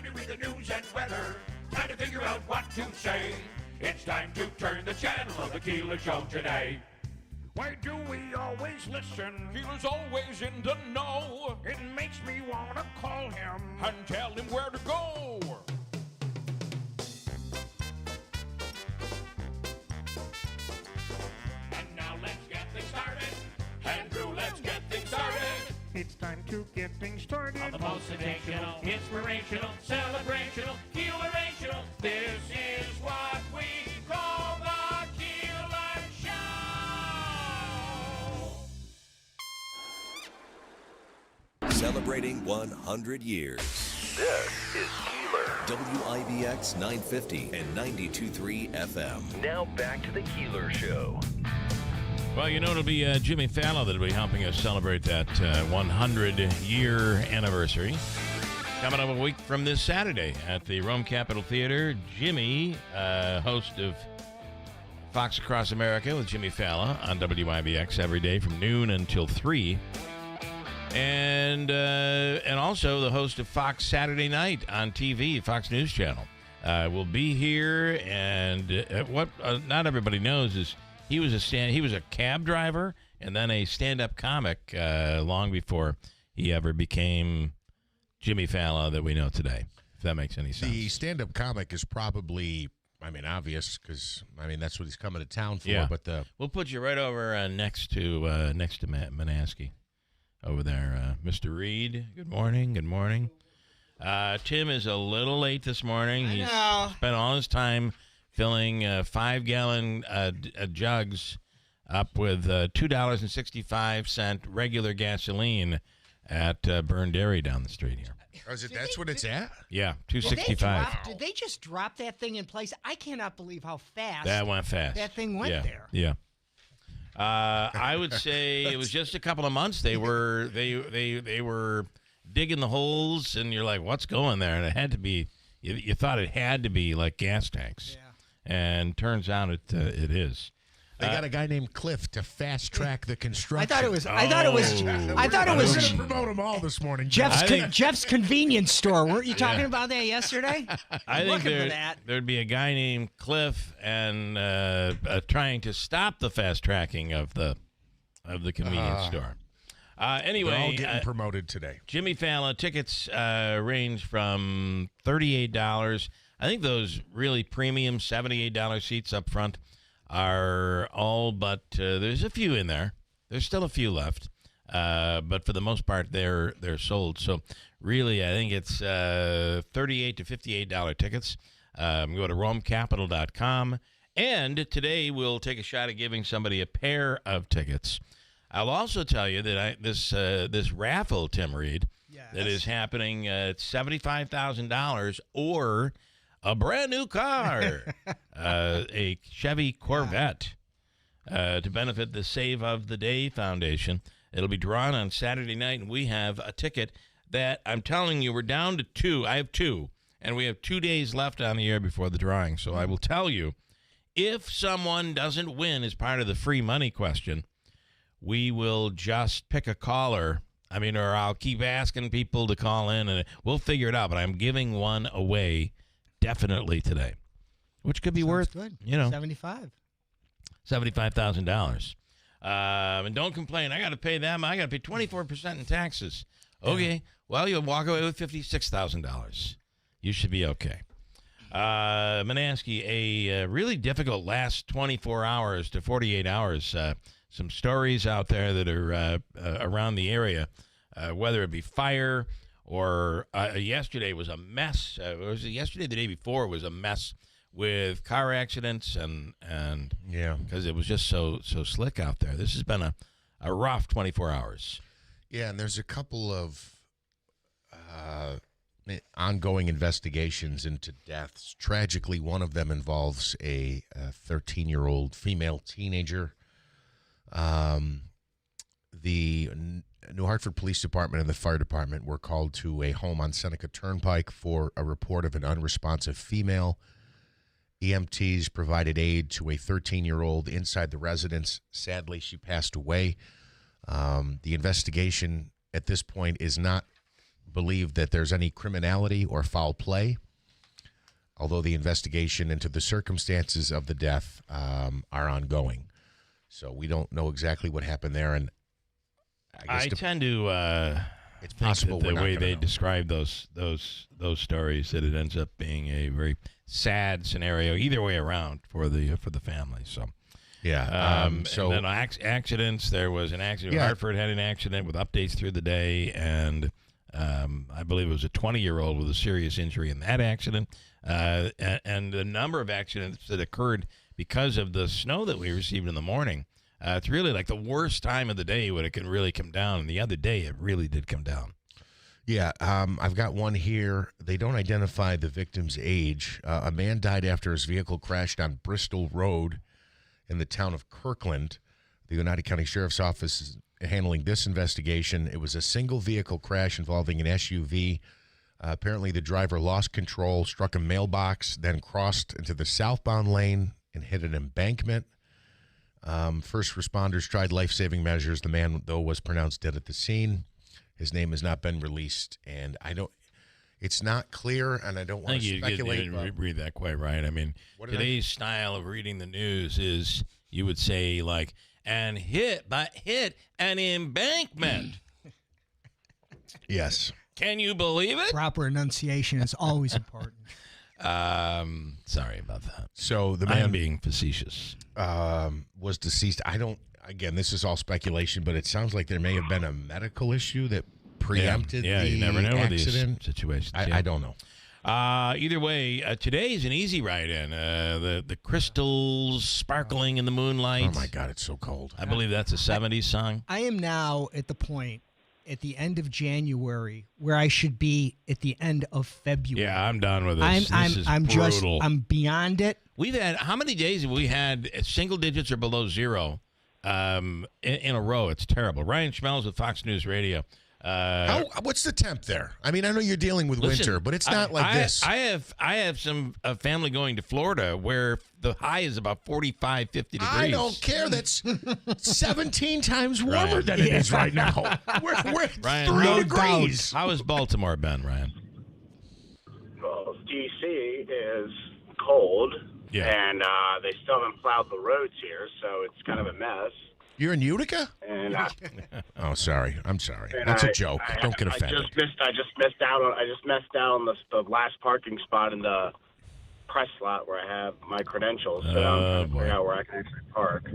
Time to read the news and weather. Time to figure out what to say. It's time to turn the channel of the Keeler Show today. Why do we always listen? Keeler's always in the know. It makes me want to call him And tell him where to go. And now let's get things started. Andrew, let's get things started. It's time to get things started. On the most sensational, inspirational, celebrational, Keelerational. This is what we call the Keeler Show. Celebrating 100 years. This is Keeler. WIBX 950 and 92.3 FM. Now back to the Keeler Show. Well, you know, it'll be Jimmy Fallon that'll be helping us celebrate that 100-year anniversary. Coming up a week from this Saturday at the Rome Capitol Theater, Jimmy, host of Fox Across America with Jimmy Fallon on WIBX every day from noon until 3. And also the host of Fox Saturday Night on TV, Fox News Channel, will be here. And what not everybody knows is he was a cab driver and then a stand-up comic long before he ever became Jimmy Fallon that we know today. If that makes any sense. The stand-up comic is probably, obvious because that's what he's coming to town for. Yeah. But we'll put you right over next to Manaski. Over there, Mr. Reed. Good morning. Good morning. Tim is a little late this morning. He's spent all his time filling 5-gallon jugs up with $2.65 regular gasoline at Burn Dairy down the street here. that's what it's at? Yeah, $2.65. Did they just drop that thing in place? I cannot believe how fast That went fast. that thing went there. Yeah. I would say it was just a couple of months. They were digging the holes, and you're like, "What's going there?" And it had to be. You thought it had to be like gas tanks, and turns out it is. They got a guy named Cliff to fast track the construction. I thought it was. I thought it was. We're going to promote them all this morning. Jeff's convenience store. Weren't you talking about that yesterday? I think looking for that. There'd be a guy named Cliff and trying to stop the fast tracking of the convenience store. Anyway, they're all getting promoted today. Jimmy Fallon tickets range from $38. I think those really premium $78 seats up front are all but there's a few in there. There's still a few left, but for the most part, they're sold. So really, I think it's $38 to $58 tickets. Go to RomeCapital.com, and today we'll take a shot at giving somebody a pair of tickets. I'll also tell you that this raffle, Tim Reed, that is happening at $75,000 or a brand new car, a Chevy Corvette, to benefit the Save of the Day Foundation. It'll be drawn on Saturday night, and we have a ticket that I'm telling you, we're down to 2. I have 2, and we have 2 days left on the air before the drawing. So I will tell you, if someone doesn't win as part of the free money question, we will just pick a caller. Or I'll keep asking people to call in, and we'll figure it out. But I'm giving one away definitely today, which could be Sounds worth, good. $75,000. And don't complain. I got to pay them. I got to pay 24% in taxes. Okay. Well, you'll walk away with $56,000. You should be okay. Manaski, a really difficult last 24 hours to 48 hours. Some stories out there that are around the area, whether it be fire or yesterday was a mess. Was it yesterday? The day before was a mess with car accidents and because it was just so slick out there. This has been a rough 24 hours. Yeah, and there's a couple of ongoing investigations into deaths. Tragically, one of them involves a 13-year-old female teenager. The New Hartford Police Department and the Fire Department were called to a home on Seneca Turnpike for a report of an unresponsive female. EMTs provided aid to a 13-year-old inside the residence. Sadly, she passed away. The investigation at this point is not believe that there's any criminality or foul play, although the investigation into the circumstances of the death are ongoing. So we don't know exactly what happened there. And I tend to it's possible that the way they know. describe those stories, that it ends up being a very sad scenario either way around for the family. So yeah. So and then accidents. There was an accident. Yeah. Hartford had an accident with updates through the day, and I believe it was a 20-year-old with a serious injury in that accident. And the number of accidents that occurred because of the snow that we received in the morning. It's really like the worst time of the day when it can really come down. And the other day, it really did come down. Yeah, I've got one here. They don't identify the victim's age. A man died after his vehicle crashed on Bristol Road in the town of Kirkland. The United County Sheriff's Office is handling this investigation. It was a single vehicle crash involving an SUV. Apparently, the driver lost control, struck a mailbox, then crossed into the southbound lane and hit an embankment. First responders tried life-saving measures. The man, though, was pronounced dead at the scene. His name has not been released, and it's not clear, and I don't want to speculate. You didn't read that quite right. I mean, today's style of reading the news is you would say, like, and hit an embankment. Yes. Can you believe it? Proper enunciation is always important. Sorry about that. So the I am man being facetious. Was deceased. Again, this is all speculation, but it sounds like there may have been a medical issue that preempted the you never know accident. These situations. I don't know. Either way, today is an easy ride in. The crystals sparkling in the moonlight. Oh, my God, it's so cold. I believe that's a 70s song. I am now at the point at the end of January where I should be at the end of February. Yeah, I'm done with this. This is brutal. I'm beyond it. We've had, how many days have we had single digits or below zero in a row? It's terrible. Ryan Schmelz with Fox News Radio. What's the temp there? I mean, I know you're dealing with winter, but it's not like this. I have some family going to Florida where the high is about 45, 50 degrees. I don't care. That's 17 times warmer than it is right now. We're Ryan, 3 degrees. How is Baltimore been, Ryan? Well, D.C. is cold, and they still haven't plowed the roads here, so it's kind of a mess. You're in Utica? And oh, sorry. I'm sorry. That's a joke. Don't get offended. I just missed out on the last parking spot in the press slot where I have my credentials. So I'm trying to figure out where I can actually park.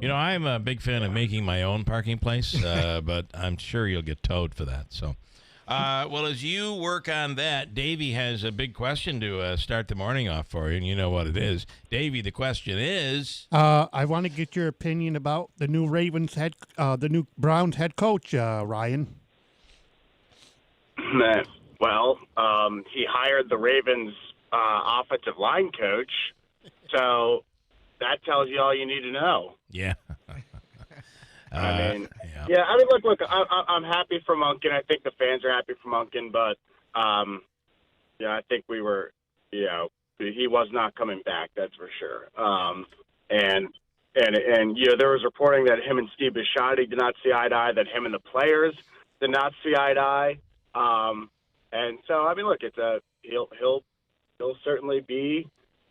You know, I'm a big fan of making my own parking place, but I'm sure you'll get towed for that. So, well, as you work on that, Davey has a big question to start the morning off for you, and you know what it is. Davey, the question is... I want to get your opinion about the new the new Browns head coach, Ryan. Well, he hired the Ravens offensive line coach, so that tells you all you need to know. Yeah. I mean, look, I'm happy for Monken. I think the fans are happy for Monken, but, I think he was not coming back, that's for sure. And there was reporting that him and Steve Bisciotti did not see eye to eye, that him and the players did not see eye to eye. And so, I mean, look, he'll certainly be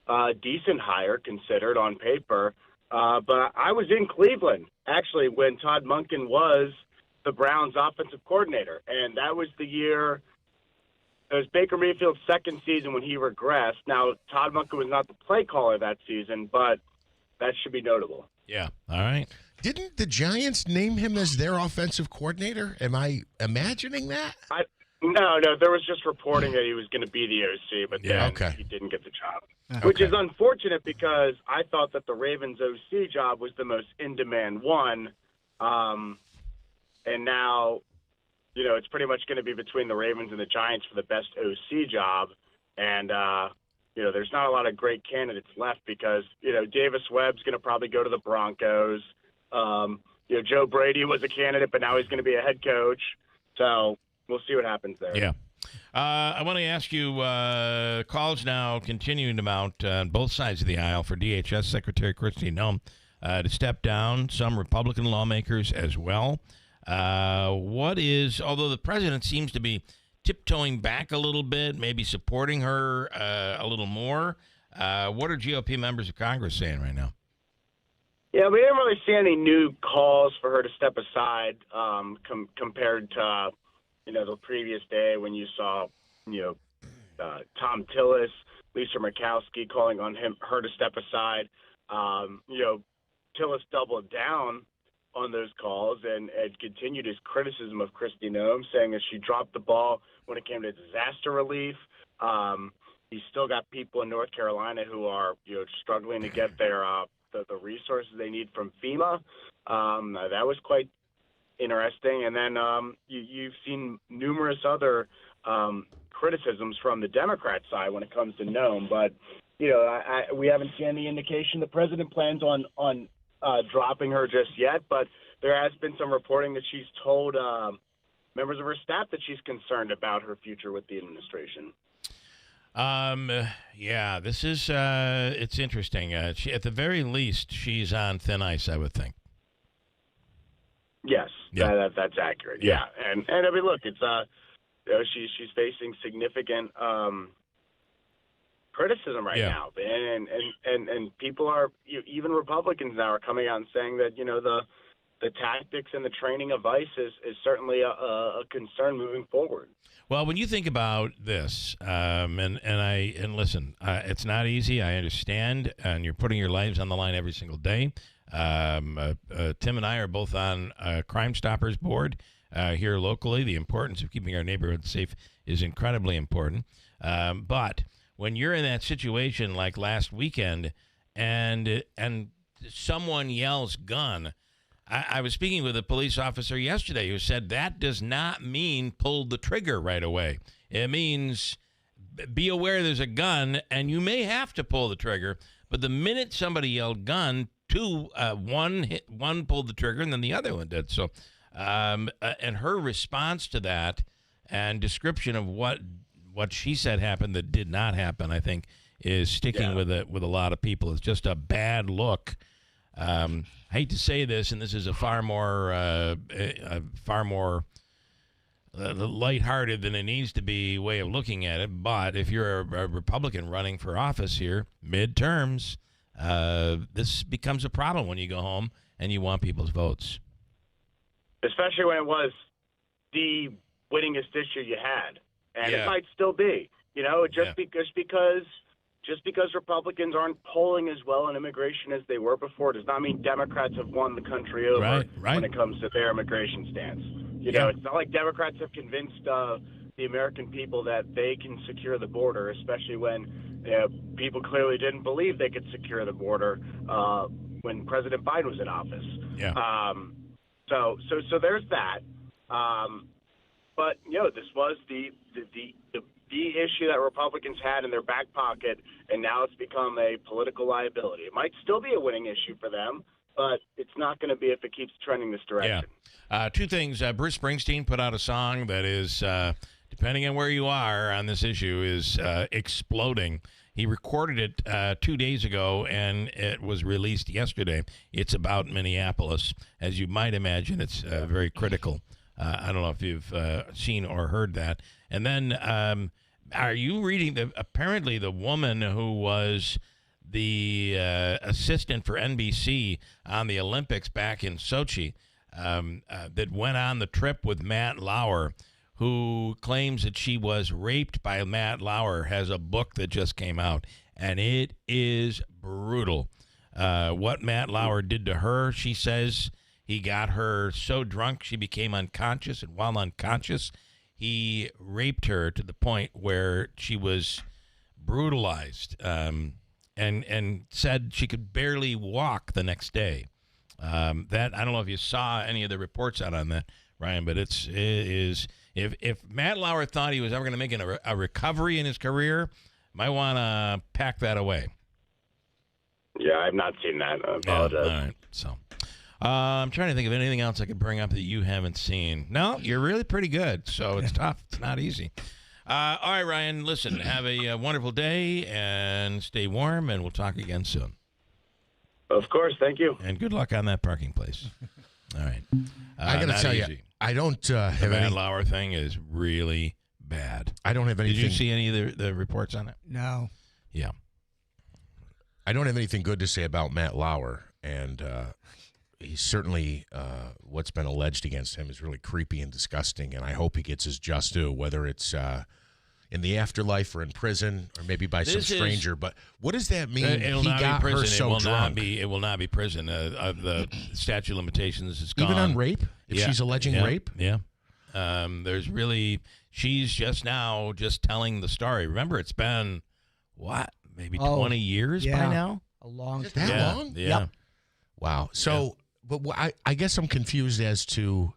a decent hire considered on paper. But I was in Cleveland, actually, when Todd Monken was the Browns offensive coordinator. And that was the year, it was Baker Mayfield's second season when he regressed. Now, Todd Monken was not the play caller that season, but that should be notable. Yeah, all right. Didn't the Giants name him as their offensive coordinator? Am I imagining that? No, there was just reporting that he was going to be the OC, but then he didn't get the job. Which is unfortunate because I thought that the Ravens OC job was the most in-demand one. And now, it's pretty much going to be between the Ravens and the Giants for the best OC job. And, there's not a lot of great candidates left because, Davis Webb's going to probably go to the Broncos. Joe Brady was a candidate, but now he's going to be a head coach. So we'll see what happens there. Yeah. I want to ask you, calls now continuing to mount on both sides of the aisle for DHS Secretary Kristi Noem to step down, some Republican lawmakers as well. Although the president seems to be tiptoeing back a little bit, maybe supporting her a little more. What are GOP members of Congress saying right now? Yeah, we didn't really see any new calls for her to step aside compared to, the previous day when you saw, Tom Tillis, Lisa Murkowski calling on her to step aside. Tillis doubled down on those calls and continued his criticism of Kristi Noem, saying that she dropped the ball when it came to disaster relief. He's still got people in North Carolina who are, struggling to get their the resources they need from FEMA. That was quite interesting. And then you've seen numerous other criticisms from the Democrat side when it comes to Noem. But, we haven't seen any indication the president plans on dropping her just yet. But there has been some reporting that she's told members of her staff that she's concerned about her future with the administration. Yeah, this is, it's interesting. At the very least, she's on thin ice, I would think. Yes, yeah. That's accurate. Yeah. And I mean, look, it's, she's facing significant, criticism right now. And people are, even Republicans now are coming out and saying that, the tactics and the training of ICE is certainly a concern moving forward. Well, when you think about this, and listen, it's not easy. I understand, and you're putting your lives on the line every single day. Tim and I are both on Crime Stoppers board here locally. The importance of keeping our neighborhoods safe is incredibly important. But when you're in that situation like last weekend, and someone yells "gun," I was speaking with a police officer yesterday who said that does not mean pull the trigger right away. It means be aware there's a gun, and you may have to pull the trigger. But the minute somebody yelled gun, one pulled the trigger, and then the other one did. So, and her response to that and description of what she said happened that did not happen, I think, is sticking with a lot of people. It's just a bad look. I hate to say this, and this is a far more lighthearted than it needs to be way of looking at it. But if you're a Republican running for office here, midterms, this becomes a problem when you go home and you want people's votes. Especially when it was the winningest issue you had. And it might still be, just because Republicans aren't polling as well on immigration as they were before does not mean Democrats have won the country over when it comes to their immigration stance. It's not like Democrats have convinced the American people that they can secure the border, especially when people clearly didn't believe they could secure the border when President Biden was in office. Yeah. So there's that. But this was the issue that Republicans had in their back pocket, and now it's become a political liability. It might still be a winning issue for them, but it's not going to be if it keeps trending this direction. Yeah. Two things. Bruce Springsteen put out a song that is, depending on where you are on this issue, is exploding. He recorded it 2 days ago, and it was released yesterday. It's about Minneapolis. As you might imagine, it's very critical. I don't know if you've seen or heard that. And then are you reading apparently the woman who was the assistant for NBC on the Olympics back in Sochi that went on the trip with Matt Lauer, who claims that she was raped by Matt Lauer, has a book that just came out, and it is brutal. What Matt Lauer did to her, she says he got her so drunk she became unconscious, and while unconscious, he raped her to the point where she was brutalized and said she could barely walk the next day. That I don't know if you saw any of the reports out on that, Ryan, but it is if Matt Lauer thought he was ever going to make a recovery in his career, might want to pack that away. Yeah, I've not seen that. I apologize. Yeah, all right, so. I'm trying to think of anything else I could bring up that you haven't seen. No, you're really pretty good, so it's tough. It's not easy. All right, Ryan, listen, have a wonderful day and stay warm, and we'll talk again soon. Of course, thank you. And good luck on that parking place. All right. I got to tell you, I don't have the Matt any... Lauer thing is really bad. I don't have anything. Did you see any of the reports on it? No. Yeah. I don't have anything good to say about Matt Lauer, and he's certainly what's been alleged against him is really creepy and disgusting, and I hope he gets his just due, whether it's in the afterlife or in prison or maybe by some stranger. But what does that mean? It'll He not got be her prison. so It will drunk. not be. It will not be prison. The statute of limitations is gone. Even on rape, if she's alleging rape. Yeah. There's really. She's just now just telling the story. Remember, it's been what, maybe 20 years by now. A long Is it time. that long? Yeah. Yep. Wow. So, but I guess I'm confused as to.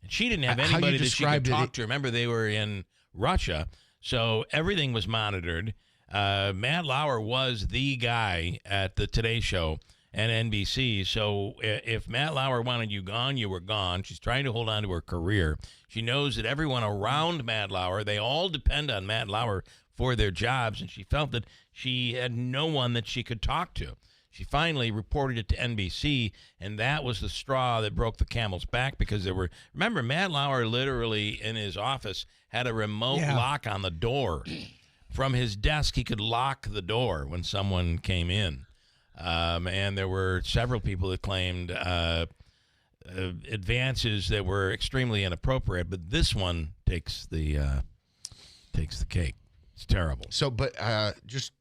And she didn't have How you anybody that she could described it- talk to. Remember, they were in Russia, so everything was monitored. Matt Lauer was the guy at the Today Show and NBC. So if Matt Lauer wanted you gone, you were gone. She's trying to hold on to her career. She knows that everyone around Matt Lauer, they all depend on Matt Lauer for their jobs, and she felt that she had no one that she could talk to. She finally reported it to NBC, and that was the straw that broke the camel's back because there were, remember, Matt Lauer literally in his office had a remote lock on the door. From his desk, he could lock the door when someone came in. And there were several people that claimed advances that were extremely inappropriate, but this one takes the cake. It's terrible. So, but just.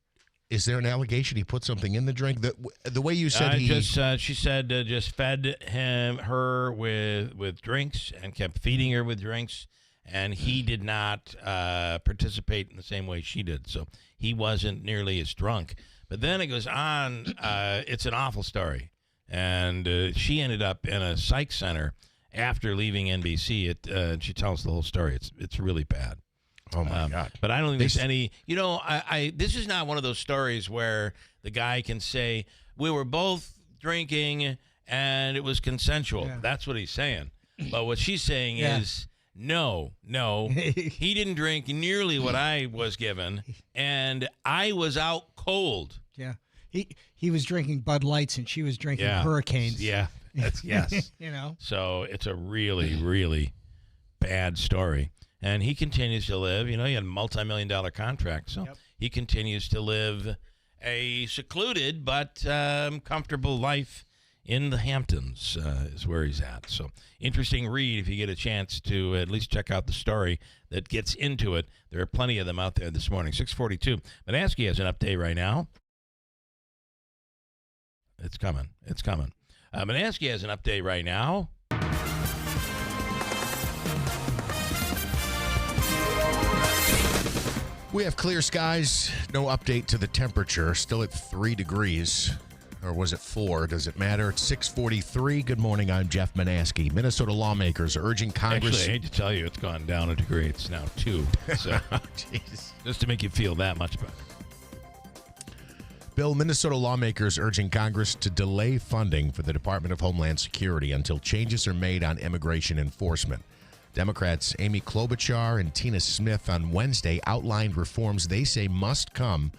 Is there an allegation he put something in the drink? The way you said she said just fed her with drinks and kept feeding her with drinks, and he did not participate in the same way she did. So he wasn't nearly as drunk. But then it goes on. It's an awful story, and she ended up in a psych center after leaving NBC. She tells the whole story. It's really bad. Oh, my God. But I don't think there's any, this is not one of those stories where the guy can say, we were both drinking and it was consensual. Yeah. That's what he's saying. But what she's saying is, no, he didn't drink nearly what I was given, and I was out cold. Yeah. He was drinking Bud Lights and she was drinking Hurricanes. Yeah, yes. So it's a really, really bad story. And he continues to live. He had a multi-million-dollar contract, so he continues to live a secluded but comfortable life in the Hamptons is where he's at. So interesting read if you get a chance to at least check out the story that gets into it. There are plenty of them out there this morning. 6:42. Manaski has an update right now. It's coming. Manaski has an update right now. We have clear skies. No update to the temperature. Still at 3 degrees. Or was it 4? Does it matter? It's 6:43. Good morning. I'm Jeff Manaski. Minnesota lawmakers urging Congress. Actually, I hate to tell you, it's gone down a degree. It's now 2. So, just to make you feel that much better. Bill, Minnesota lawmakers urging Congress to delay funding for the Department of Homeland Security until changes are made on immigration enforcement. Democrats Amy Klobuchar and Tina Smith on Wednesday outlined reforms they say must come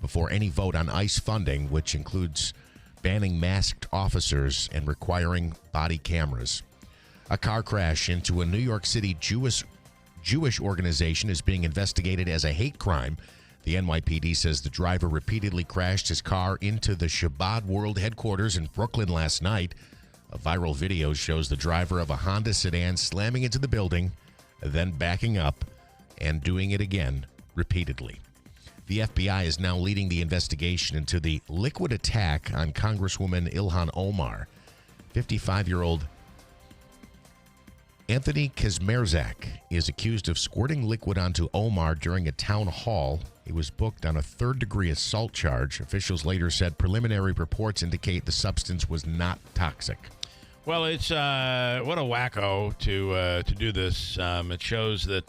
before any vote on ICE funding, which includes banning masked officers and requiring body cameras. A car crash into a New York City Jewish organization is being investigated as a hate crime. The NYPD says the driver repeatedly crashed his car into the Shabbat World headquarters in Brooklyn last night. A viral video shows the driver of a Honda sedan slamming into the building, then backing up and doing it again repeatedly. The FBI is now leading the investigation into the liquid attack on Congresswoman Ilhan Omar. 55-year-old Anthony Kazmierzak is accused of squirting liquid onto Omar during a town hall. He was booked on a third-degree assault charge. Officials later said preliminary reports indicate the substance was not toxic. Well, it's what a wacko to do this. It shows that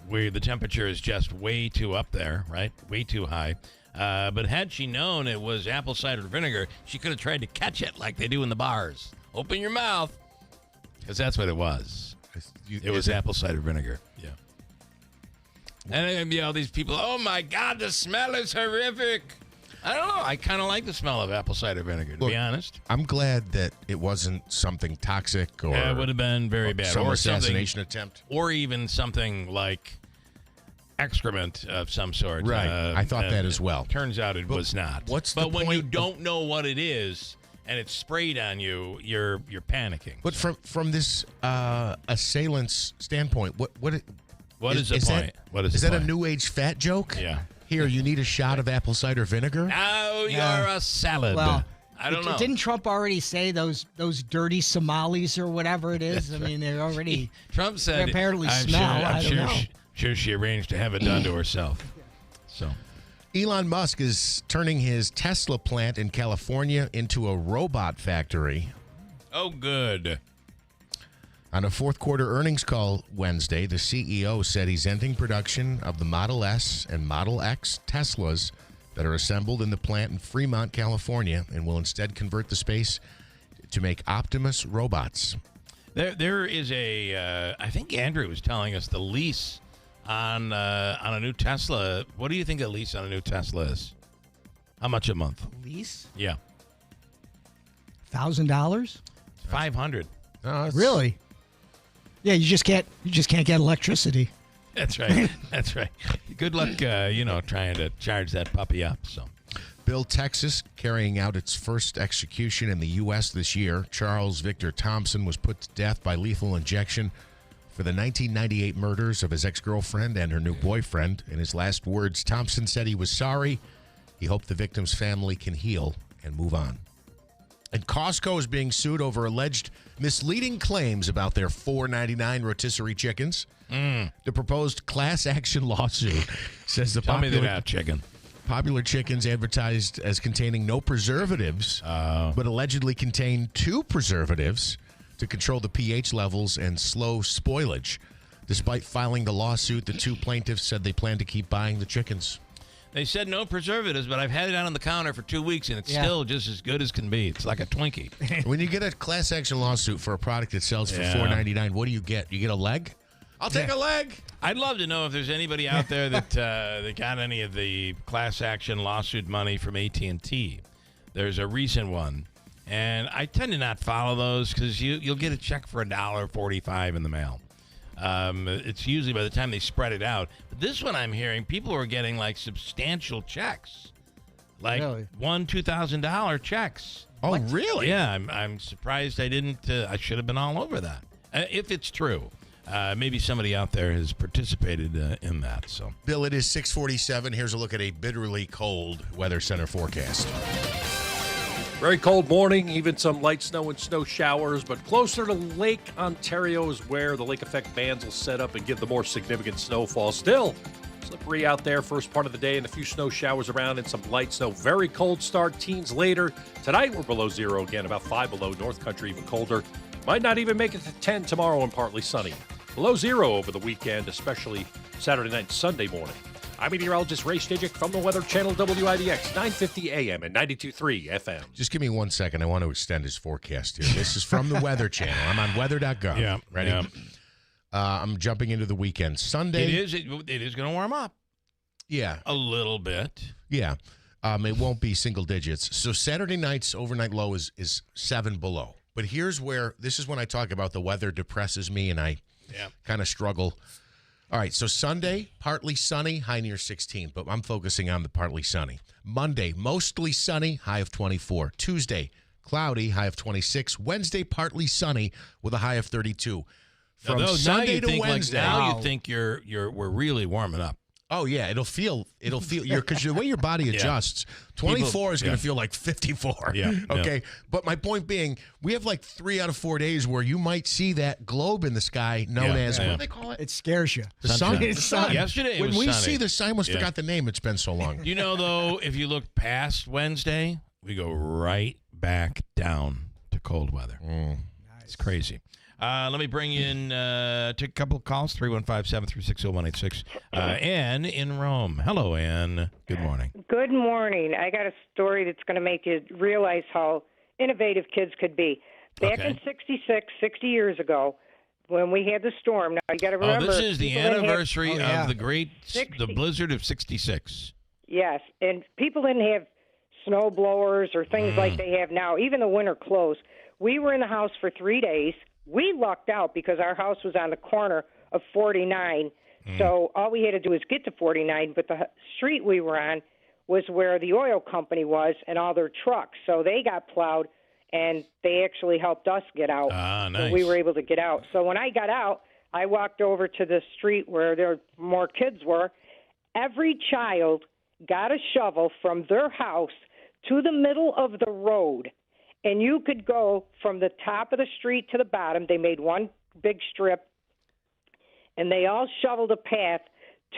the temperature is just way too up there, right? Way too high. But had she known it was apple cider vinegar, she could have tried to catch it like they do in the bars. Open your mouth, because that's what it was. It was apple cider vinegar. Yeah. And these people, oh my God, the smell is horrific. I don't know. I kind of like the smell of apple cider vinegar, to be honest. I'm glad that it wasn't something toxic or Yeah, it would have been very bad. some Or assassination attempt. Or even something like excrement of some sort. Right. I thought that as well. Turns out it was not. But when you don't know what it is and it's sprayed on you, you're panicking. But from this assailant's standpoint, what is the point? Is that a new age fat joke? Yeah. Here, you need a shot of apple cider vinegar? Now you're a salad. Well, I don't know. Didn't Trump already say those dirty Somalis or whatever it is? I mean, they're already. Trump said apparently I'm smell. Sure, I don't know. Sure she arranged to have it done to herself. So Elon Musk is turning his Tesla plant in California into a robot factory. Oh, good. On a fourth quarter earnings call Wednesday, the CEO said he's ending production of the Model S and Model X Teslas that are assembled in the plant in Fremont, California, and will instead convert the space to make Optimus robots. There is a, I think Andrew was telling us the lease on a new Tesla. What do you think a lease on a new Tesla is? How much a month? Lease? Yeah. $1,000? $500. Really? Yeah, you just can't get electricity. That's right. That's right. Good luck, trying to charge that puppy up. So, Bill, Texas, carrying out its first execution in the U.S. this year. Charles Victor Thompson was put to death by lethal injection for the 1998 murders of his ex-girlfriend and her new boyfriend. In his last words, Thompson said he was sorry. He hoped the victim's family can heal and move on. And Costco is being sued over alleged misleading claims about their $4.99 rotisserie chickens. The proposed class action lawsuit says the tell me they're not chicken. Popular chickens advertised as containing no preservatives, but allegedly contain 2 preservatives to control the pH levels and slow spoilage. Despite filing the lawsuit, the 2 plaintiffs said they plan to keep buying the chickens. They said no preservatives, but I've had it out on the counter for 2 weeks, and it's still just as good as can be. It's like a Twinkie. When you get a class action lawsuit for a product that sells for $4.99, what do you get? You get a leg? I'll take a leg. I'd love to know if there's anybody out there that got any of the class action lawsuit money from AT&T. There's a recent one, and I tend to not follow those because you'll get a check for $1.45 in the mail. It's usually by the time they spread it out. But this one I'm hearing, people are getting like substantial checks, like Really? $2,000 checks. Oh, really? Yeah, I'm surprised I didn't. I should have been all over that. If it's true, maybe somebody out there has participated in that. So, Bill, it is 6:47. Here's a look at a bitterly cold Weather Center forecast. Very cold morning, even some light snow and snow showers, but closer to Lake Ontario is where the lake effect bands will set up and give the more significant snowfall. Still slippery out there first part of the day and a few snow showers around and some light snow. Very cold start, teens later. Tonight we're below 0 again, about 5 below. North Country even colder. Might not even make it to 10 tomorrow and partly sunny. Below 0 over the weekend, especially Saturday night and Sunday morning. I'm meteorologist Ray Stijik from the Weather Channel, WIBX, 950 AM and 92.3 FM. Just give me 1 second. I want to extend his forecast here. This is from the Weather Channel. I'm on weather.gov. Yeah. Ready? Yeah. I'm jumping into the weekend. Sunday. it is going to warm up. Yeah. A little bit. Yeah. It won't be single digits. So Saturday night's overnight low is 7 below. But here's where, this is when I talk about the weather depresses me and I kind of struggle. All right, so Sunday, partly sunny, high near 16, but I'm focusing on the partly sunny. Monday, mostly sunny, high of 24. Tuesday, cloudy, high of 26. Wednesday, partly sunny with a high of 32. From Sunday to Wednesday. Now you think we're really warming up. Oh yeah, it'll feel because the way your body adjusts, 24 is going to feel like 54. Yeah. Okay. But my point being, we have like 3 out of 4 days where you might see that globe in the sky known as what do they call it? It scares you. The sun. It's sun. Yesterday it when was we sunny. see the sun, I almost forgot the name. It's been so long. You know, though, if you look past Wednesday, we go right back down to cold weather. It's crazy. Let me bring in take a couple of calls, 315-736-0186. Ann in Rome. Hello, Ann. Good morning. Good morning. I got a story that's going to make you realize how innovative kids could be. Back in 66, 60 years ago, when we had the storm, now you got to remember. Oh, this is the anniversary have, of the blizzard of 66. Yes, and people didn't have snow blowers or things like they have now, even the winter clothes. We were in the house for 3 days. We lucked out because our house was on the corner of 49. So all we had to do was get to 49, but the street we were on was where the oil company was and all their trucks. So they got plowed, and they actually helped us get out. Ah, nice. So we were able to get out. So when I got out, I walked over to the street where there more kids were. Every child got a shovel from their house to the middle of the road, and you could go from the top of the street to the bottom. They made one big strip, and they all shoveled a path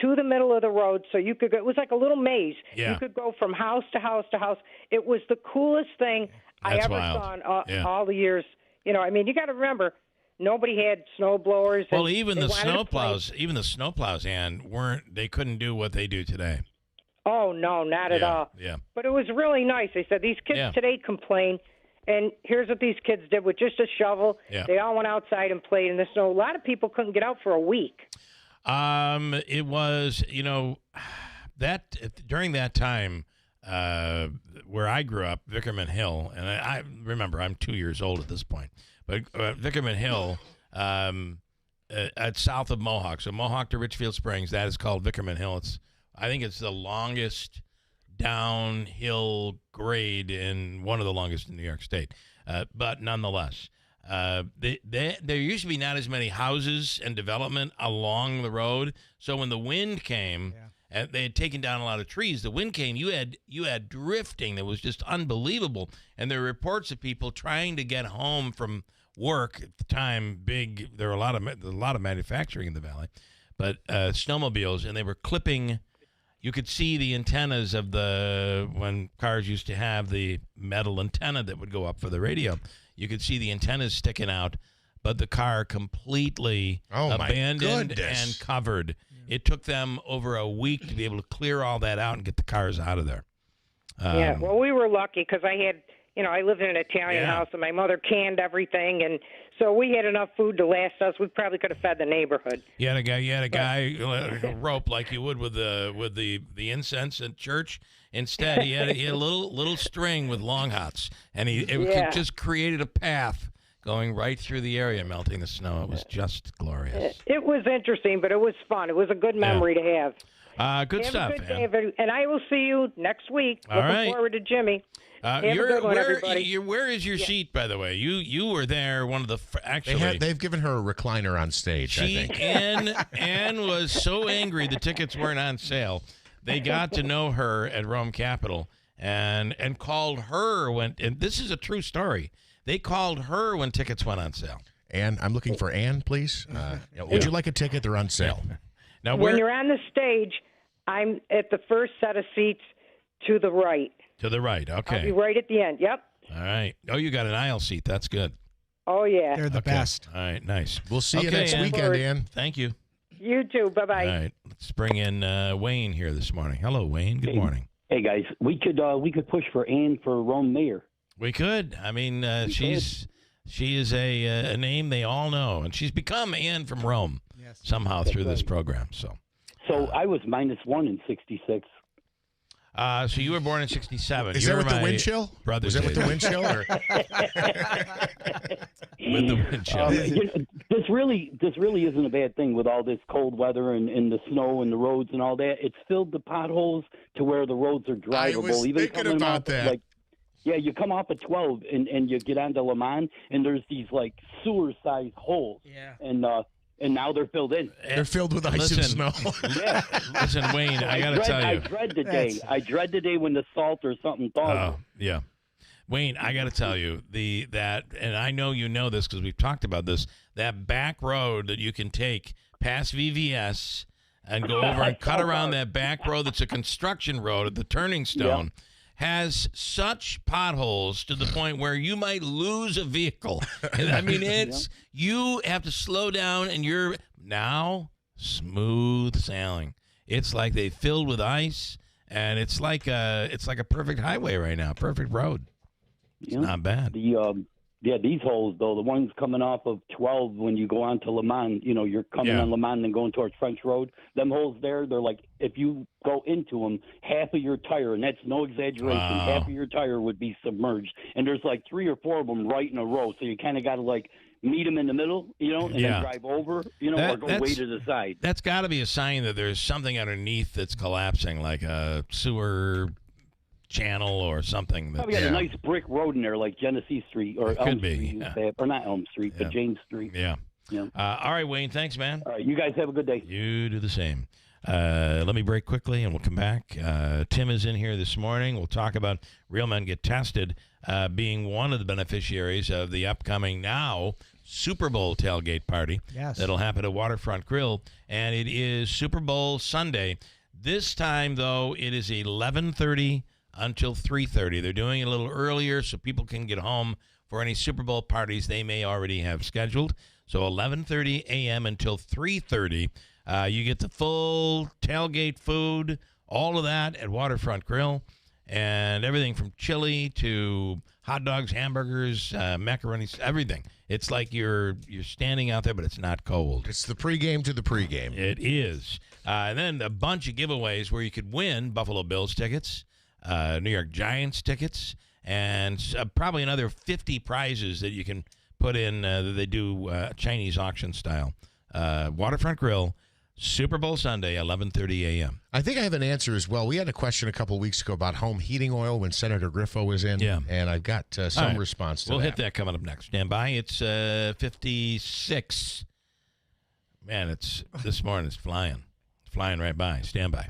to the middle of the road so you could go. It was like a little maze. Yeah. You could go from house to house to house. It was the coolest thing I That's ever wild. saw in all the years. You know, I mean, you got to remember, nobody had snow blowers. Well, and even they the wanted to play. snowplows, Ann, they couldn't do what they do today. Oh, no, not at all. Yeah. But it was really nice. They said these kids today complain, and here's what these kids did with just a shovel. Yeah. They all went outside and played in the snow. A lot of people couldn't get out for a week. It was, that during that time, where I grew up, Vickerman Hill, and I remember I'm 2 years old at this point, but Vickerman Hill, at south of Mohawk, so Mohawk to Richfield Springs, that is called Vickerman Hill. I think it's the longest downhill grade in one of the longest in New York State, but nonetheless. There used to be not as many houses and development along the road. So when the wind came, and they had taken down a lot of trees, the wind came. You had drifting that was just unbelievable. And there were reports of people trying to get home from work at the time. There were a lot of manufacturing in the valley, but snowmobiles, and they were clipping. You could see the antennas of when cars used to have the metal antenna that would go up for the radio. You could see the antennas sticking out, but the car completely abandoned and covered. It took them over a week to be able to clear all that out and get the cars out of there. Well, we were lucky because I had, I lived in an Italian house, and my mother canned everything, and so we had enough food to last us. We probably could have fed the neighborhood. You had a guy a rope like you would with the incense at church. Instead, he had a little string with long hots, and it just created a path going right through the area, melting the snow. It was just glorious. It was interesting, but it was fun. It was a good memory to have. Good stuff. Have a good day, everybody, and I will see you next week. All right. Looking forward to Jimmy. Have a good one, everybody. Where is your seat, by the way? You were there. One of the actually. They've given her a recliner on stage. I think. Ann was so angry the tickets weren't on sale. They got to know her at Rome Capitol and called her and this is a true story. They called her when tickets went on sale. Ann, I'm looking for Ann, please. Would you like a ticket? They're on sale. Now, when you're on the stage, I'm at the first set of seats to the right. To the right, okay. I'll be right at the end, yep. All right. Oh, you got an aisle seat. That's good. Oh, yeah. They're the best. All right, nice. We'll see you next weekend, Ann. Thank you. You too. Bye-bye. All right, let's bring in Wayne here this morning. Hello, Wayne. Good morning. Hey, guys. We could push for Ann for Rome mayor. We could. I mean, she is a name they all know, and she's become Ann from Rome somehow through this program. So I was -1 in '66. So you were born in '67. Is that with the wind chill? Brother's Was that with the wind chill? Or? With the wind chill. This really isn't a bad thing with all this cold weather and the snow and the roads and all that. It's filled the potholes to where the roads are drivable. I was thinking about that. You come off at 12 and you get onto Le Mans, and there's these sewer-sized holes. Yeah. And now they're filled in. They're filled with ice and snow. Yeah. Listen, Wayne, I got to tell you. I dread the day. I dread the day when the salt or something thaws. Oh, yeah. Wayne, I got to tell you, and I know you know this because we've talked about this, that back road that you can take past VVS and go over and cut around that back road that's a construction road at the Turning Stone. Yeah. Has such potholes to the point where you might lose a vehicle. I mean, you have to slow down, and you're now smooth sailing. It's like they filled with ice, and it's like a perfect highway right now, perfect road. It's not bad. The Yeah, these holes, though, the ones coming off of 12 when you go on to Le Mans, you're coming on Le Mans and going towards French Road. Them holes there, they're like, if you go into them, half of your tire, and that's no exaggeration, half of your tire would be submerged. And there's like 3 or 4 of them right in a row. So you kind of got to like meet them in the middle, and then drive over, or go way to the side. That's got to be a sign that there's something underneath that's collapsing, like a sewer channel or something. Probably got a nice brick road in there, like Genesee Street or Elm Street, or not Elm Street, but James Street. Yeah. All right, Wayne. Thanks, man. All right, you guys have a good day. You do the same. Let me break quickly, and we'll come back. Tim is in here this morning. We'll talk about Real Men Get Tested being one of the beneficiaries of the upcoming now Super Bowl tailgate party. Yes. That'll happen at Waterfront Grill, and it is Super Bowl Sunday. This time, though, it is 11:30 until 3:30. They're doing it a little earlier so people can get home for any Super Bowl parties they may already have scheduled. So 11:30 a.m. until 3:30. You get the full tailgate food, all of that at Waterfront Grill, and everything from chili to hot dogs, hamburgers, macaronis, everything. It's like you're standing out there, but it's not cold. It's the pregame to the pregame. It is. And then a bunch of giveaways where you could win Buffalo Bills tickets, New York Giants tickets, and probably another 50 prizes that you can put in that they do Chinese auction style. Waterfront Grill, Super Bowl Sunday, 11:30 a.m. I think I have an answer as well. We had a question a couple of weeks ago about home heating oil when Senator Griffo was in, and I've got some response to that. We'll hit that coming up next. Stand by. It's 56. Man, this morning it's flying right by. Stand by.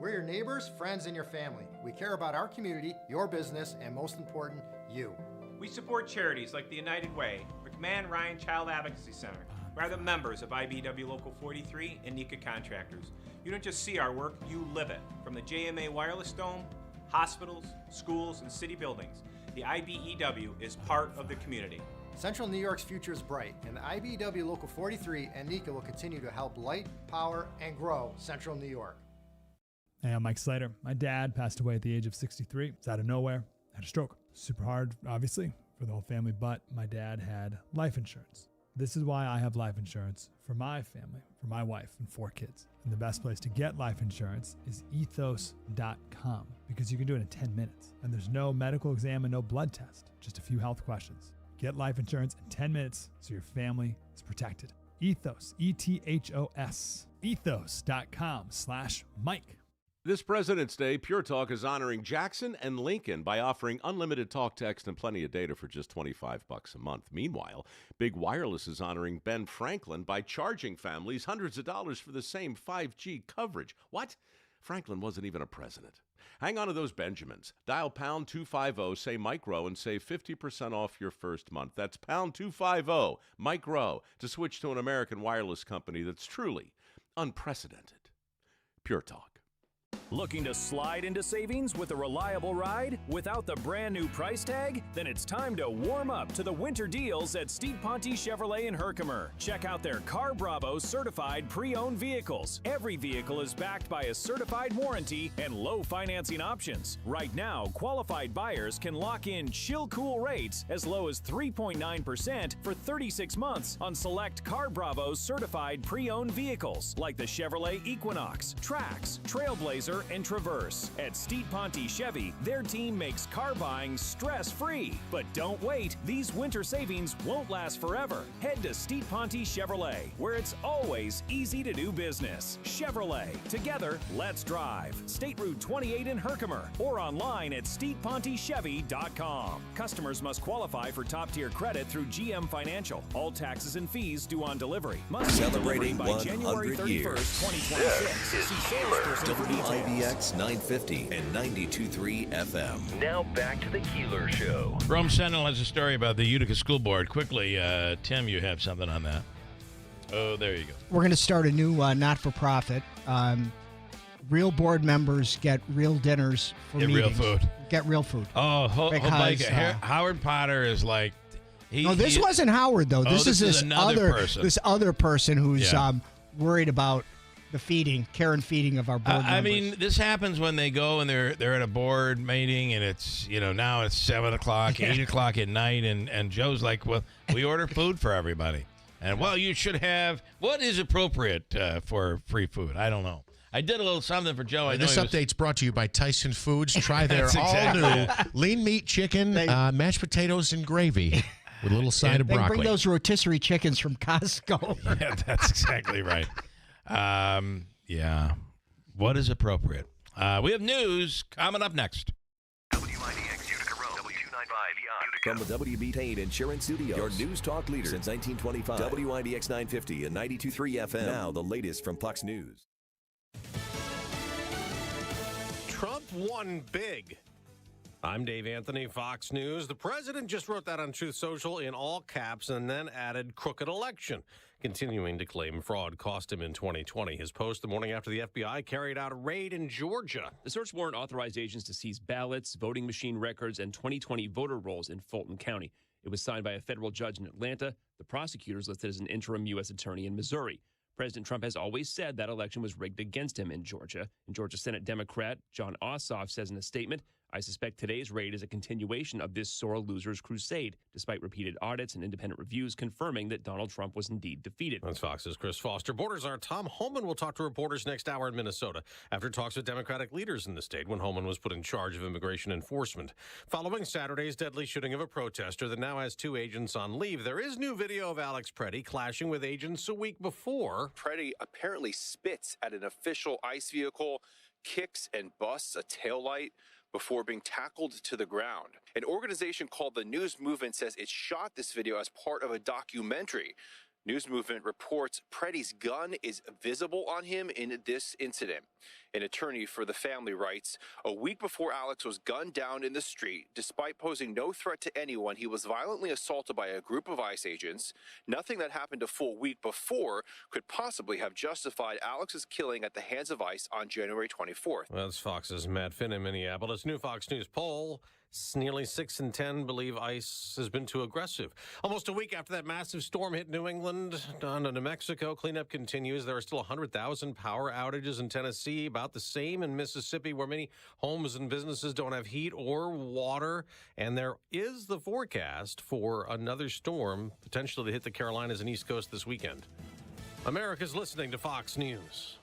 We're your neighbors, friends, and your family. We care about our community, your business, and most important, you. We support charities like the United Way, McMahon Ryan Child Advocacy Center. We're the members of IBEW Local 43 and NECA Contractors. You don't just see our work, you live it. From the JMA Wireless Dome, hospitals, schools, and city buildings, the IBEW is part of the community. Central New York's future is bright, and the IBEW Local 43 and NECA will continue to help light, power, and grow Central New York. Hey, I'm Mike Slater. My dad passed away at the age of 63. It's out of nowhere. Had a stroke. Super hard, obviously, for the whole family, but my dad had life insurance. This is why I have life insurance for my family, for my wife and 4 kids. And the best place to get life insurance is ethos.com because you can do it in 10 minutes. And there's no medical exam and no blood test, just a few health questions. Get life insurance in 10 minutes so your family is protected. Ethos, ETHOS, ethos.com/Mike. This President's Day, Pure Talk is honoring Jackson and Lincoln by offering unlimited talk, text, and plenty of data for just $25 a month. Meanwhile, Big Wireless is honoring Ben Franklin by charging families hundreds of dollars for the same 5G coverage. What? Franklin wasn't even a president. Hang on to those Benjamins. Dial pound 250, say Mike Rowe, and save 50% off your first month. That's pound 250, Mike Rowe, to switch to an American wireless company that's truly unprecedented. Pure Talk. Looking to slide into savings with a reliable ride without the brand new price tag? Then it's time to warm up to the winter deals at Steve Ponte Chevrolet in Herkimer. Check out their Car Bravo certified pre-owned vehicles. Every vehicle is backed by a certified warranty and low financing options. Right now, qualified buyers can lock in chill cool rates as low as 3.9% for 36 months on select Car Bravo certified pre-owned vehicles like the Chevrolet Equinox, Trax, Trailblazer, and Traverse. At Steve Ponte Chevy, their team makes car buying stress-free. But don't wait, these winter savings won't last forever. Head to Steve Ponte Chevrolet, where it's always easy to do business. Chevrolet, together, let's drive. State Route 28 in Herkimer, or online at stevepontechevy.com. Customers must qualify for top-tier credit through GM Financial. All taxes and fees due on delivery. Must be Celebrating by January 100 31st, 2026. This is See Keeler, salesperson for details. WIBX 950 and 92.3 FM. Now back to the Keeler Show. Rome Sentinel has a story about the Utica School Board. Quickly, Tim, you have something on that. Oh, there you go. We're going to start a new not-for-profit. Real board members get real dinners for Get meetings. real food. Get real food. Oh, Because, Howard Potter is like... No, this wasn't Howard, though. This is another person. This other person who's worried about the care and feeding of our board members. I mean, this happens when they go and they're at a board meeting, and it's now it's 7 o'clock, 8 o'clock at night, and Joe's like, well, we order food for everybody, and well, you should have what is appropriate for free food. I don't know. I did a little something for Joe. This update's brought to you by Tyson Foods. Try their all-new lean meat chicken, mashed potatoes, and gravy with a little side of broccoli. They bring those rotisserie chickens from Costco. Yeah, that's exactly right. Yeah. What is appropriate? We have news coming up next. WIBX Utica Road, W295 From the WB Payne Insurance Studios, your news talk leader since 1925. WIBX 950 and 92.3 FM. Now the latest from Fox News. Trump won big. I'm Dave Anthony, Fox News. The president just wrote that on Truth Social in all caps and then added crooked election, continuing to claim fraud cost him in 2020. His post the morning after the FBI carried out a raid in Georgia. The search warrant authorized agents to seize ballots, voting machine records, and 2020 voter rolls in Fulton County. It was signed by a federal judge in Atlanta. The prosecutors listed as an interim U.S. attorney in Missouri. President Trump has always said that election was rigged against him in Georgia. And Georgia Senate Democrat John Ossoff says in a statement, I suspect today's raid is a continuation of this sore loser's crusade, despite repeated audits and independent reviews confirming that Donald Trump was indeed defeated. That's Fox's Chris Foster. Borders Czar Tom Homan will talk to reporters next hour in Minnesota after talks with Democratic leaders in the state when Homan was put in charge of immigration enforcement. Following Saturday's deadly shooting of a protester that now has 2 agents on leave, there is new video of Alex Preddy clashing with agents a week before. Preddy apparently spits at an official ICE vehicle, kicks and busts a taillight before being tackled to the ground. An organization called the News Movement says it shot this video as part of a documentary. News Movement reports Preddy's gun is visible on him in this incident. An attorney for the family writes, a week before Alex was gunned down in the street, despite posing no threat to anyone, he was violently assaulted by a group of ICE agents. Nothing that happened a full week before could possibly have justified Alex's killing at the hands of ICE on January 24th. Well, that's Fox's Matt Finn in Minneapolis. New Fox News poll. Nearly 6 in 10 believe ICE has been too aggressive. Almost a week after that massive storm hit New England, down to New Mexico, cleanup continues. There are still 100,000 power outages in Tennessee, about the same in Mississippi, where many homes and businesses don't have heat or water. And there is the forecast for another storm potentially to hit the Carolinas and East Coast this weekend. America's listening to Fox News.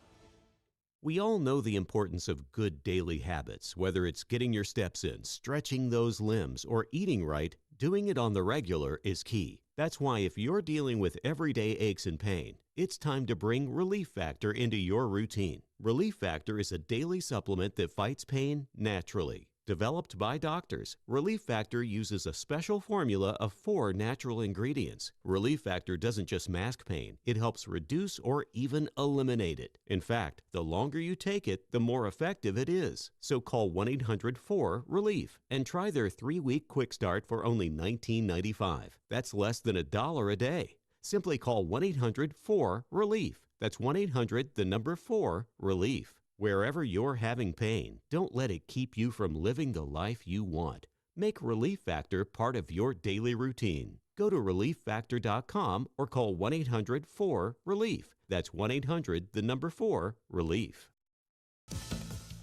We all know the importance of good daily habits, whether it's getting your steps in, stretching those limbs, or eating right. Doing it on the regular is key. That's why if you're dealing with everyday aches and pain, it's time to bring Relief Factor into your routine. Relief Factor is a daily supplement that fights pain naturally. Developed by doctors, Relief Factor uses a special formula of 4 natural ingredients. Relief Factor doesn't just mask pain, it helps reduce or even eliminate it. In fact, the longer you take it, the more effective it is. So call 1-800-4-RELIEF and try their 3-week quick start for only $19.95. That's less than $1 a day. Simply call 1-800-4-RELIEF. That's 1-800-4-RELIEF. Wherever you're having pain, don't let it keep you from living the life you want. Make Relief Factor part of your daily routine. Go to ReliefFactor.com or call 1-800-4-RELIEF. That's 1-800-4-RELIEF.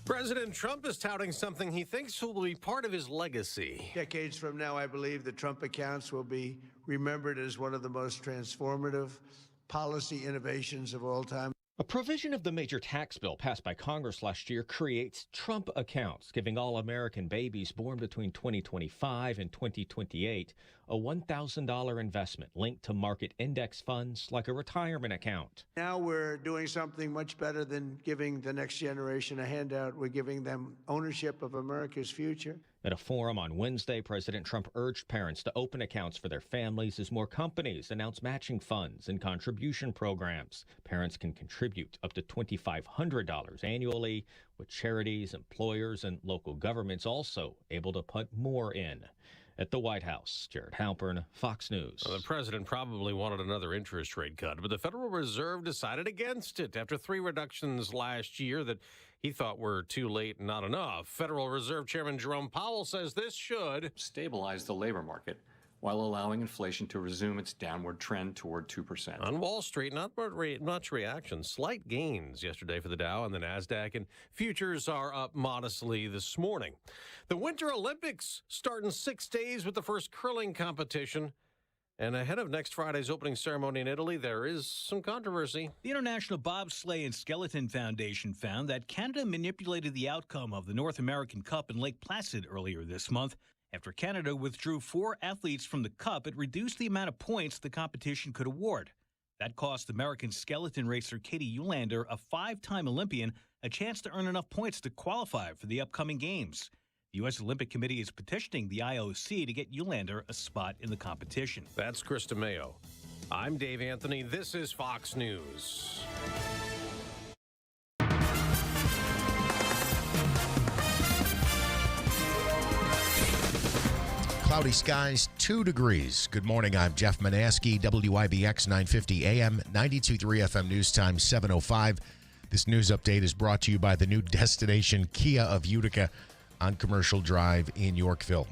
President Trump is touting something he thinks will be part of his legacy. Decades from now, I believe the Trump accounts will be remembered as one of the most transformative policy innovations of all time. A provision of the major tax bill passed by Congress last year creates Trump accounts, giving all American babies born between 2025 and 2028 a $1,000 investment linked to market index funds like a retirement account. Now we're doing something much better than giving the next generation a handout. We're giving them ownership of America's future. At a forum on Wednesday, President Trump urged parents to open accounts for their families as more companies announce matching funds and contribution programs. Parents can contribute up to $2,500 annually, with charities, employers, and local governments also able to put more in. At the White House, Jared Halpern, Fox News. Well, the president probably wanted another interest rate cut, but the Federal Reserve decided against it after 3 reductions last year that he thought were too late and not enough. Federal Reserve Chairman Jerome Powell says this should stabilize the labor market while allowing inflation to resume its downward trend toward 2%. On Wall Street, not much reaction. Slight gains yesterday for the Dow and the NASDAQ, and futures are up modestly this morning. The Winter Olympics start in 6 days with the first curling competition. And ahead of next Friday's opening ceremony in Italy, there is some controversy. The International Bobsleigh and Skeleton Foundation found that Canada manipulated the outcome of the North American Cup in Lake Placid earlier this month. After Canada withdrew 4 athletes from the Cup, it reduced the amount of points the competition could award. That cost American skeleton racer Katie Eulander, a 5-time Olympian, a chance to earn enough points to qualify for the upcoming Games. The U.S. Olympic Committee is petitioning the IOC to get Eulander a spot in the competition. That's Krista Mayo. I'm Dave Anthony. This is Fox News. Cloudy skies, 2 degrees. Good morning. I'm Jeff Manaski, WIBX 950 AM, 92.3 FM News Time, 7:05. This news update is brought to you by the new destination Kia of Utica on Commercial Drive in Yorkville.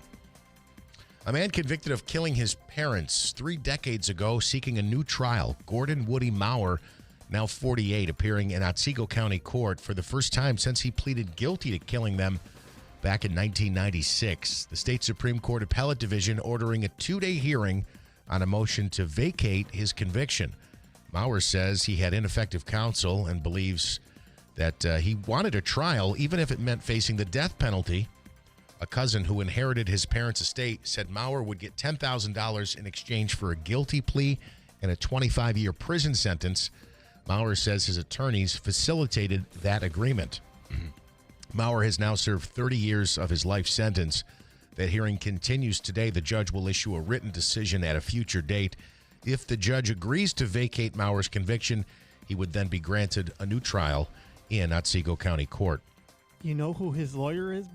A man convicted of killing his parents 3 decades ago seeking a new trial. Gordon Woody Maurer, now 48, appearing in Otsego County Court for the first time since he pleaded guilty to killing them back in 1996. The state Supreme Court Appellate Division ordering a 2-day hearing on a motion to vacate his conviction. Maurer says he had ineffective counsel and believes that he wanted a trial, even if it meant facing the death penalty. A cousin who inherited his parents' estate said Maurer would get $10,000 in exchange for a guilty plea and a 25-year prison sentence. Maurer says his attorneys facilitated that agreement. Maurer has now served 30 years of his life sentence. That hearing continues today. The judge will issue a written decision at a future date. If the judge agrees to vacate Maurer's conviction, he would then be granted a new trial in Otsego County Court. You know who his lawyer is,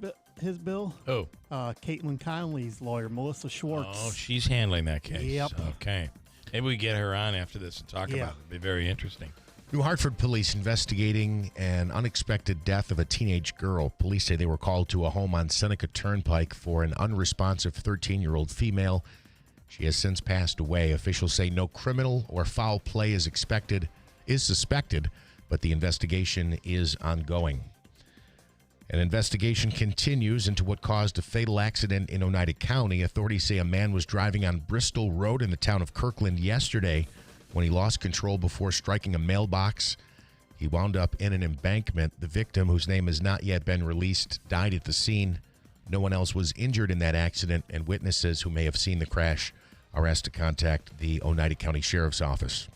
Bill? Oh. Caitlin Conley's lawyer, Melissa Schwartz. Oh, she's handling that case. Yep. Okay. Maybe we get her on after this and talk about it. It'd be very interesting. New Hartford police investigating an unexpected death of a teenage girl. Police say they were called to a home on Seneca Turnpike for an unresponsive 13-year-old female. She has since passed away. Officials say no criminal or foul play is suspected, but the investigation is ongoing. An investigation continues into what caused a fatal accident in Oneida County. Authorities say a man was driving on Bristol Road in the town of Kirkland yesterday when he lost control before striking a mailbox. He wound up in an embankment. The victim, whose name has not yet been released, died at the scene. No one else was injured in that accident, and witnesses who may have seen the crash are asked to contact the Oneida County Sheriff's Office.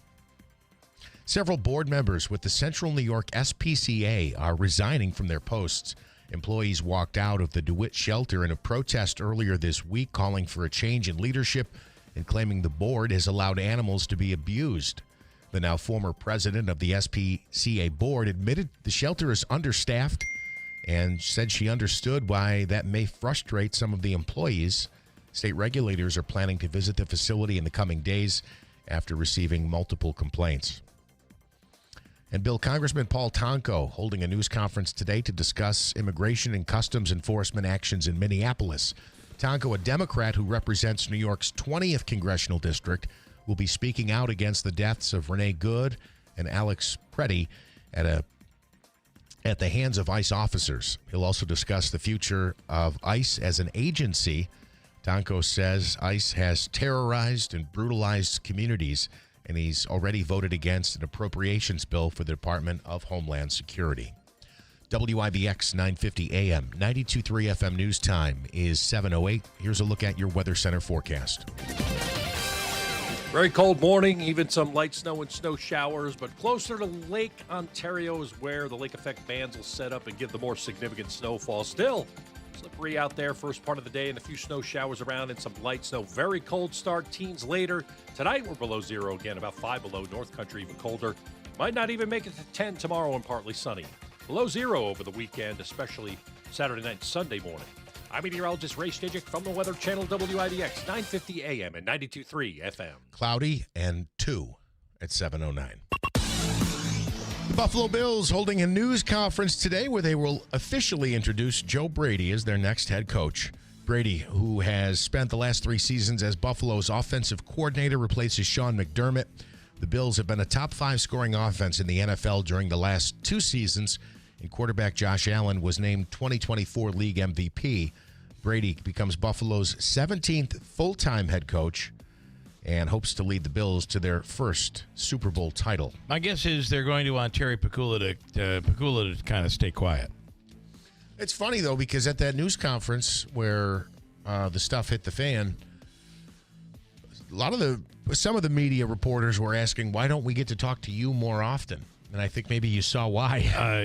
Several board members with the Central New York SPCA are resigning from their posts. Employees walked out of the DeWitt shelter in a protest earlier this week, calling for a change in leadership and claiming the board has allowed animals to be abused. The now former president of the SPCA board admitted the shelter is understaffed and said she understood why that may frustrate some of the employees. State regulators are planning to visit the facility in the coming days after receiving multiple complaints. And Bill, Congressman Paul Tonko holding a news conference today to discuss immigration and customs enforcement actions in Minneapolis. Tonko, a Democrat who represents New York's 20th congressional district, will be speaking out against the deaths of Renee Good and Alex Preddy at the hands of ICE officers. He'll also discuss the future of ICE as an agency. Tonko says ICE has terrorized and brutalized communities, and he's already voted against an appropriations bill for the Department of Homeland Security. WIBX 950 AM, 92.3 FM News Time is 7:08. Here's a look at your Weather Center forecast. Very cold morning, even some light snow and snow showers, but closer to Lake Ontario is where the lake effect bands will set up and give the more significant snowfall. Still slippery out there first part of the day and a few snow showers around and some light snow. Very cold start, teens later. Tonight we're below zero again, about 5 below. North Country even colder. Might not even make it to 10 tomorrow and partly sunny. Below zero over the weekend, especially Saturday night and Sunday morning. I'm meteorologist Ray Stijik from the Weather Channel, WIBX 950 AM and 92.3 FM. Cloudy and 2 at 7:09. The Buffalo Bills holding a news conference today where they will officially introduce Joe Brady as their next head coach. Brady, who has spent the last 3 seasons as Buffalo's offensive coordinator, replaces Sean McDermott. The Bills have been a top 5 scoring offense in the NFL during the last 2 seasons, and quarterback Josh Allen was named 2024 league MVP. Brady becomes Buffalo's 17th full-time head coach and hopes to lead the Bills to their first Super Bowl title. My guess is they're going to want Terry Pecula to kind of stay quiet. It's funny, though, because at that news conference where the stuff hit the fan, some of the media reporters were asking, why don't we get to talk to you more often? And I think maybe you saw why.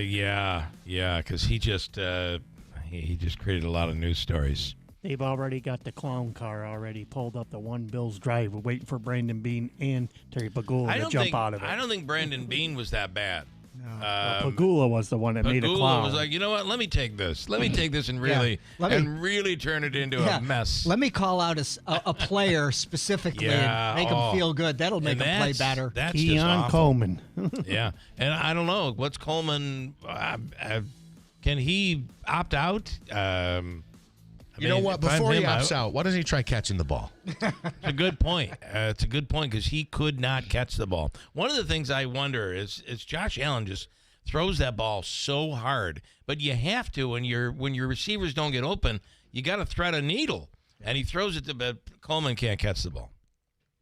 Yeah, because he just created a lot of news stories. They've already got the clown car already pulled up the One Bills drive, waiting for Brandon Bean and Terry Pegula to jump out of it. I don't think Brandon Bean was that bad. Well, Pegula was the one that made a clown. Pegula was like, you know what? Let me take this. Let me take this and really turn it into a mess. Let me call out a player specifically and make him feel good. That'll make him play better. That's Keon Coleman. Yeah, and I don't know what's Coleman. Can he opt out? You know what? Before he opts out, why doesn't he try catching the ball? It's a good point. It's a good point because he could not catch the ball. One of the things I wonder is Josh Allen just throws that ball so hard, but you have to when your receivers don't get open, you got to thread a needle, and he throws it to, but Coleman can't catch the ball.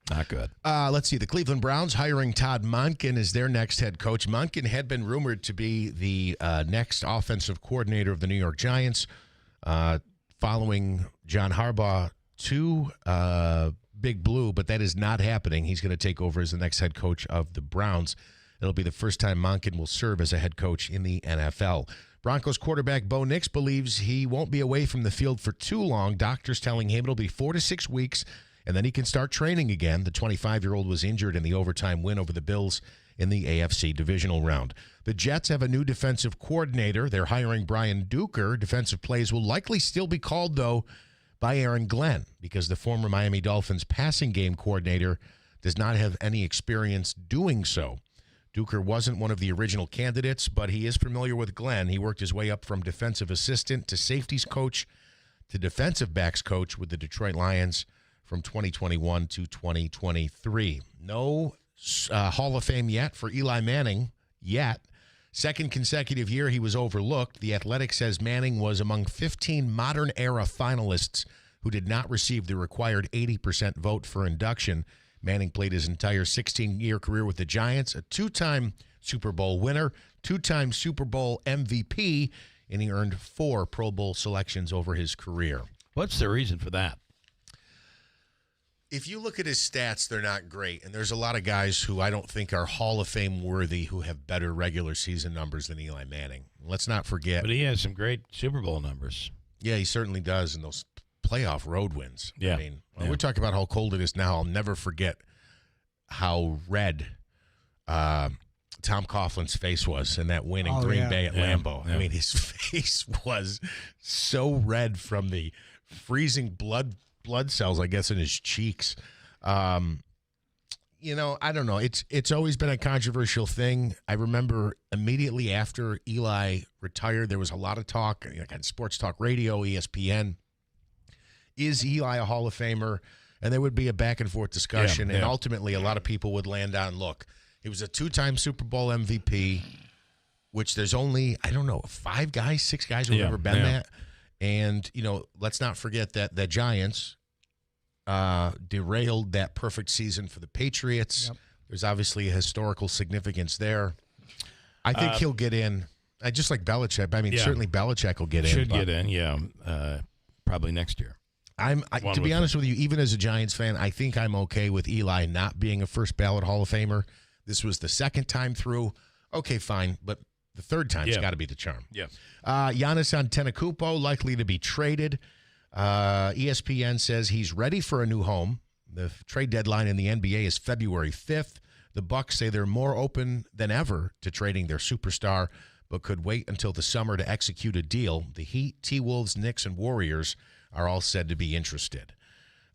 Not good. Let's see. The Cleveland Browns hiring Todd Monken as their next head coach. Monken had been rumored to be the next offensive coordinator of the New York Giants. Following John Harbaugh to Big Blue, but that is not happening. He's going to take over as the next head coach of the Browns. It'll be the first time Monken will serve as a head coach in the NFL. Broncos quarterback Bo Nix believes he won't be away from the field for too long. Doctors telling him it'll be 4 to 6 weeks, and then he can start training again. The 25-year-old was injured in the overtime win over the Bills in the AFC divisional round. The Jets have a new defensive coordinator. They're hiring Brian Duker. Defensive plays will likely still be called, though, by Aaron Glenn because the former Miami Dolphins passing game coordinator does not have any experience doing so. Duker wasn't one of the original candidates, but he is familiar with Glenn. He worked his way up from defensive assistant to safeties coach to defensive backs coach with the Detroit Lions from 2021 to 2023. No Hall of Fame yet for Eli Manning, yet. Second consecutive year he was overlooked. The Athletic says Manning was among 15 modern-era finalists who did not receive the required 80% vote for induction. Manning played his entire 16-year career with the Giants, a 2-time Super Bowl winner, 2-time Super Bowl MVP, and he earned 4 Pro Bowl selections over his career. What's the reason for that? If you look at his stats, they're not great. And there's a lot of guys who I don't think are Hall of Fame worthy who have better regular season numbers than Eli Manning. Let's not forget. But he has some great Super Bowl numbers. Yeah, he certainly does in those playoff road wins. Yeah. I mean, when we talk about how cold it is now, I'll never forget how red Tom Coughlin's face was in that win in Green Bay at Lambeau. Yeah. I mean, his face was so red from the freezing blood cells, I guess, in his cheeks. I don't know. It's always been a controversial thing. I remember immediately after Eli retired, there was a lot of talk on Sports Talk Radio, ESPN. Is Eli a Hall of Famer? And there would be a back and forth discussion. And ultimately, a lot of people would land on, look, he was a 2-time Super Bowl MVP, which there's only, 5 guys, 6 guys who have ever been that. And, let's not forget that the Giants derailed that perfect season for the Patriots. Yep. There's obviously a historical significance there. I think he'll get in, just like Belichick. I mean, certainly Belichick will get in. Should get in, probably next year. To be honest with you, even as a Giants fan, I think I'm okay with Eli not being a first ballot Hall of Famer. This was the second time through. Okay, fine, but the third time's got to be the charm. Yeah. Giannis Antetokounmpo likely to be traded. ESPN says he's ready for a new home. The trade deadline in the NBA is February 5th. The Bucks say they're more open than ever to trading their superstar, but could wait until the summer to execute a deal. The Heat, T-Wolves, Knicks, and Warriors are all said to be interested.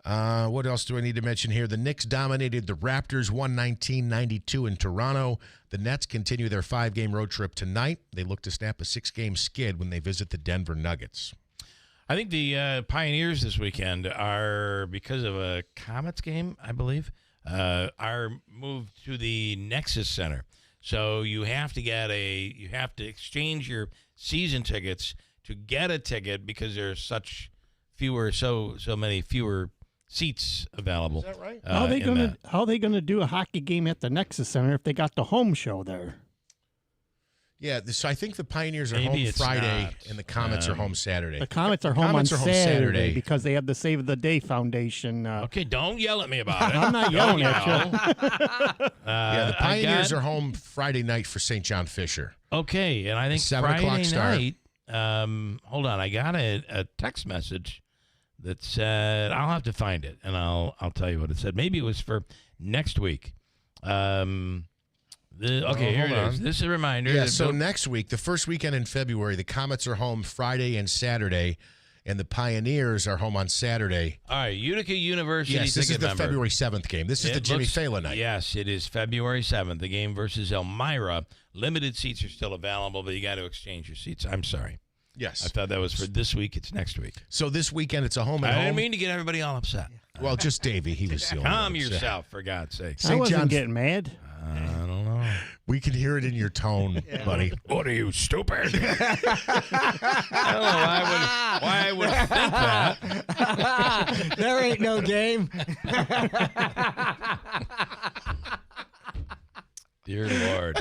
What else do I need to mention here? The Knicks dominated the Raptors 119-92 in Toronto. The Nets continue their 5-game road trip tonight. They look to snap a 6-game skid when they visit the Denver Nuggets. I think the Pioneers this weekend are, because of a Comets game, I believe, are moved to the Nexus Center. So you have to exchange your season tickets to get a ticket because there's so many fewer seats available. Is that right? How are they gonna do a hockey game at the Nexus Center if they got the home show there? Yeah, so I think the Pioneers are Maybe home Friday not. and the Comets are home Saturday. The Comets are home on Saturday because they have the Save the Day Foundation. Okay, don't yell at me about it. I'm not yelling at you. Yeah, the Pioneers are home Friday night for St. John Fisher. Okay, and I think 7 o'clock Friday start. night. Hold on, I got a text message that said, I'll have to find it, and I'll tell you what it said. Maybe it was for next week. Here it is. This is a reminder. Yeah, so next week, the first weekend in February, the Comets are home Friday and Saturday, and the Pioneers are home on Saturday. All right, Utica University. Yes, this is the member. February 7th game. This is the Jimmy Phelan night. Yes, it is February 7th, the game versus Elmira. Limited seats are still available, but you got to exchange your seats. I'm sorry. Yes. I thought that was for this week. It's next week. So this weekend, it's a home and I home. didn't mean to get everybody all upset. Well, just Davey. He was the only Calm one upset. yourself, for God's sake. I wasn't getting mad. I don't know. We can hear it in your tone, buddy. What are you, stupid? I don't know why I would think that. There ain't no game. Dear Lord.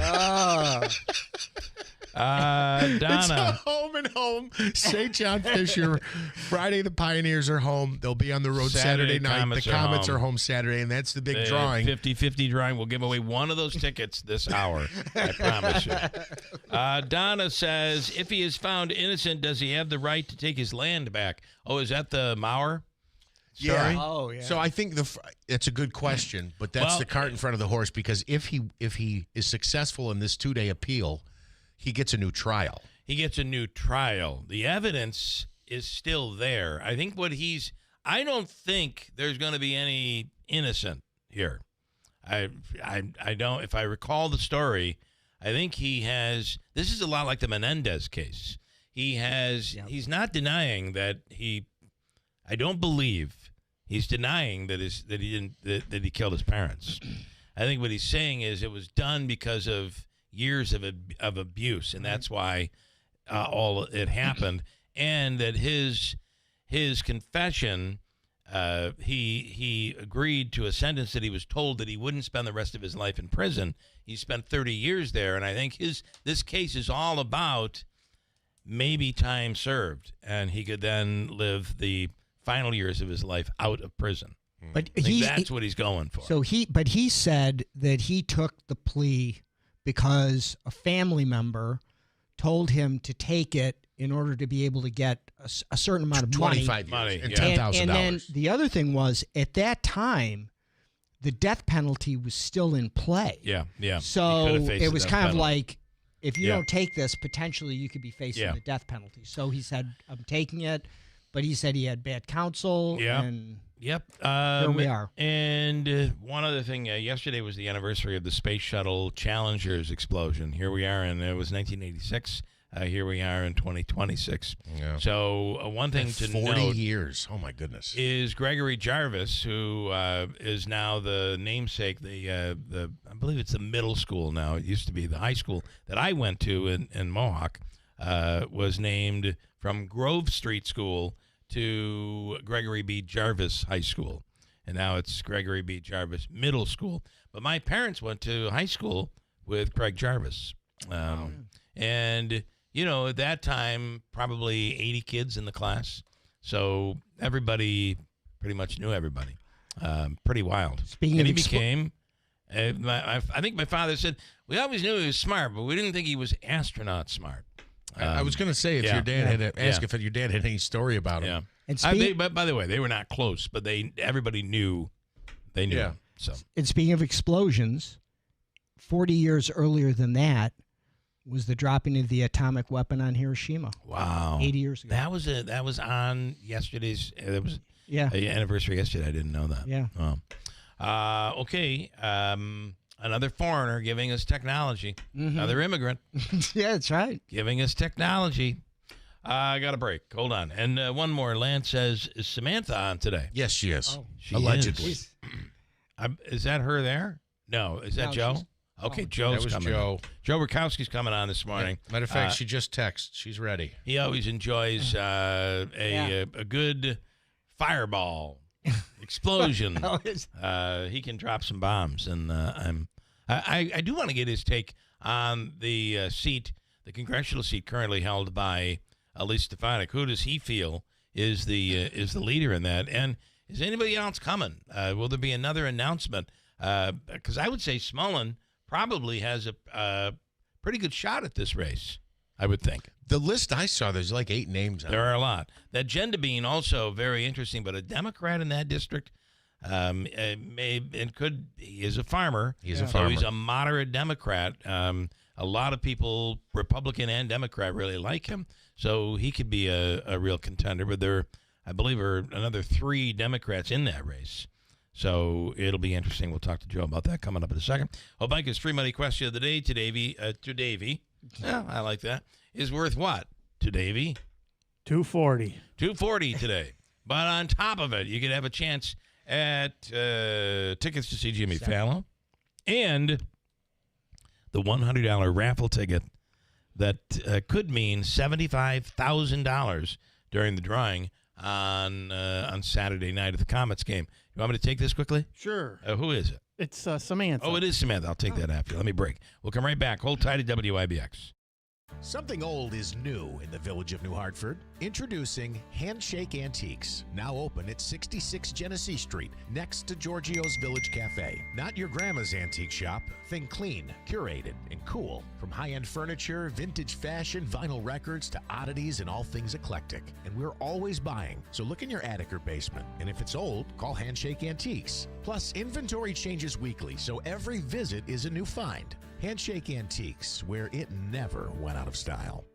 It's a Donna. home and home. St. John Fisher. Friday, the Pioneers are home. They'll be on the road Saturday night. The Comets are home Saturday, and that's the big drawing. 50-50 drawing. We'll give away one of those tickets this hour. I promise you. Donna says, if he is found innocent, does he have the right to take his land back? Oh, is that the Maurer story? Yeah. Oh, yeah. So I think it's a good question, but that's the cart in front of the horse, because if he is successful in this 2-day appeal, he gets a new trial. He gets a new trial. The evidence is still there. I think I don't think there's going to be any innocent here. I don't. If I recall the story, I think this is a lot like the Menendez case. He's not denying that I don't believe he's denying that he killed his parents. I think what he's saying is it was done because of years of abuse, and that's why all it happened. And that his confession, he agreed to a sentence that he was told that he wouldn't spend the rest of his life in prison. He spent 30 years there, and I think this case is all about maybe time served, and he could then live the final years of his life out of prison. But that's what he's going for. So he said that he took the plea because a family member told him to take it in order to be able to get a certain amount of 25 money. years and $10,000. And then the other thing was, at that time, the death penalty was still in play. Yeah. So it was kind of like, if you Yeah. don't take this, potentially you could be facing the death penalty. So he said, I'm taking it. But he said he had bad counsel. Yeah. And Yep. Here we are. And one other thing, yesterday was the anniversary of the Space Shuttle Challenger's explosion. Here we are, and it was 1986. Here we are in 2026. Yeah. So one thing to 40 note years. Oh, my goodness. is Gregory Jarvis, who is now the namesake, I believe it's the middle school now. It used to be the high school that I went to in Mohawk, was named from Grove Street School to Gregory B. Jarvis High School. And now it's Gregory B. Jarvis Middle School. But my parents went to high school with Greg Jarvis. And, at that time, probably 80 kids in the class. So everybody pretty much knew everybody. Pretty wild. Speaking and of he became, I think my father said, we always knew he was smart, but we didn't think he was astronaut smart. I was going to say, if your dad had if your dad had any story about him. Yeah. And but by the way, they were not close, but everybody knew. They knew. Yeah. So. And speaking of explosions, 40 years earlier than that was the dropping of the atomic weapon on Hiroshima. Wow. 80 years ago. That was on yesterday's. It was an anniversary yesterday. I didn't know that. Yeah. Oh. Okay. Another foreigner giving us technology. Mm-hmm. Another immigrant. Yeah, that's right. Giving us technology. I got a break. Hold on. And one more. Lance says, is Samantha on today? Yes, she is. Oh. She Allegedly. Is. Is that her there? No. Is that No, Joe? she's- Okay, oh. Joe's That was coming. Joe. Joe Rakowski's coming on this morning. Matter of fact, she just texted. She's ready. He always enjoys a good fireball explosion. He can drop some bombs, and I do want to get his take on the seat, the congressional seat currently held by Elise Stefanik. Who does he feel is the leader in that? And is anybody else coming? Will there be another announcement? Because I would say Smullen probably has a pretty good shot at this race, I would think. The list I saw, there's like 8 names on There are a lot. That Gendabine also very interesting, but a Democrat in that district he is a farmer. He's a so farmer. he's a moderate Democrat. A lot of people, Republican and Democrat, really like him. So he could be a real contender. But there, I believe, are another 3 Democrats in that race. So it'll be interesting. We'll talk to Joe about that coming up in a second. Mike's free money question of the day to Davey. Yeah, I like that. Is worth what to Davey? $240. $240 today. But on top of it, you could have a chance at tickets to see Jimmy Fallon and the $100 raffle ticket that could mean $75,000 during the drawing on Saturday night at the Comets game. You want me to take this quickly? Sure. Who is it? It's Samantha. Oh, it is Samantha. I'll take that after. Let me break. We'll come right back. Hold tight at WIBX. Something old is new in the village of New Hartford. Introducing Handshake Antiques, now open at 66 Genesee Street, next to Giorgio's Village Cafe. Not your grandma's antique shop. Think clean, curated, and cool. From high-end furniture, vintage fashion, vinyl records, to oddities and all things eclectic. And we're always buying, so look in your attic or basement. And if it's old, call Handshake Antiques. Plus, inventory changes weekly, so every visit is a new find. Handshake Antiques, where it never went out of style.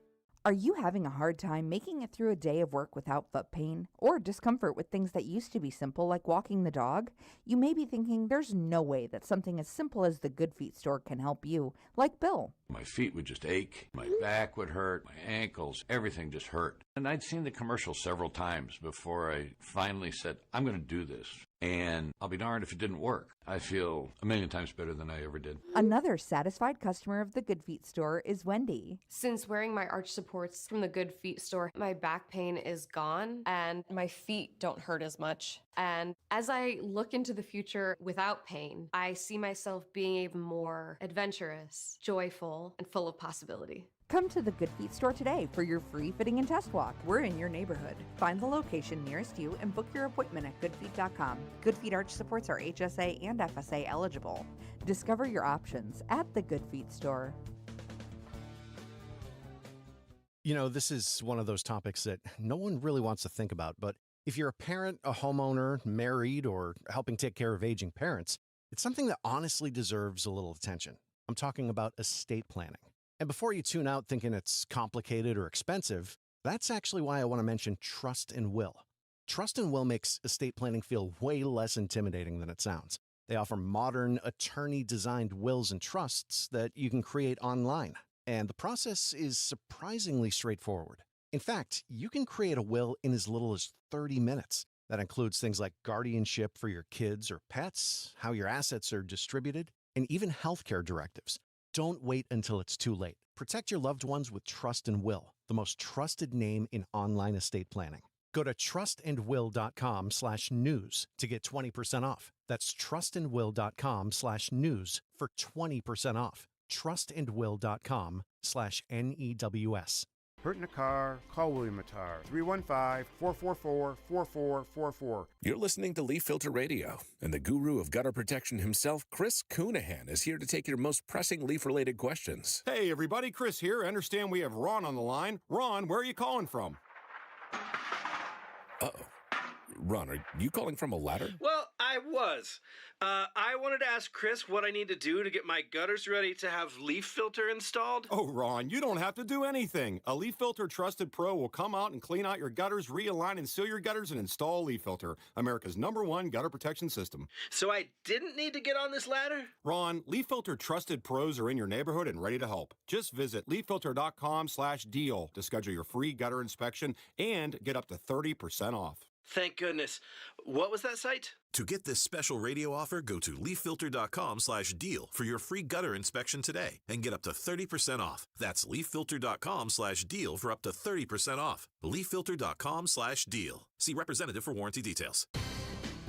Are you having a hard time making it through a day of work without foot pain or discomfort with things that used to be simple like walking the dog? You may be thinking there's no way that something as simple as the Good Feet store can help you, like Bill. My feet would just ache, my back would hurt, my ankles, everything just hurt. And I'd seen the commercial several times before I finally said, I'm going to do this. And I'll be darned if it didn't work. I feel a million times better than I ever did. Another satisfied customer of the Good Feet store is Wendy. Since wearing my arch supports from the Good Feet store, my back pain is gone and my feet don't hurt as much. And as I look into the future without pain, I see myself being even more adventurous, joyful, and full of possibility. Come to the Good Feet store today for your free fitting and test walk. We're in your neighborhood. Find the location nearest you and book your appointment at goodfeet.com. Good Feet arch supports are HSA and FSA eligible. Discover your options at the Good Feet store. You know, this is one of those topics that no one really wants to think about, but if you're a parent, a homeowner, married, or helping take care of aging parents, it's something that honestly deserves a little attention. I'm talking about estate planning. And before you tune out thinking it's complicated or expensive, that's actually why I want to mention Trust and Will. Trust and Will makes estate planning feel way less intimidating than it sounds. They offer modern, attorney-designed wills and trusts that you can create online. And the process is surprisingly straightforward. In fact, you can create a will in as little as 30 minutes. That includes things like guardianship for your kids or pets, how your assets are distributed, and even healthcare directives. Don't wait until it's too late. Protect your loved ones with Trust and Will, the most trusted name in online estate planning. Go to trustandwill.com/news to get 20% off. That's trustandwill.com/news for 20% off. trustandwill.com/NEWS. Hurt in a car? Call William Attar. 315-444-4444. You're listening to Leaf Filter Radio, and the guru of gutter protection himself, Chris Coonahan, is here to take your most pressing leaf-related questions. Hey, everybody, Chris here. I understand we have Ron on the line. Ron, where are you calling from? Uh-oh. Ron, are you calling from a ladder? Well, I I was. I wanted to ask Chris what I need to do to get my gutters ready to have leaf filter installed. Oh, Ron, you don't have to do anything. A Leaf Filter Trusted Pro will come out and clean out your gutters, realign and seal your gutters, and install a Leaf Filter, America's #1 gutter protection system. So I didn't need to get on this ladder? Ron, Leaf Filter Trusted Pros are in your neighborhood and ready to help. Just visit leaffilter.com/deal to schedule your free gutter inspection and get up to 30% off. Thank goodness. What was that site? To get this special radio offer, go to leaffilter.com/deal for your free gutter inspection today and get up to 30% off. That's leaffilter.com/deal for up to 30% off. leaffilter.com/deal. See representative for warranty details.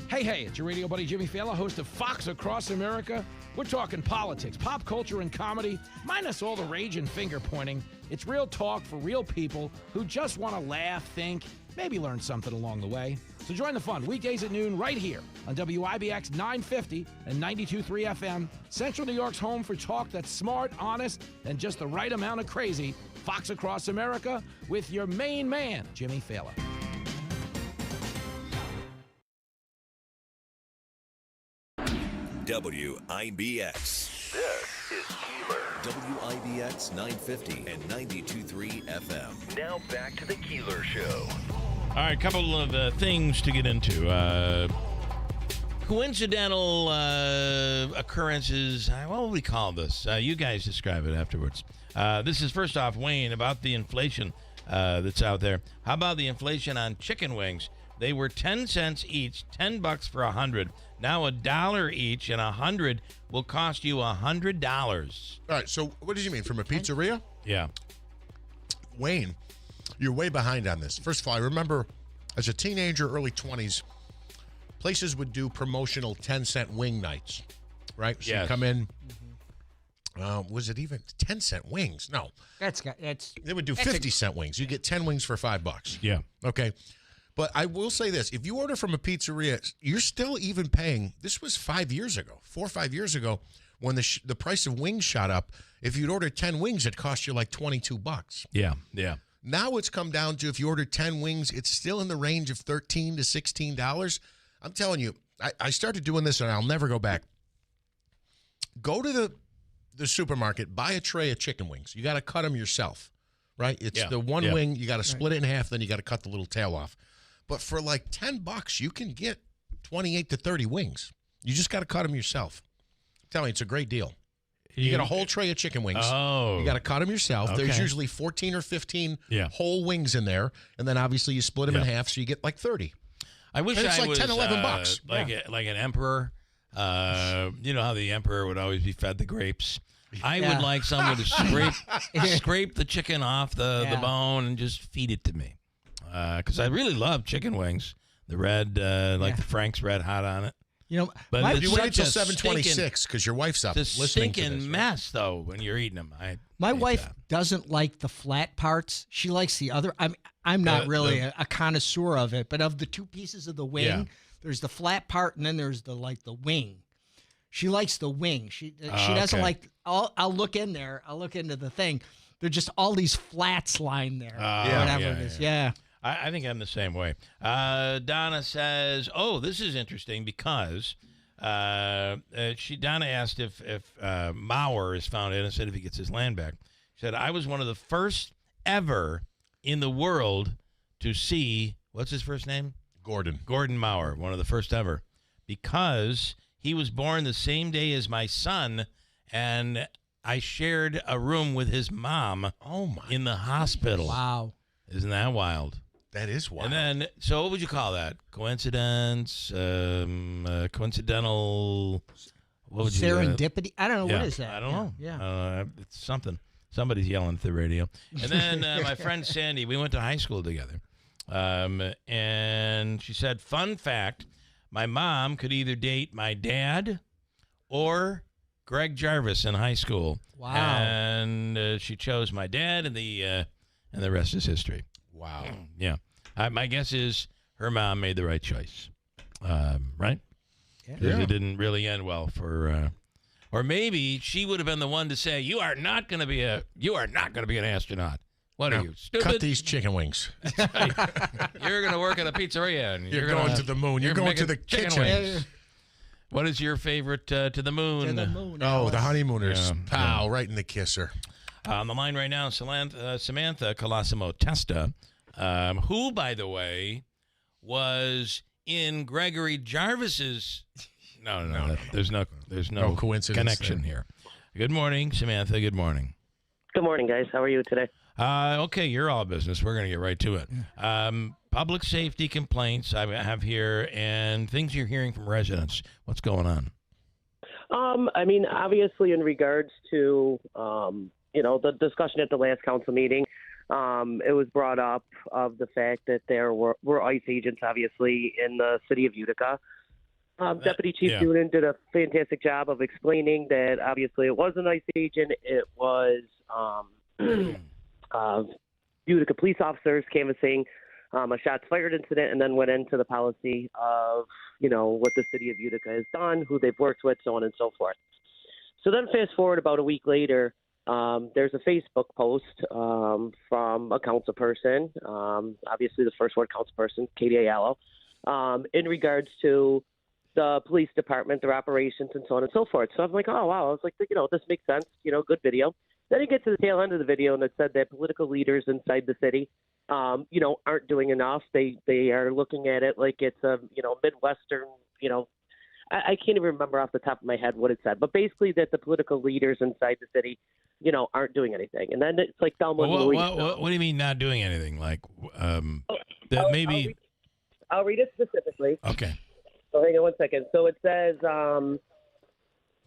Hey, it's your radio buddy Jimmy Fallon, host of Fox Across America. We're talking politics, pop culture, and comedy, minus all the rage and finger pointing. It's real talk for real people who just want to laugh, think, maybe learn something along the way. So join the fun weekdays at noon right here on WIBX 950 and 92.3 FM, Central New York's home for talk that's smart, honest, and just the right amount of crazy. Fox Across America with your main man, Jimmy Fallon. WIBX. This is Keeler. WIBX 950 and 92.3 FM. Now back to the Keeler Show. All right, a couple of things to get into. Coincidental occurrences. What would we call this? You guys describe it afterwards. This is first off, Wayne, about the inflation that's out there. How about the inflation on chicken wings? They were 10 cents each, $10 for 100. Now $1 each, and 100 will cost you $100. All right, so what did you mean, from a pizzeria? Yeah. Wayne, you're way behind on this. First of all, I remember as a teenager, early 20s, places would do promotional 10-cent wing nights, right? So you come in, was it even 10-cent wings? No. They would do 50-cent wings. You get 10 wings for $5. Yeah. Okay. But I will say this. If you order from a pizzeria, you're still even paying. This was 5 years ago, 4 or 5 years ago, when the price of wings shot up. If you'd order 10 wings, it cost you like $22. Yeah. Now it's come down to, if you order 10 wings, it's still in the range of $13 to $16. I'm telling you, I started doing this and I'll never go back. Go to the supermarket, buy a tray of chicken wings. You got to cut them yourself, right? It's the one wing. You got to split it in half, then you got to cut the little tail off. But for like $10, you can get 28 to 30 wings. You just got to cut them yourself. I'm telling you, it's a great deal. You get a whole tray of chicken wings. Oh. You got to cut them yourself. Okay. There's usually 14 or 15 whole wings in there. And then obviously you split them in half, so you get like 30. I wish and it's I like was 10, $11. like an emperor. You know how the emperor would always be fed the grapes. I would like someone to scrape the chicken off the bone and just feed it to me. Because I really love chicken wings. The red, like the Frank's Red Hot on it. You know, but you wait until 7:26 because your wife's up listening to this. Stinking mess, though, when you're eating them. My wife doesn't like the flat parts. She likes the other. I'm not really a connoisseur of it, but of the two pieces of the wing, there's the flat part and then there's the wing. She likes the wing. She doesn't like. I'll look in there. I'll look into the thing. There're just all these flats lying there. Whatever it is. Yeah. I think I'm the same way. Donna says, "Oh, this is interesting because Donna asked if Maurer is found innocent if he gets his land back. She said, I was one of the first ever in the world to see, what's his first name? Gordon Maurer, one of the first ever, because he was born the same day as my son, and I shared a room with his mom in the hospital. Wow. Isn't that wild? That is wild. And then, so what would you call that? Coincidence? Coincidental? What would serendipity? I don't know. Yeah, What is that? I don't know. Yeah. It's something. Somebody's yelling at the radio. And then my friend Sandy, we went to high school together. And she said, fun fact, my mom could either date my dad or Greg Jarvis in high school. Wow. And she chose my dad, and the rest is history. Wow. Yeah. My guess is her mom made the right choice. Right? Because it didn't really end well for or maybe she would have been the one to say, you are not going to be an astronaut. What are you, stupid? Cut these chicken wings. You're going to work at a pizzeria and you're going to the moon. You're going to the chicken kitchen. wings. What is your favorite to the moon? To the moon. Oh, the honeymooners. Yeah. Pow, right in the kisser. On the line right now, Samantha Colosimo Testa, who, by the way, was in Gregory Jarvis's. No. There's no coincidence connection here. Good morning, Samantha. Good morning. Good morning, guys. How are you today? Okay, you're all business. We're going to get right to it. Public safety complaints I have here and things you're hearing from residents. What's going on? I mean, obviously, in regards to, the discussion at the last council meeting, it was brought up of the fact that there were ICE agents, obviously, in the city of Utica. Deputy Chief Doonan did a fantastic job of explaining that, obviously, it was an ICE agent. It was Utica police officers canvassing a shots fired incident, and then went into the policy of, what the city of Utica has done, who they've worked with, so on and so forth. So then fast forward about a week later, there's a Facebook post from a council person, obviously the first ward council person, Katie Ayala, in regards to the police department, their operations, and so on and so forth. So I'm like, oh, wow. I was like, this makes sense, good video. Then you get to the tail end of the video, and it said that political leaders inside the city, aren't doing enough. They are looking at it like it's a, Midwestern, I can't even remember off the top of my head what it said, but basically that the political leaders inside the city, aren't doing anything. And then it's like Thelma and Louise. What do you mean not doing anything? Like that maybe? I'll read it specifically. Okay. So hang on one second. So it says.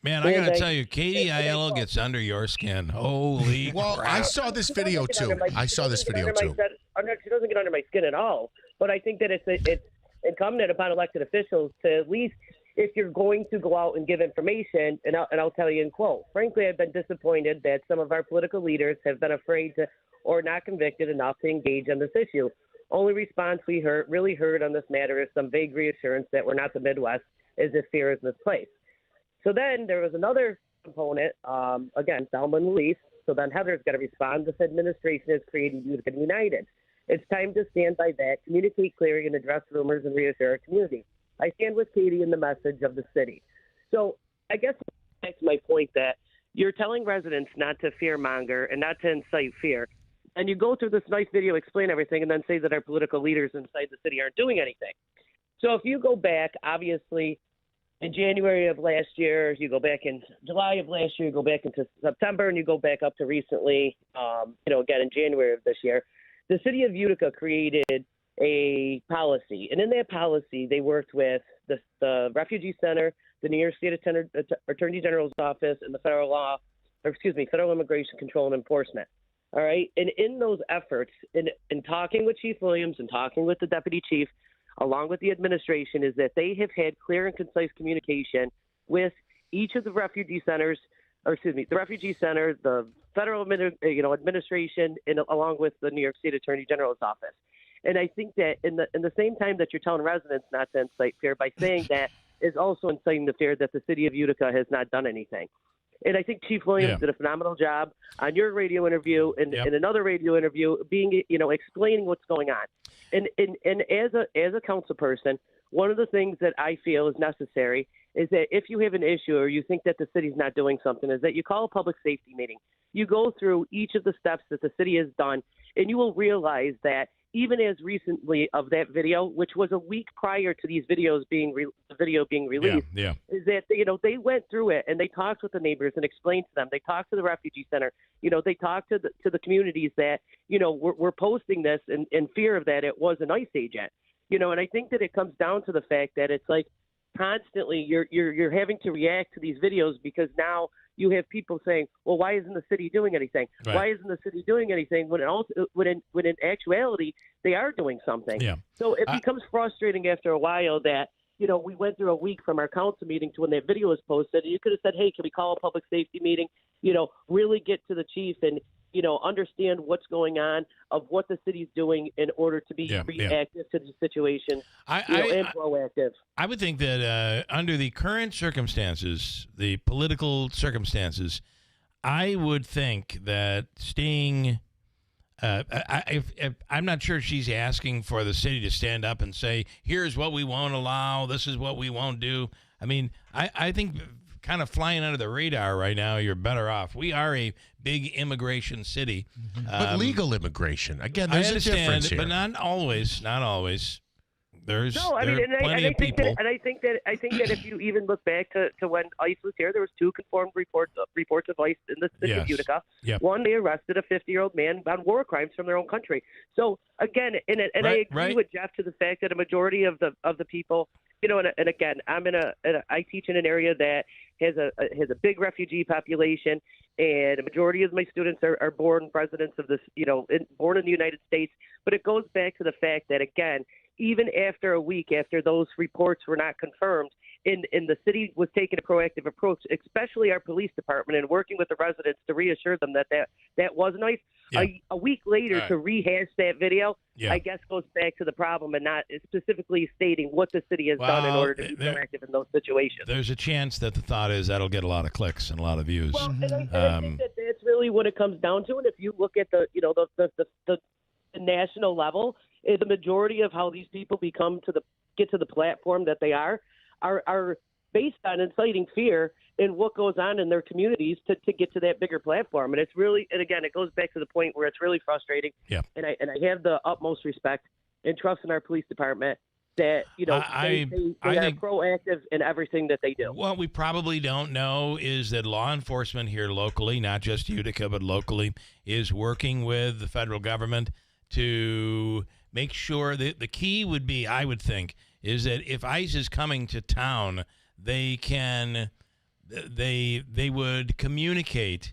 Man, I got to tell you, Katie Aiello gets under your skin. Holy crap. I saw this video, too. She doesn't get under my skin at all. But I think that it's incumbent upon elected officials to at least, if you're going to go out and give information, and I'll tell you in quote, frankly, I've been disappointed that some of our political leaders have been afraid to or not convicted enough to engage on this issue. Only response we really heard on this matter is some vague reassurance that we're not the Midwest, as if fear is misplaced. So then there was another component, again, Thelma and Louise. So then Heather's got to respond. This administration has created Utica United. It's time to stand by that, communicate clearly, and address rumors and reassure our community. I stand with Katie in the message of the city. So I guess that's my point, that you're telling residents not to fearmonger and not to incite fear. And you go through this nice video, explain everything, and then say that our political leaders inside the city aren't doing anything. So if you go back, obviously, in January of last year, you go back in July of last year, you go back into September, and you go back up to recently, again in January of this year, the city of Utica created a policy. And in that policy, they worked with the Refugee Center, the New York State Attorney General's Office, and the Federal Immigration Control and Enforcement. All right. And in those efforts, in talking with Chief Williams and talking with the deputy chief, along with the administration, is that they have had clear and concise communication with each of the refugee centers, the Refugee Center, the federal administration, and along with the New York State Attorney General's Office. And I think that in the same time that you're telling residents not to incite fear, by saying that is also inciting the fear that the city of Utica has not done anything. And I think Chief Williams did a phenomenal job on your radio interview and another radio interview, being explaining what's going on. And as a council person, one of the things that I feel is necessary is that if you have an issue or you think that the city's not doing something, is that you call a public safety meeting. You go through each of the steps that the city has done, and you will realize that even as recently of that video, which was a week prior to these videos being released, is that they went through it and they talked with the neighbors and explained to them. They talked to the refugee center. They talked to the communities that we're posting this in fear of that it was an ICE agent. And I think that it comes down to the fact that it's like constantly you're having to react to these videos, because now you have people saying, well, why isn't the city doing anything? Right. Why isn't the city doing anything when in actuality they are doing something? Yeah. So it becomes frustrating after a while that, we went through a week from our council meeting to when that video was posted. And you could have said, hey, can we call a public safety meeting? Really get to the chief and, understand what's going on, of what the city's doing in order to be reactive to the situation and proactive. I would think that under the current circumstances, the political circumstances, I would think that staying I'm not sure she's asking for the city to stand up and say, here's what we won't allow, this is what we won't do. I mean, I think kind of flying under the radar right now, you're better off. We are a big immigration city. But legal immigration. Again, there's a difference here. But not always. Not always. There's plenty of people. I think that if you even look back to when ICE was here, there was 2 confirmed reports of ICE in the city of Utica. Yep. One, they arrested a 50-year-old man on war crimes from their own country. So again, I agree with Jeff to the fact that a majority of the people, and again, I teach in an area that has a big refugee population, and a majority of my students are born residents of this, born in the United States. But it goes back to the fact that, again, even after a week after those reports were not confirmed, and the city was taking a proactive approach, especially our police department, and working with the residents to reassure them that was nice. Yeah. A week later to rehash that video, Yeah. I guess goes back to the problem and not specifically stating what the city has done in order to be proactive in those situations. There's a chance that the thought is that'll get a lot of clicks and a lot of views. Well, and I think that's really what it comes down to. And if you look at the national level, the majority of how these people get to the platform that they are based on inciting fear in what goes on in their communities to get to that bigger platform. And it's really, and again, it goes back to the point where it's really frustrating. Yeah. And I have the utmost respect and trust in our police department that, they are proactive in everything that they do. What we probably don't know is that law enforcement here locally, not just Utica, but locally, is working with the federal government to make sure that the key would be, I would think, is that if ICE is coming to town, they would communicate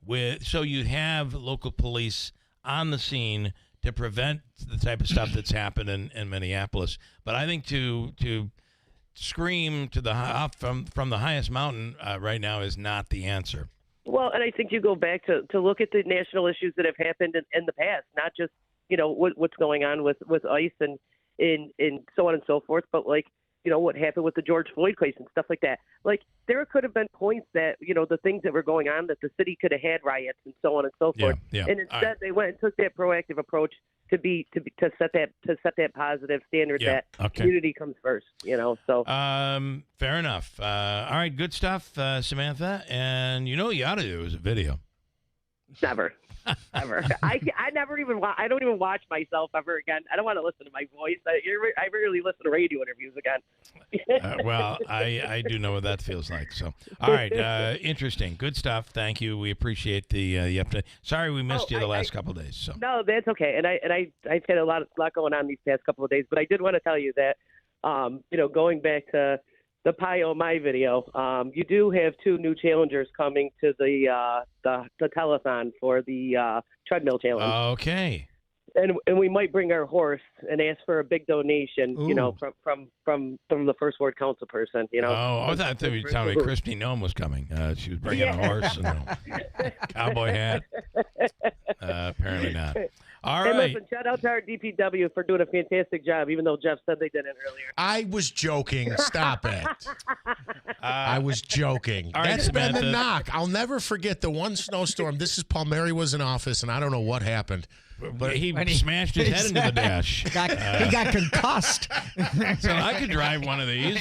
with, so you have local police on the scene to prevent the type of stuff that's happened in Minneapolis. But I think to scream to from the highest mountain right now is not the answer. Well, and I think you go back to look at the national issues that have happened in the past, not just what's going on with ICE and so on and so forth, but what happened with the George Floyd case and stuff like that. There could have been points that the things that were going on that the city could have had riots and so on and so forth. Yeah. And instead they went and took that proactive approach to set that positive standard that community comes first. So fair enough. All right, good stuff, Samantha. And you ought to do is a video. Never. Ever. I never even I don't even watch myself ever again. I don't want to listen to my voice. I rarely listen to radio interviews again. Well, I do know what that feels like. So, all right, interesting, good stuff. Thank you. We appreciate the update. Sorry we missed you the last couple of days. So no, that's okay. And I've had a lot going on these past couple of days, but I did want to tell you that going back to the Pie Oh My video, you do have 2 new challengers coming to the telethon for the treadmill challenge. Okay. And we might bring our horse and ask for a big donation, from the first ward council person, Oh, I thought you were telling me Christy Nome was coming. She was bringing a horse and a cowboy hat. Apparently not. All right. Listen, shout out to our DPW for doing a fantastic job, even though Jeff said they didn't earlier. I was joking. Stop it. I was joking. All right, That's Samantha. been the knock. I'll never forget the one snowstorm. This is Palmieri was in office, and I don't know what happened. But he smashed his head into the dash. He got concussed. So I could drive one of these.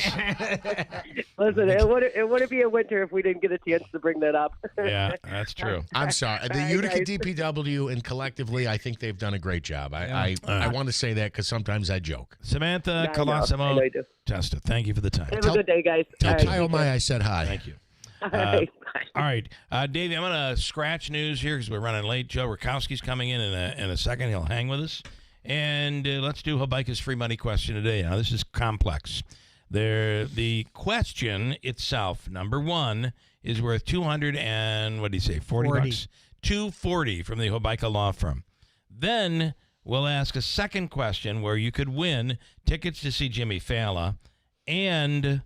Listen, it wouldn't be a winter if we didn't get a chance to bring that up. Yeah, that's true. I'm sorry. The Utica DPW and collectively, I think they've done a great job. I want to say that because sometimes I joke. Samantha Colosimo Testa, thank you for the time. Have a good day, guys. Tell Ty O'Mai I said hi. Thank you. All right. All right, Davey, I'm going to scratch news here because we're running late. Joe Rakowski's coming in a second. He'll hang with us. And let's do Habaika's free money question today. Now, this is complex. The question itself, number 1, is worth $240 bucks. $240 from the Habaika Law Firm. Then we'll ask a second question where you could win tickets to see Jimmy Fallon and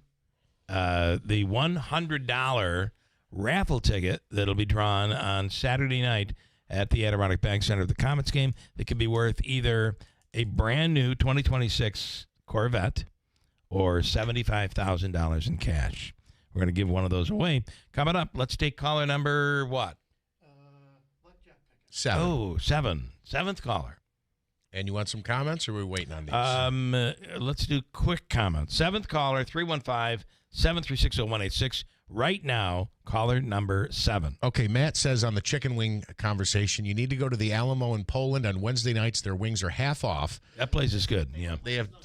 the $100 raffle ticket that'll be drawn on Saturday night at the Adirondack Bank Center of the Comets game that could be worth either a brand new 2026 Corvette or $75,000 in cash. We're going to give one of those away. Coming up, let's take caller number what? 7. Oh, 7. 7th caller. And you want some comments, or are we waiting on these? Let's do quick comments. 7th caller, 736-0186. Right now, caller number 7. Okay, Matt says on the chicken wing conversation, you need to go to the Alamo in Poland on Wednesday nights. Their wings are half off. That place is good. Yeah,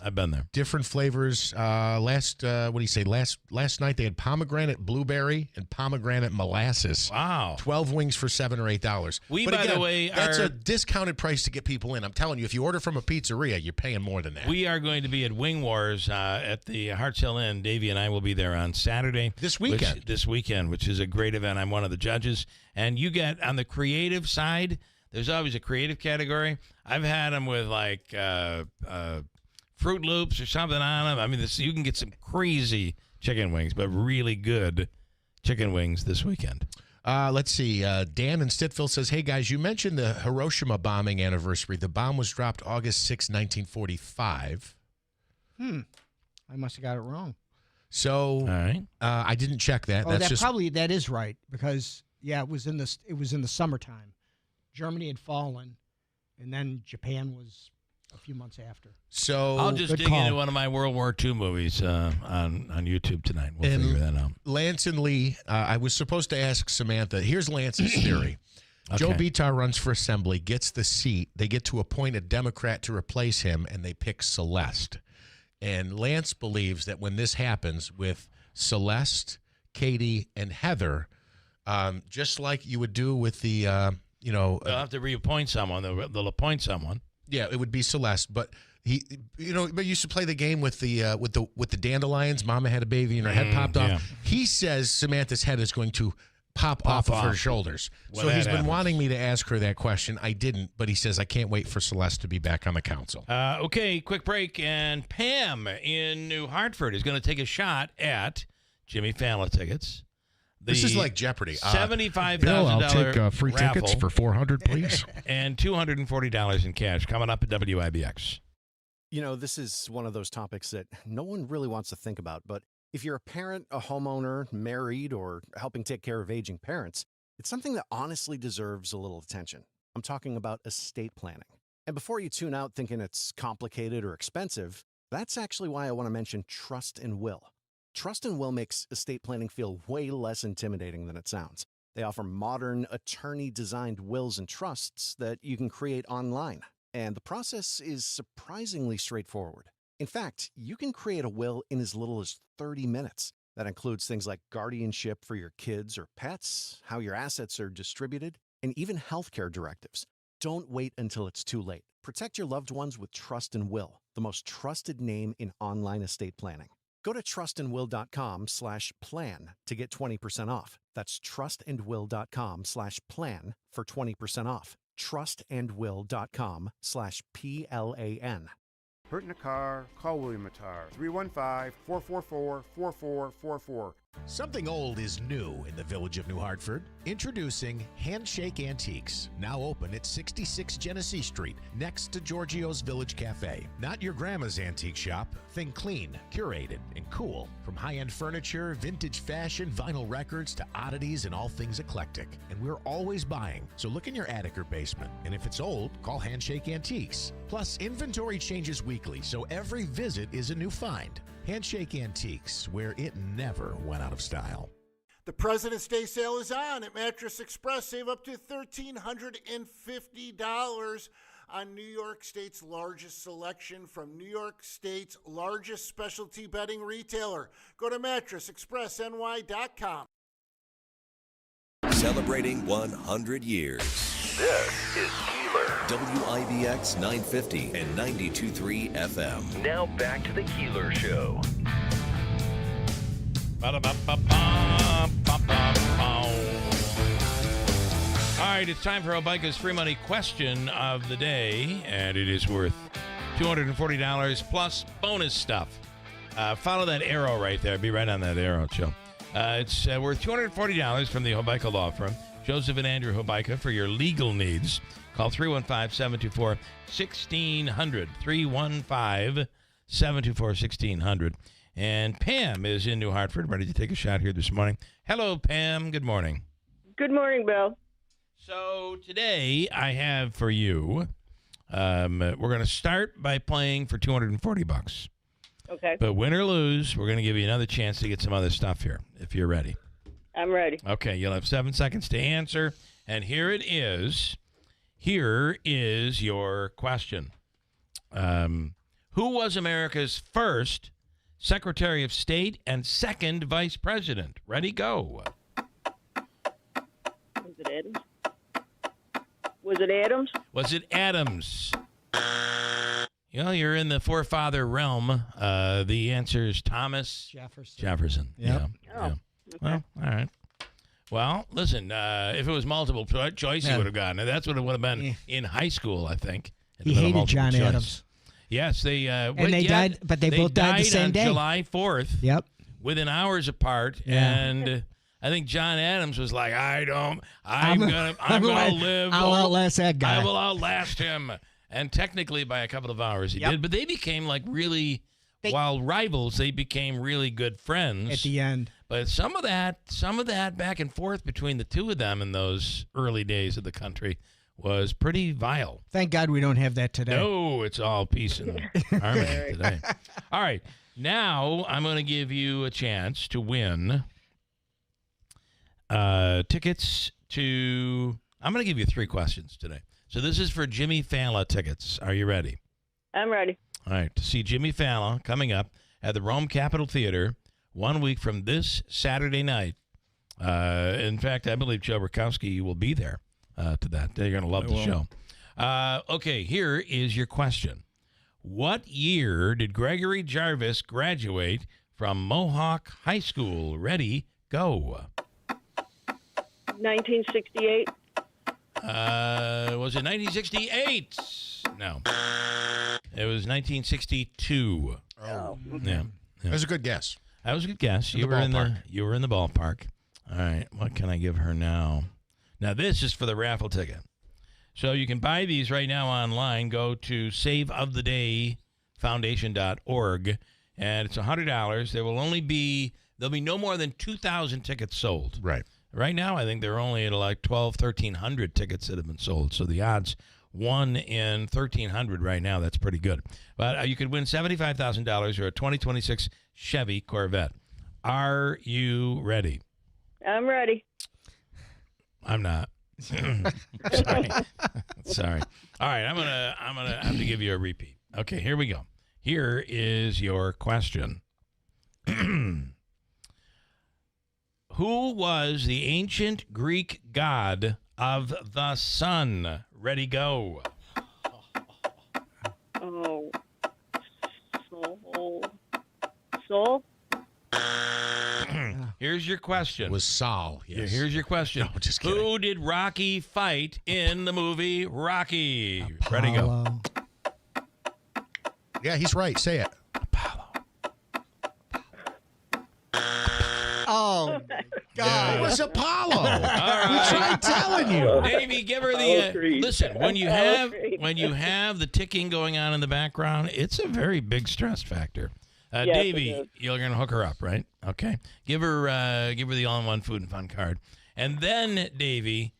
I've been there. Different flavors. Last night they had pomegranate blueberry and pomegranate molasses. Wow. 12 wings for $7 or $8. By the way, that's a discounted price to get people in. I'm telling you, if you order from a pizzeria, you're paying more than that. We are going to be at Wing Wars at the Harts Hill Inn. Davey and I will be there on Saturday. This weekend, which is a great event. I'm one of the judges. And you get, on the creative side, there's always a creative category. I've had them with, like, Fruit Loops or something on them. I mean, you can get some crazy chicken wings, but really good chicken wings this weekend. Let's see. Dan in Stittsville says, hey, guys, you mentioned the Hiroshima bombing anniversary. The bomb was dropped August 6, 1945. I must have got it wrong. So, all right. I didn't check that. Oh, that is right, because it was in the summertime. Germany had fallen, and then Japan was a few months after. So I'll just dig into one of my World War II movies on YouTube tonight. We'll figure that out. Lance and Lee, I was supposed to ask Samantha. Here's Lance's theory. Okay. Joe Bitar runs for assembly, gets the seat. They get to appoint a Democrat to replace him, and they pick Celeste. And Lance believes that when this happens with Celeste, Katie, and Heather, just like you would do with the, they'll have to reappoint someone. They'll appoint someone. Yeah, it would be Celeste, but he used to play the game with the dandelions. Mama had a baby and her head popped off. He says Samantha's head is going to pop off of her shoulders. So he's been wanting me to ask her that question. I didn't, but he says I can't wait for Celeste to be back on the council. Okay, quick break, and Pam in New Hartford is going to take a shot at Jimmy Fallon tickets. This is like Jeopardy. $75,000 Bill, I'll take free raffle, tickets for $400, please. And $240 in cash coming up at WIBX. You know, this is one of those topics that no one really wants to think about, but if you're a parent, a homeowner, married, or helping take care of aging parents, it's something that honestly deserves a little attention. I'm talking about estate planning. And before you tune out thinking it's complicated or expensive, that's actually why I want to mention Trust and Will. Trust and Will makes estate planning feel way less intimidating than it sounds. They offer modern, attorney-designed wills and trusts that you can create online. And the process is surprisingly straightforward. In fact, you can create a will in as little as 30 minutes. That includes things like guardianship for your kids or pets, how your assets are distributed, and even healthcare directives. Don't wait until it's too late. Protect your loved ones with Trust and Will, the most trusted name in online estate planning. Go to trustandwill.com/plan to get 20% off. That's trustandwill.com/plan for 20% off. trustandwill.com/PLAN. Hurt in a car? Call William Attar. 315-444-4444. Something old is new in the village of New Hartford. Introducing Handshake Antiques, now open at 66 Genesee Street, next to Giorgio's Village Cafe. Not your grandma's antique shop. Think clean, curated, and cool. From high-end furniture, vintage fashion, vinyl records, to oddities and all things eclectic. And we're always buying, so look in your attic or basement. And if it's old, call Handshake Antiques. Plus, inventory changes weekly, so every visit is a new find. Handshake Antiques, where it never went out of style. The President's Day sale is on at Mattress Express. Save up to $1,350 on New York State's largest selection from New York State's largest specialty bedding retailer. Go to mattressexpressny.com. Celebrating 100 years. This is Keeler. WIBX 950 and 92.3 FM. Now back to the Keeler Show. All right, it's time for Obika's free money question of the day, and it is worth $240 plus bonus stuff. Follow that arrow right there. Be right on that arrow, Joe. It's worth $240 from the Obika Law Firm. Joseph and Andrew Obika for your legal needs. Call 315-724-1600. 315-724-1600. And Pam is in New Hartford, ready to take a shot here this morning. Hello, Pam. Good morning. Good morning, Bill. So today I have for you, we're going to start by playing for $240. Okay. But win or lose, we're going to give you another chance to get some other stuff here, if you're ready. I'm ready. Okay, you'll have 7 seconds to answer. And here it is. Here is your question. Who was America's first Secretary of State and second Vice President? Ready, go. Was it Adams? Was it Adams? Was it Adams? You know, you're in the forefather realm. The answer is Thomas Jefferson. Yep. Yeah. Okay. Well, all right. Well, listen, if it was multiple choice, he would have gotten it. That's what it would have been in high school, I think. He hated John Adams. Yes, they and they died, but they both died the same on day. July 4th. Yep. Within hours apart, Yeah. and I think John Adams was like, I'm gonna live. I'll outlast that guy. I will outlast him. And technically, by a couple of hours, he did. But they became like really, while rivals, they became really good friends At the end. But some of that back and forth between the two of them in those early days of the country was pretty vile. Thank God we don't have that today. No, it's all peace and harmony today. All right. Now I'm going to give you a chance to win tickets to... I'm going to give you 3 questions today. So this is for Jimmy Fallon tickets. Are you ready? I'm ready. All right. To see Jimmy Fallon coming up at the Rome Capitol Theater 1 week from this Saturday night. In fact, I believe Joe Rakowski will be there to that. They're going to love the show. Okay, here is your question. What year did Gregory Jarvis graduate from Mohawk High School? Ready, go. 1968. Was it 1968? No. It was 1962. Oh. Yeah. That was a good guess. That was a good guess. In You the were in the ballpark. you were in the ballpark. All right. What can I give her now? Now this is for the raffle ticket. So you can buy these right now online. Go to saveofthedayfoundation.org, and it's $100. There'll be no more than 2,000 tickets sold. Right. Right now, I think they're only at like 1,300 tickets that have been sold. So the odds, 1 in 1,300 right now, that's pretty good. But you could win $75,000 or a 2026 Chevy Corvette. Are you ready? I'm ready. I'm not. Sorry. Sorry. All right, I'm gonna have to give you a repeat. Okay, here we go. Here is your question. Who was the ancient Greek god of the sun? Ready, go. Oh. Soul? Here's your question. It was Sol. Yes. Here's your question. No, just kidding. Who did Rocky fight in the movie Rocky? Ready, go. Yeah, he's right. Say it. Oh, God. It was Apollo. All right. We tried telling you. Davey, give her the listen. When you have the ticking going on in the background, it's a very big stress factor. Yes, Davey, you're gonna hook her up, right? Okay. Give her the all-in-one food and fun card, and then Davey,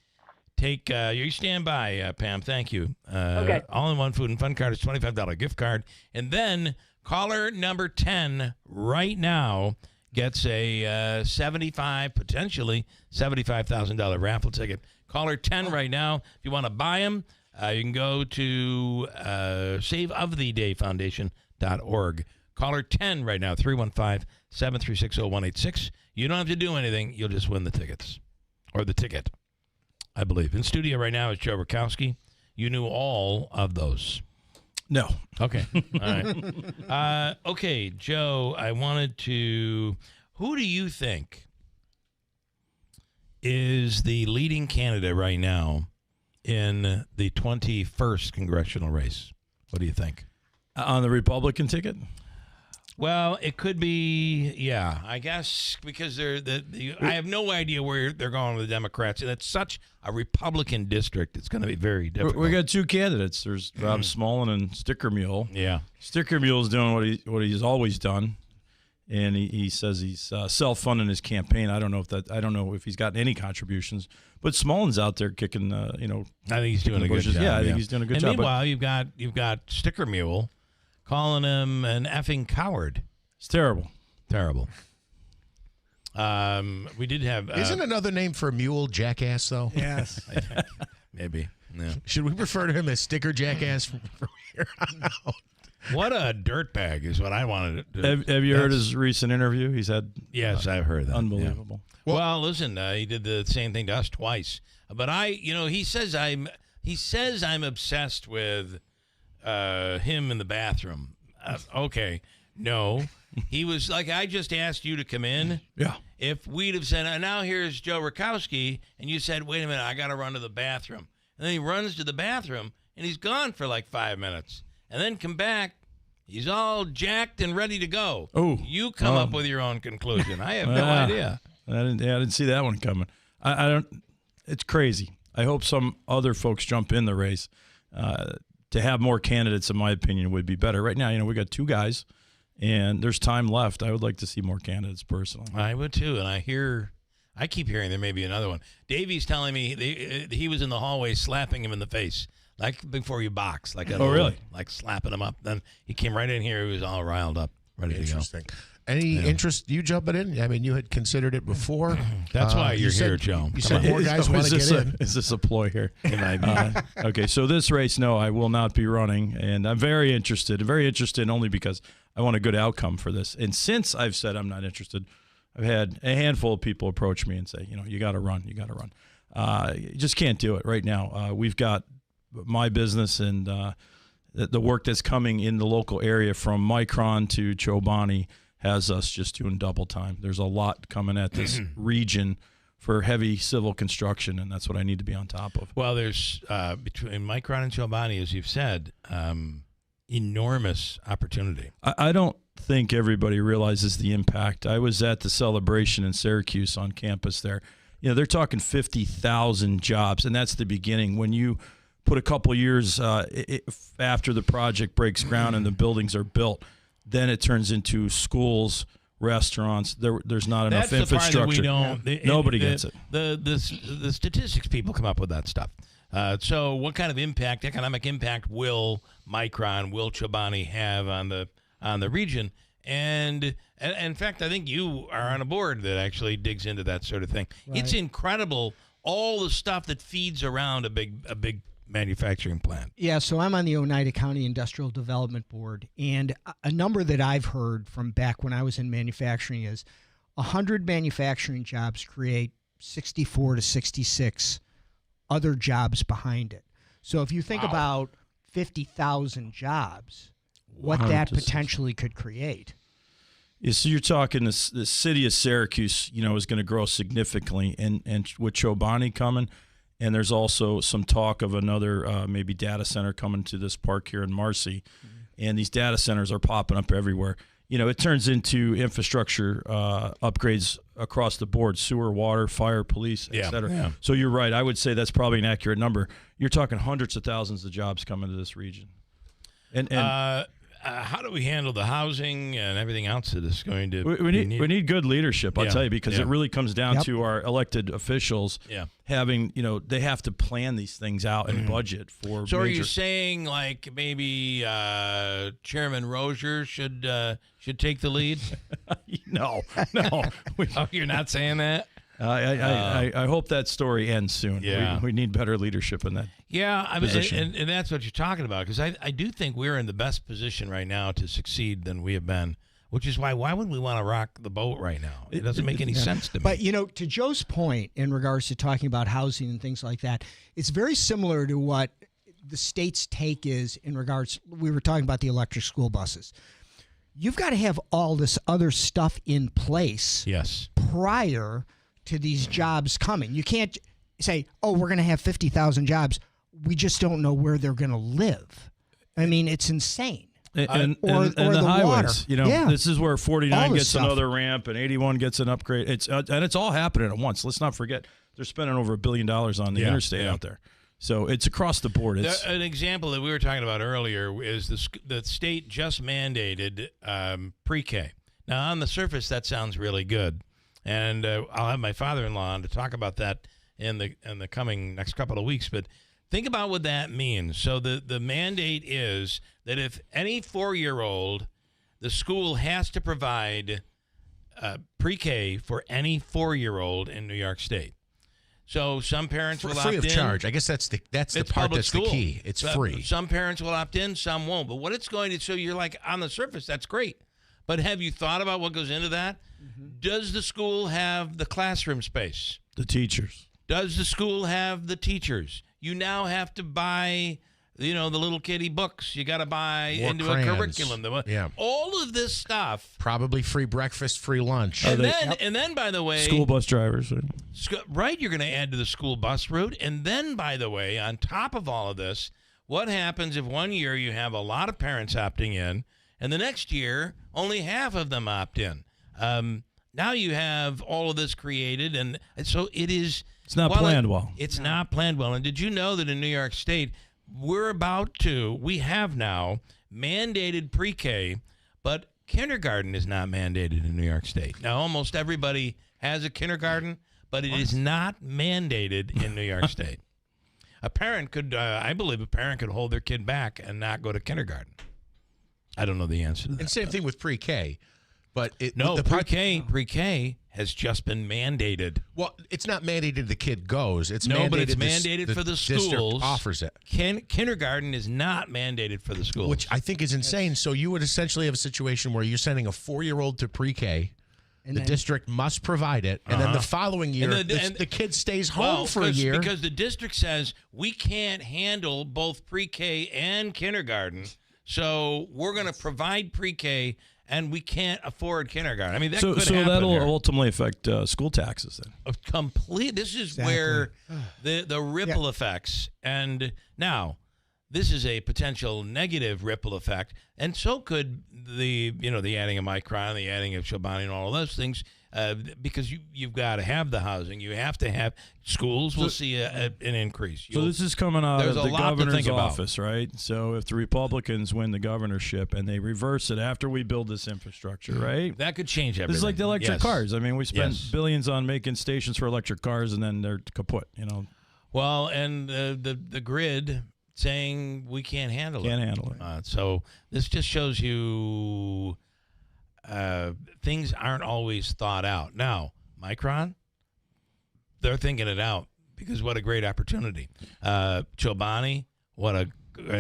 take you stand by, Pam. Thank you. Okay. All-in-one food and fun card is $25 gift card, and then caller number 10 right now gets a potentially $75,000 raffle ticket. Caller 10 right now. If you want to buy them, you can go to saveofthedayfoundation.org. Caller 10 right now, 315-736-0186. You don't have to do anything. You'll just win the tickets. Or the ticket, I believe. In studio right now is Joe Rakowski. You knew all of those. No. Okay. All right. Okay, Joe, I wanted to... Who do you think is the leading candidate right now in the 21st congressional race? What do you think? On the Republican ticket? Well, it could be, yeah, I guess, because I have no idea where they're going with the Democrats. And it's such a Republican district, it's going to be very difficult. We got 2 candidates. There's Rob Smolin and Sticker Mule. Yeah. Sticker Mule's doing what he's always done, and he says he's self-funding his campaign. I don't know if he's gotten any contributions, but Smolin's out there kicking. I think he's doing a good job. Yeah, I think he's doing a good and job. Meanwhile, you've got Sticker Mule calling him an effing coward. It's terrible. Terrible. We did have... Isn't another name for a mule jackass, though? Yes. Maybe. Yeah. Should we refer to him as sticker jackass from here on out? What a dirtbag is what I wanted to do. Have you heard his recent interview? He's had... Yes, I've heard that. Unbelievable. Yeah. Well, listen, he did the same thing to us twice. But he says I'm obsessed with him in the bathroom. Okay. No. He was like, I just asked you to come in. Yeah. If we'd have said, now here's Joe Rakowski, and you said, wait a minute, I got to run to the bathroom. And then he runs to the bathroom, and he's gone for like 5 minutes. And then come back, he's all jacked and ready to go. Oh. You come up with your own conclusion. I have no idea. I didn't see that one coming. I don't. It's crazy. I hope some other folks jump in the race. To have more candidates, in my opinion, would be better. Right now, we got 2 guys. And there's time left. I would like to see more candidates personally. I would too. And I keep hearing there may be another one. Davey's telling me he was in the hallway slapping him in the face, like before you box. Like really? Like slapping him up. Then he came right in here. He was all riled up, ready to go. Interesting. Any interest you jumping in? I mean, you had considered it before. That's why you're here, Joe. You said more guys want to get in. Is this a ploy here? Okay, so this race, no, I will not be running, and I'm very interested. Very interested only because I want a good outcome for this. And since I've said I'm not interested, I've had a handful of people approach me and say, you got to run. You got to run. You just can't do it right now. We've got my business and the work that's coming in the local area from Micron to Chobani has us just doing double time. There's a lot coming at this region for heavy civil construction, and that's what I need to be on top of. Well, there's between Micron and Chobani, as you've said, enormous opportunity. I don't think everybody realizes the impact. I was at the celebration in Syracuse on campus there. They're talking 50,000 jobs, and that's the beginning. When you put a couple years after the project breaks ground and the buildings are built, then it turns into schools, restaurants. There's not enough infrastructure. Nobody gets it. The statistics people come up with that stuff. So what kind of economic impact will Micron, will Chobani have on the region? And in fact, I think you are on a board that actually digs into that sort of thing. Right. It's incredible, all the stuff that feeds around a big manufacturing plant. Yeah, so I'm on the Oneida County Industrial Development Board, and a number that I've heard from back when I was in manufacturing is 100 manufacturing jobs create 64 to 66 other jobs behind it. So if you think about 50,000 jobs, what that potentially could create. Yeah, so you're talking the city of Syracuse, is going to grow significantly, and with Chobani coming. And there's also some talk of another maybe data center coming to this park here in Marcy. Mm-hmm. And these data centers are popping up everywhere. It turns into infrastructure upgrades across the board, sewer, water, fire, police, et cetera. Yeah. So you're right. I would say that's probably an accurate number. You're talking hundreds of thousands of jobs coming to this region. And how do we handle the housing and everything else that is going to we need good leadership, I'll tell you, because it really comes down to our elected officials having, they have to plan these things out and budget for So are you saying like maybe Chairman Rozier should take the lead? No. Oh, you're not saying that? I hope that story ends soon. Yeah. We need better leadership in that. Yeah, I mean, and that's what you're talking about, because I do think we're in the best position right now to succeed than we have been, which is why would we want to rock the boat right now? It doesn't make any sense to me. But, to Joe's point in regards to talking about housing and things like that, it's very similar to what the state's take is in regards, we were talking about the electric school buses. You've got to have all this other stuff in place prior to these jobs coming. You can't say, we're going to have 50,000 jobs. We just don't know where they're going to live. I mean, it's insane. And the highways, this is where 49 gets another ramp and 81 gets an upgrade. It's all happening at once. Let's not forget, they're spending over $1 billion on the interstate out there. So it's across the board. An example that we were talking about earlier is the state just mandated pre-K. Now, on the surface, that sounds really good. And I'll have my father-in-law on to talk about that in the coming next couple of weeks. But Think about what that means. So the mandate is that if any 4-year-old, the school has to provide pre-K for any 4-year-old in New York State. So some parents will opt in. Free of charge. I guess that's the part that's the key. It's free. Some parents will opt in, some won't. But what it's going to, so you're like, on the surface, that's great. But have you thought about what goes into that? Does the school have the classroom space? The teachers. Does the school have the teachers? You now have to buy, the little kiddie books. You got to buy More into crayons. a curriculum. Yeah. All of this stuff. Probably free breakfast, free lunch. And then, by the way, School bus drivers. Right, you're going to add to the school bus route. And then, by the way, on top of all of this, what happens if one year you have a lot of parents opting in, and the next year only half of them opt in? Now you have all of this created, and so it is. It's not planned well. It's not planned well. And did you know that in New York State, we have now mandated pre-K, but kindergarten is not mandated in New York State. Now, almost everybody has a kindergarten, but it is not mandated in New York State. A parent could, I believe a parent could hold their kid back and not go to kindergarten. I don't know the answer to that. And same thing with pre-K. But pre-K has just been mandated. Well, it's not mandated the kid goes. It's but it's mandated for the district schools. Offers it. Kindergarten is not mandated for the schools. Which I think is insane. So you would essentially have a situation where you're sending a 4-year-old to pre-K. The district must provide it. And then the following year, the kid stays home for a year. Because the district says, we can't handle both pre-K and kindergarten. So we're going to provide pre-K, and we can't afford kindergarten. I mean, that could happen. That'll ultimately affect school taxes then. This is where the ripple effects. And now, this is a potential negative ripple effect, and so could the adding of Micron, the adding of Chobani, and all of those things. Because you've got to have the housing, you have to have schools. Will see an increase. So this is coming out of the governor's office, right? So if the Republicans win the governorship and they reverse it after we build this infrastructure, right? That could change everything. This is like the electric cars. I mean, we spent billions on making stations for electric cars, and then they're kaput. Well, and the grid saying we can't handle it. Can't handle it. So this just shows you. Things aren't always thought out. Now, Micron, they're thinking it out because what a great opportunity. Chobani, what an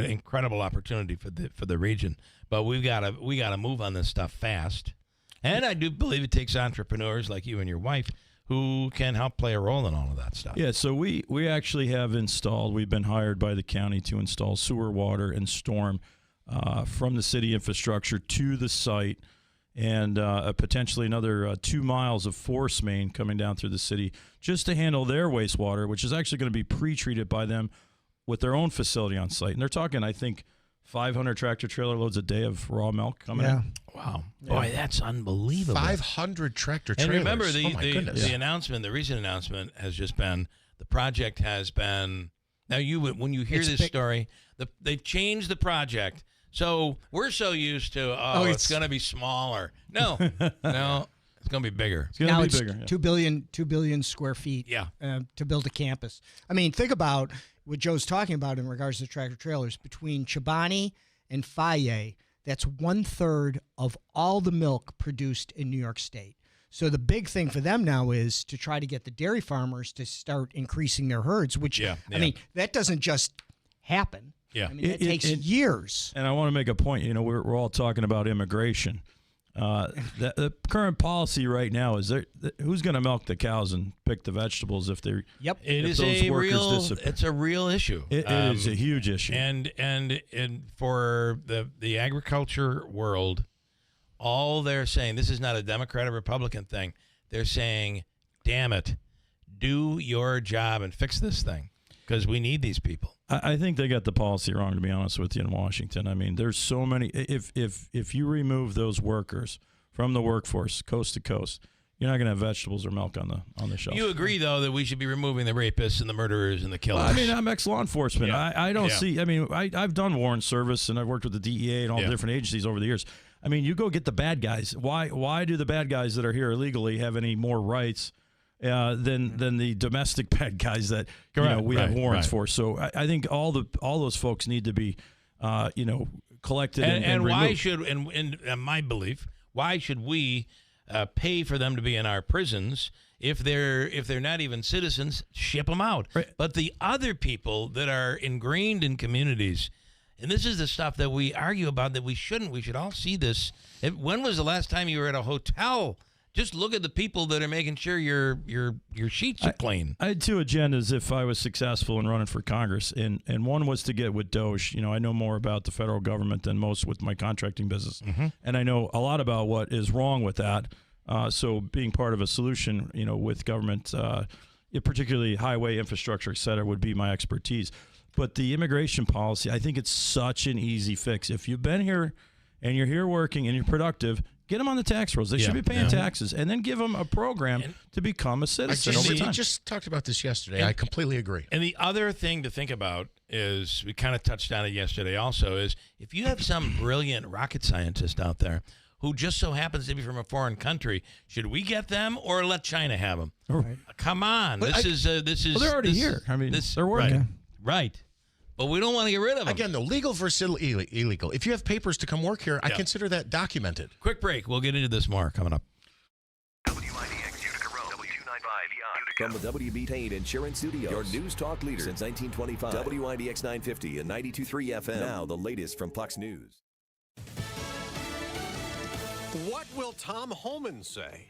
incredible opportunity for the region. But we gotta move on this stuff fast. And I do believe it takes entrepreneurs like you and your wife who can help play a role in all of that stuff. Yeah, so we actually have we've been hired by the county to install sewer, water, and storm from the city infrastructure to the site. And potentially another 2 miles of force main coming down through the city just to handle their wastewater, which is actually going to be pre-treated by them with their own facility on site. And they're talking, I think, 500 tractor-trailer loads a day of raw milk coming in. Wow. Boy, that's unbelievable. 500 tractor-trailers. And remember, the announcement, the recent announcement has just been, the project has been, now when you hear this story, they've changed the project. So we're so used to, it's going to be smaller. No, it's going to be bigger. It's going to be bigger. 2 billion square feet to build a campus. I mean, think about what Joe's talking about in regards to tractor trailers. Between Chobani and Fayette, that's 1/3 of all the milk produced in New York State. So the big thing for them now is to try to get the dairy farmers to start increasing their herds, which, I mean, that doesn't just happen. Yeah, I mean, it takes years. And I want to make a point. We're all talking about immigration. The current policy right now is who's going to milk the cows and pick the vegetables if they? Yep, it's a real issue. It is a huge issue. And for the agriculture world, all they're saying, this is not a Democrat or Republican thing. They're saying, damn it, do your job and fix this thing because we need these people. I think they got the policy wrong, to be honest with you, in Washington. I mean, there's so many. If you remove those workers from the workforce, coast to coast, you're not going to have vegetables or milk on the shelf. You agree, though, that we should be removing the rapists and the murderers and the killers. Well, I mean, I'm ex-law enforcement. Yeah. I don't see. I mean, I've done warrant service and I've worked with the DEA and all the different agencies over the years. I mean, you go get the bad guys. Why do the bad guys that are here illegally have any more rights than the domestic bad guys that we have warrants for. So I think all those folks need to be collected and why removed. should in my belief, why should we pay for them to be in our prisons if they're not even citizens? Ship them out. Right. But the other people that are ingrained in communities, and this is the stuff that we argue about that we shouldn't. We should all see this. When was the last time you were at a hotel? Just look at the people that are making sure your sheets are clean. I had two agendas if I was successful in running for Congress, and one was to get with DOJ. I know more about the federal government than most with my contracting business, and I know a lot about what is wrong with that. So being part of a solution, with government, particularly highway infrastructure, et cetera, would be my expertise. But the immigration policy, I think it's such an easy fix. If you've been here and you're here working and you're productive, get them on the tax rolls. They should be paying taxes, and then give them a program to become a citizen over time. We just talked about this yesterday. I completely agree. And the other thing to think about is, we kind of touched on it yesterday also, is if you have some brilliant rocket scientist out there who just so happens to be from a foreign country, should we get them or let China have them? Right. Come on. This is. Well, they're already here. I mean, they're working. Right. But we don't want to get rid of them. Again, though, legal versus illegal. If you have papers to come work here, I consider that documented. Quick break. We'll get into this more coming up. WIBX Utica Road, W295 From the WB Tain Insurance Studios, your news talk leader since 1925. WIBX 950 and 92.3 FM. Now the latest from Fox News. What will Tom Homan say?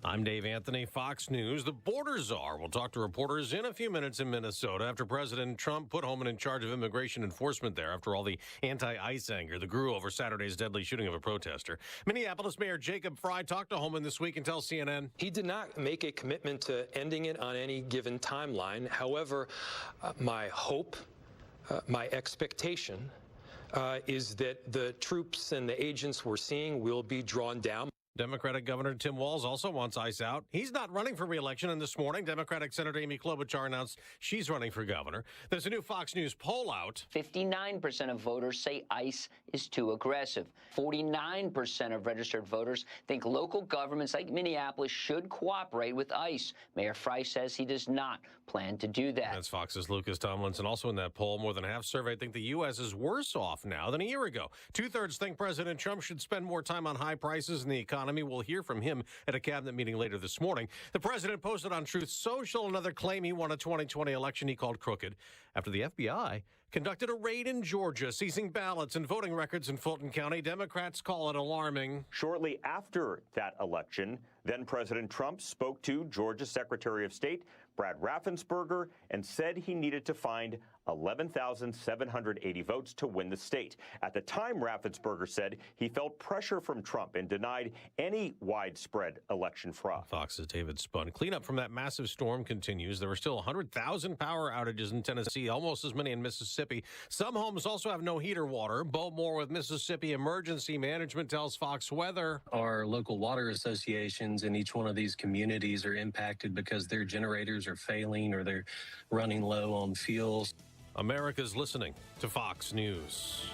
I'm Dave Anthony, Fox News. The border czar will talk to reporters in a few minutes in Minnesota after President Trump put Homan in charge of immigration enforcement there after all the anti-ICE anger that grew over Saturday's deadly shooting of a protester. Minneapolis Mayor Jacob Frey talked to Homan this week and tells CNN. He did not make a commitment to ending it on any given timeline. However, my hope, my expectation is that the troops and the agents we're seeing will be drawn down. Democratic Governor Tim Walz also wants ICE out. He's not running for re-election, and this morning, Democratic Senator Amy Klobuchar announced she's running for governor. There's a new Fox News poll out. 59% of voters say ICE is too aggressive. 49% of registered voters think local governments like Minneapolis should cooperate with ICE. Mayor Frey says he does not plan to do that. That's Fox's Lucas Tomlinson. Also in that poll, more than half surveyed think the U.S. is worse off now than a year ago. Two-thirds think President Trump should spend more time on high prices in the economy. We'll hear from him at a cabinet meeting later this morning. The president posted on Truth Social another claim he won a 2020 election he called crooked after the FBI conducted a raid in Georgia, seizing ballots and voting records in Fulton County. Democrats call it alarming. Shortly after that election, then President Trump spoke to Georgia Secretary of State Brad Raffensperger and said he needed to find 11,780 votes to win the state. At the time, Raffensperger said he felt pressure from Trump and denied any widespread election fraud. Fox's David Spun. Cleanup from that massive storm continues. There are still 100,000 power outages in Tennessee, almost as many in Mississippi. Some homes also have no heat or water. Bo Moore with Mississippi Emergency Management tells Fox Weather. Our local water associations in each one of these communities are impacted because their generators are failing or they're running low on fuel. America's listening to Fox News.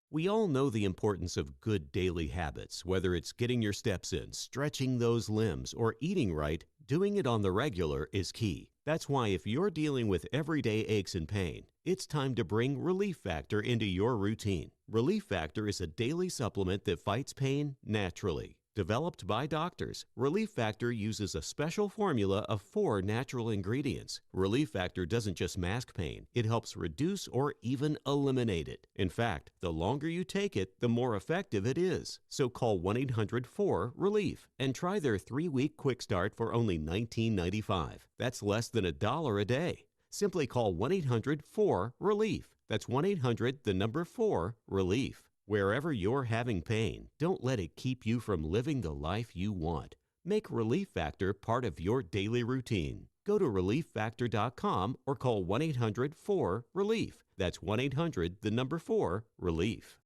We all know the importance of good daily habits, whether it's getting your steps in, stretching those limbs, or eating right. Doing it on the regular is key. That's why if you're dealing with everyday aches and pain, it's time to bring Relief Factor into your routine. Relief Factor is a daily supplement that fights pain naturally. Developed by doctors, Relief Factor uses a special formula of 4 natural ingredients. Relief Factor doesn't just mask pain, it helps reduce or even eliminate it. In fact, the longer you take it, the more effective it is. So call 1-800-4-RELIEF and try their 3-week quick start for only $19.95. That's less than $1 a day. Simply call 1-800-4-RELIEF. That's 1-800-4-RELIEF. Wherever you're having pain, don't let it keep you from living the life you want. Make Relief Factor part of your daily routine. Go to ReliefFactor.com or call 1-800-4-RELIEF. That's 1-800-4-RELIEF.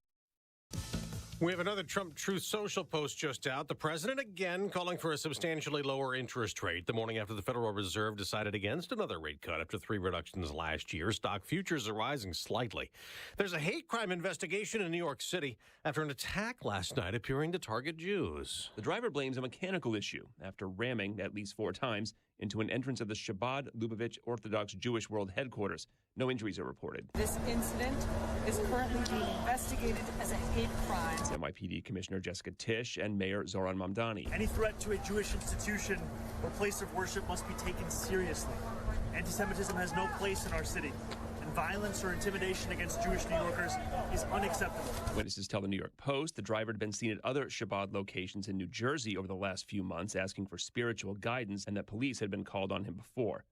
We have another Trump Truth Social post just out. The president again calling for a substantially lower interest rate the morning after the Federal Reserve decided against another rate cut after 3 reductions last year. Stock futures are rising slightly. There's a hate crime investigation in New York City after an attack last night appearing to target Jews. The driver blames a mechanical issue after ramming at least 4 times into an entrance of the Chabad Lubavitch Orthodox Jewish World Headquarters. No injuries are reported. This incident is currently being investigated as a hate crime. NYPD Commissioner Jessica Tisch and Mayor Zoran Mamdani. Any threat to a Jewish institution or place of worship must be taken seriously. Anti-Semitism has no place in our city, and violence or intimidation against Jewish New Yorkers is unacceptable. Witnesses tell the New York Post the driver had been seen at other Chabad locations in New Jersey over the last few months asking for spiritual guidance, and that police had been called on him before.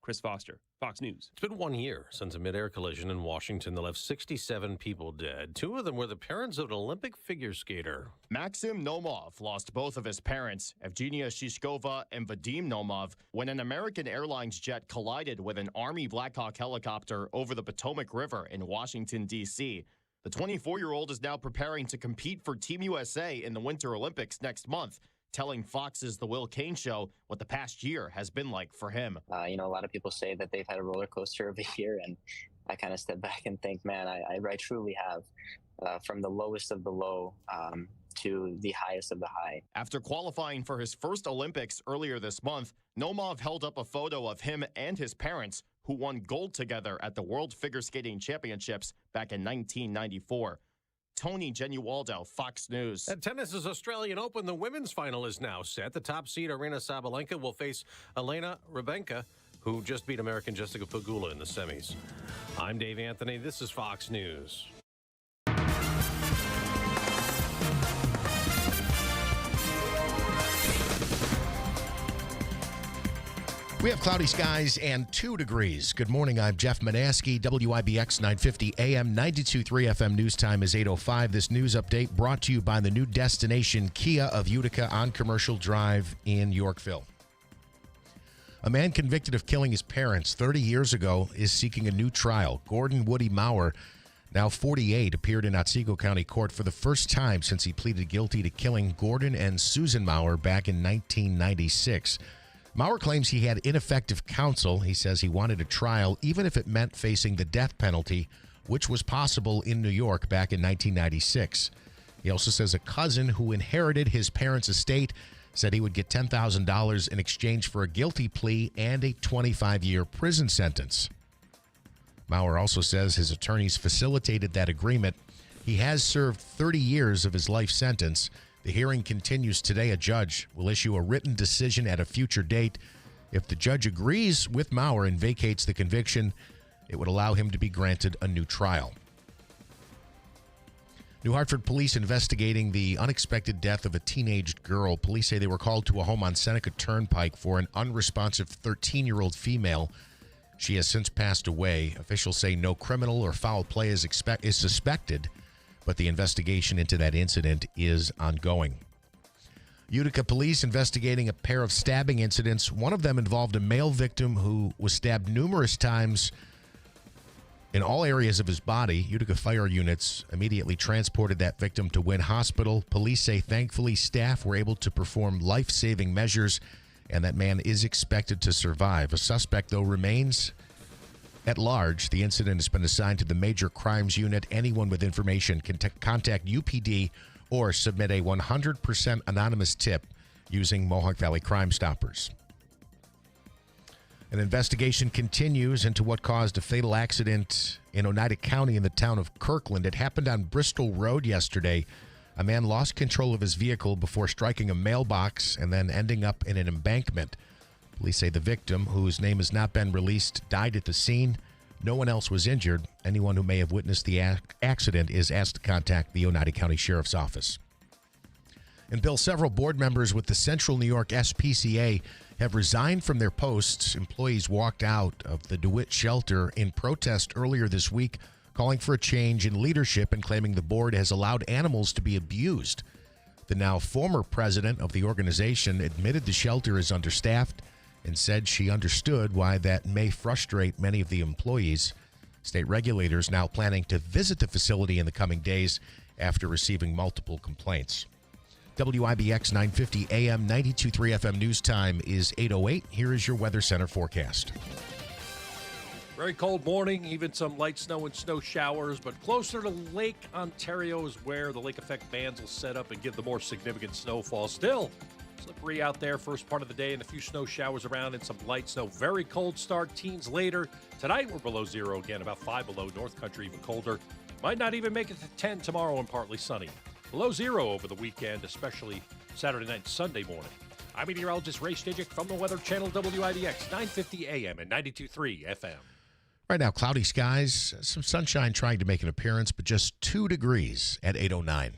Chris Foster, Fox News. It's been 1 year since a midair collision in Washington that left 67 people dead. 2 of them were the parents of an Olympic figure skater. Maxim Nomov lost both of his parents, Evgenia Shishkova and Vadim Nomov, when an American Airlines jet collided with an Army Black Hawk helicopter over the Potomac River in Washington, D.C. The 24-year-old is now preparing to compete for Team USA in the Winter Olympics next month, telling Fox's The Will Cain Show what the past year has been like for him. A lot of people say that they've had a roller coaster of a year, and I kind of step back and think, man, I truly have, from the lowest of the low to the highest of the high. After qualifying for his first Olympics earlier this month, Nomov held up a photo of him and his parents, who won gold together at the World Figure Skating Championships back in 1994. Tony Genualdo, Fox News. At tennis's Australian Open, the women's final is now set. The top seed, Aryna Sabalenka, will face Elena Rybakina, who just beat American Jessica Pegula in the semis. I'm Dave Anthony. This is Fox News. We have cloudy skies and 2 degrees. Good morning. I'm Jeff Manaski, WIBX 950 AM, 92.3 FM. News time is 8:05. This news update brought to you by the new destination Kia of Utica on Commercial Drive in Yorkville. A man convicted of killing his parents 30 years ago is seeking a new trial. Gordon Woody Maurer, now 48, appeared in Otsego County Court for the first time since he pleaded guilty to killing Gordon and Susan Maurer back in 1996. Maurer claims he had ineffective counsel. He says he wanted a trial, even if it meant facing the death penalty, which was possible in New York back in 1996. He also says a cousin who inherited his parents' estate said he would get $10,000 in exchange for a guilty plea and a 25-year prison sentence. Maurer also says his attorneys facilitated that agreement. He has served 30 years of his life sentence. The hearing continues today. A judge will issue a written decision at a future date. If the judge agrees with Maurer and vacates the conviction, it would allow him to be granted a new trial. New Hartford police investigating the unexpected death of a teenage girl. Police say they were called to a home on Seneca Turnpike for an unresponsive 13-year-old female. She has since passed away. Officials say no criminal or foul play is suspected, but the investigation into that incident is ongoing. Utica police investigating a pair of stabbing incidents. One of them involved a male victim who was stabbed numerous times in all areas of his body. Utica fire units immediately transported that victim to Wynn Hospital. Police say thankfully staff were able to perform life-saving measures, and that man is expected to survive. A suspect, though, remains at large. The incident has been assigned to the Major Crimes Unit. Anyone with information can contact UPD or submit a 100% anonymous tip using Mohawk Valley Crime Stoppers. An investigation continues into what caused a fatal accident in Oneida County in the town of Kirkland. It happened on Bristol Road yesterday. A man lost control of his vehicle before striking a mailbox and then ending up in an embankment. Police say the victim, whose name has not been released, died at the scene. No one else was injured. Anyone who may have witnessed the accident is asked to contact the Oneida County Sheriff's Office. And Bill, several board members with the Central New York SPCA have resigned from their posts. Employees walked out of the DeWitt shelter in protest earlier this week, calling for a change in leadership and claiming the board has allowed animals to be abused. The now former president of the organization admitted the shelter is understaffed and said she understood why that may frustrate many of the employees. State regulators now planning to visit the facility in the coming days after receiving multiple complaints. WIBX 950 AM 92.3 FM news time is 8:08. Here is your Weather Center forecast. Very cold morning, even some light snow and snow showers, but closer to Lake Ontario is where the lake effect bands will set up and give the more significant snowfall. Still slippery out there first part of the day and a few snow showers around and some light snow. Very cold start, teens later. Tonight we're below zero again, about 5 below. North Country even colder. Might not even make it to 10 tomorrow and partly sunny. Below zero over the weekend, especially Saturday night and Sunday morning. I'm meteorologist Ray Stijik from the Weather Channel, WIBX 950 AM and 92.3 FM. Right now, cloudy skies, some sunshine trying to make an appearance, but just 2 degrees at 8:09.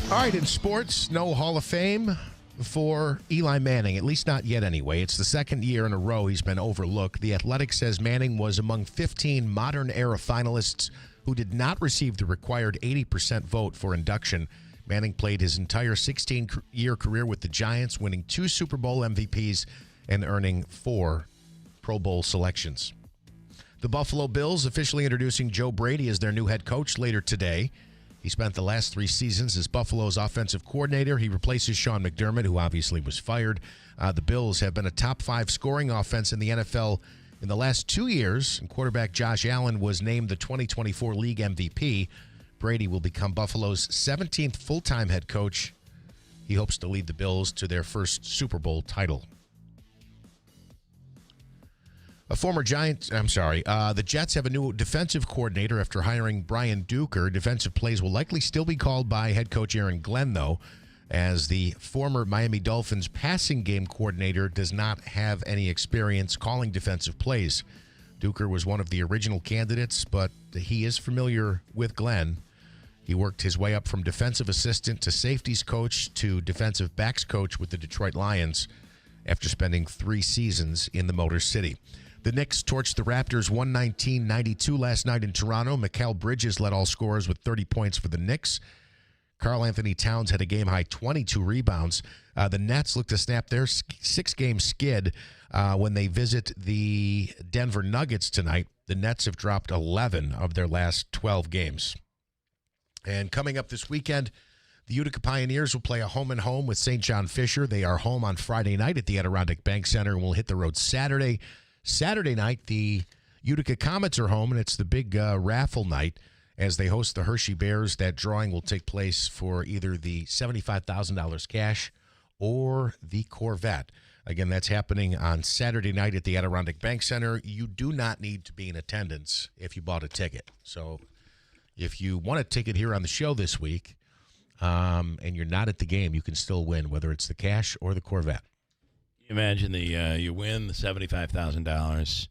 All right, in sports, no Hall of Fame for Eli Manning, at least not yet anyway. It's the second year in a row he's been overlooked. The Athletic says Manning was among 15 modern-era finalists who did not receive the required 80% vote for induction. Manning played his entire 16-year career with the Giants, winning 2 Super Bowl MVPs and earning 4 Pro Bowl selections. The Buffalo Bills officially introducing Joe Brady as their new head coach later today. He spent the last 3 seasons as Buffalo's offensive coordinator. He replaces Sean McDermott, who obviously was fired. The Bills have been a top 5 scoring offense in the NFL in the last 2 years, and quarterback Josh Allen was named the 2024 league MVP. Brady will become Buffalo's 17th full-time head coach. He hopes to lead the Bills to their first Super Bowl title. The Jets have a new defensive coordinator after hiring Brian Duker. Defensive plays will likely still be called by head coach Aaron Glenn, though, as the former Miami Dolphins passing game coordinator does not have any experience calling defensive plays. Duker was one of the original candidates, but he is familiar with Glenn. He worked his way up from defensive assistant to safeties coach to defensive backs coach with the Detroit Lions after spending 3 seasons in the Motor City. The Knicks torched the Raptors 119-92 last night in Toronto. Mikal Bridges led all scorers with 30 points for the Knicks. Karl Anthony Towns had a game-high 22 rebounds. The Nets look to snap their 6-game skid when they visit the Denver Nuggets tonight. The Nets have dropped 11 of their last 12 games. And coming up this weekend, the Utica Pioneers will play a home-and-home with St. John Fisher. They are home on Friday night at the Adirondack Bank Center and will hit the road Saturday. Saturday night, the Utica Comets are home, and it's the big raffle night as they host the Hershey Bears. That drawing will take place for either the $75,000 cash or the Corvette. Again, that's happening on Saturday night at the Adirondack Bank Center. You do not need to be in attendance if you bought a ticket. So if you want a ticket here on the show this week and you're not at the game, you can still win, whether it's the cash or the Corvette. Imagine you win the $75,000,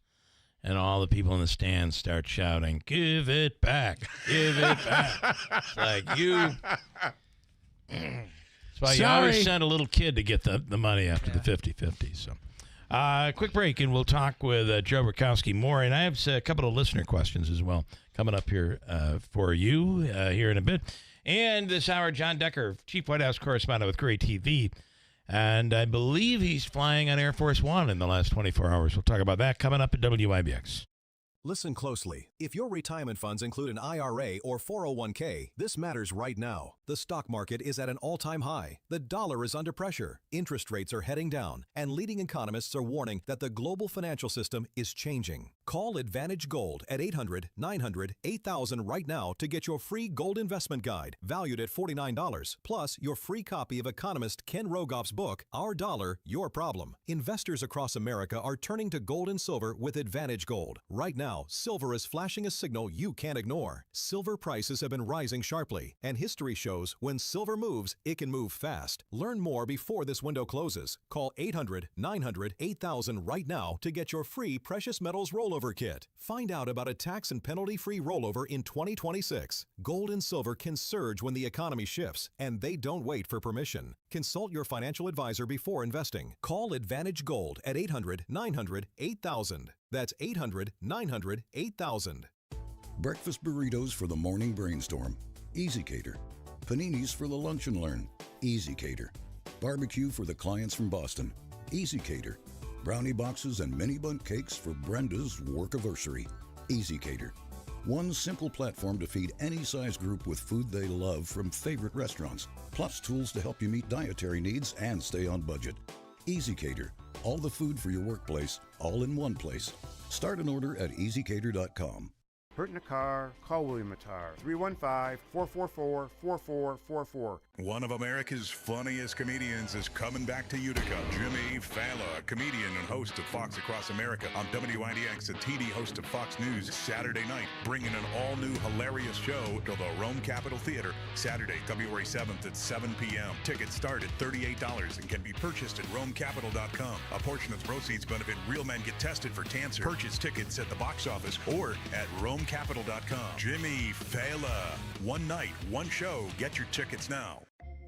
and all the people in the stands start shouting, "Give it back! Give it back!" It's like you. That's why you always send a little kid to get the money after the 50-50. So, quick break, and we'll talk with Joe Rakowski more. And I have a couple of listener questions as well coming up here for you here in a bit. And this hour, John Decker, Chief White House Correspondent with Gray TV. And I believe he's flying on Air Force One in the last 24 hours. We'll talk about that coming up at WIBX. Listen closely. If your retirement funds include an IRA or 401k, this matters right now. The stock market is at an all-time high. The dollar is under pressure. Interest rates are heading down. And leading economists are warning that the global financial system is changing. Call Advantage Gold at 800-900-8000 right now to get your free gold investment guide, valued at $49, plus your free copy of economist Ken Rogoff's book, Our Dollar, Your Problem. Investors across America are turning to gold and silver with Advantage Gold. Right now, silver is flashing a signal you can't ignore. Silver prices have been rising sharply, and history shows when silver moves, it can move fast. Learn more before this window closes. Call 800-900-8000 right now to get your free precious metals rollover kit. Find out about a tax and penalty-free rollover in 2026. Gold and silver can surge when the economy shifts, and they don't wait for permission. Consult your financial advisor before investing. Call Advantage Gold at 800-900-8000. That's 800-900-8000. Breakfast burritos for the morning brainstorm. Easy Cater. Paninis for the lunch and learn. Easy Cater. Barbecue for the clients from Boston. Easy Cater. Brownie boxes and mini bundt cakes for Brenda's workiversary. Easy Cater. One simple platform to feed any size group with food they love from favorite restaurants, plus tools to help you meet dietary needs and stay on budget. Easy Cater. All the food for your workplace, all in one place. Start an order at easycater.com. Hurt in a car? Call William Attar. 315-444-4444. One of America's funniest comedians is coming back to Utica. Jimmy Fallon, comedian and host of Fox Across America on WIBX, the TD host of Fox News, Saturday night, bringing an all-new hilarious show to the Rome Capitol Theater, Saturday, February 7th at 7 p.m. Tickets start at $38 and can be purchased at RomeCapital.com. A portion of the proceeds benefit Real Men Get Tested for Cancer. Purchase tickets at the box office or at RomeCapital.com. Jimmy Fallon. One night, one show. Get your tickets now.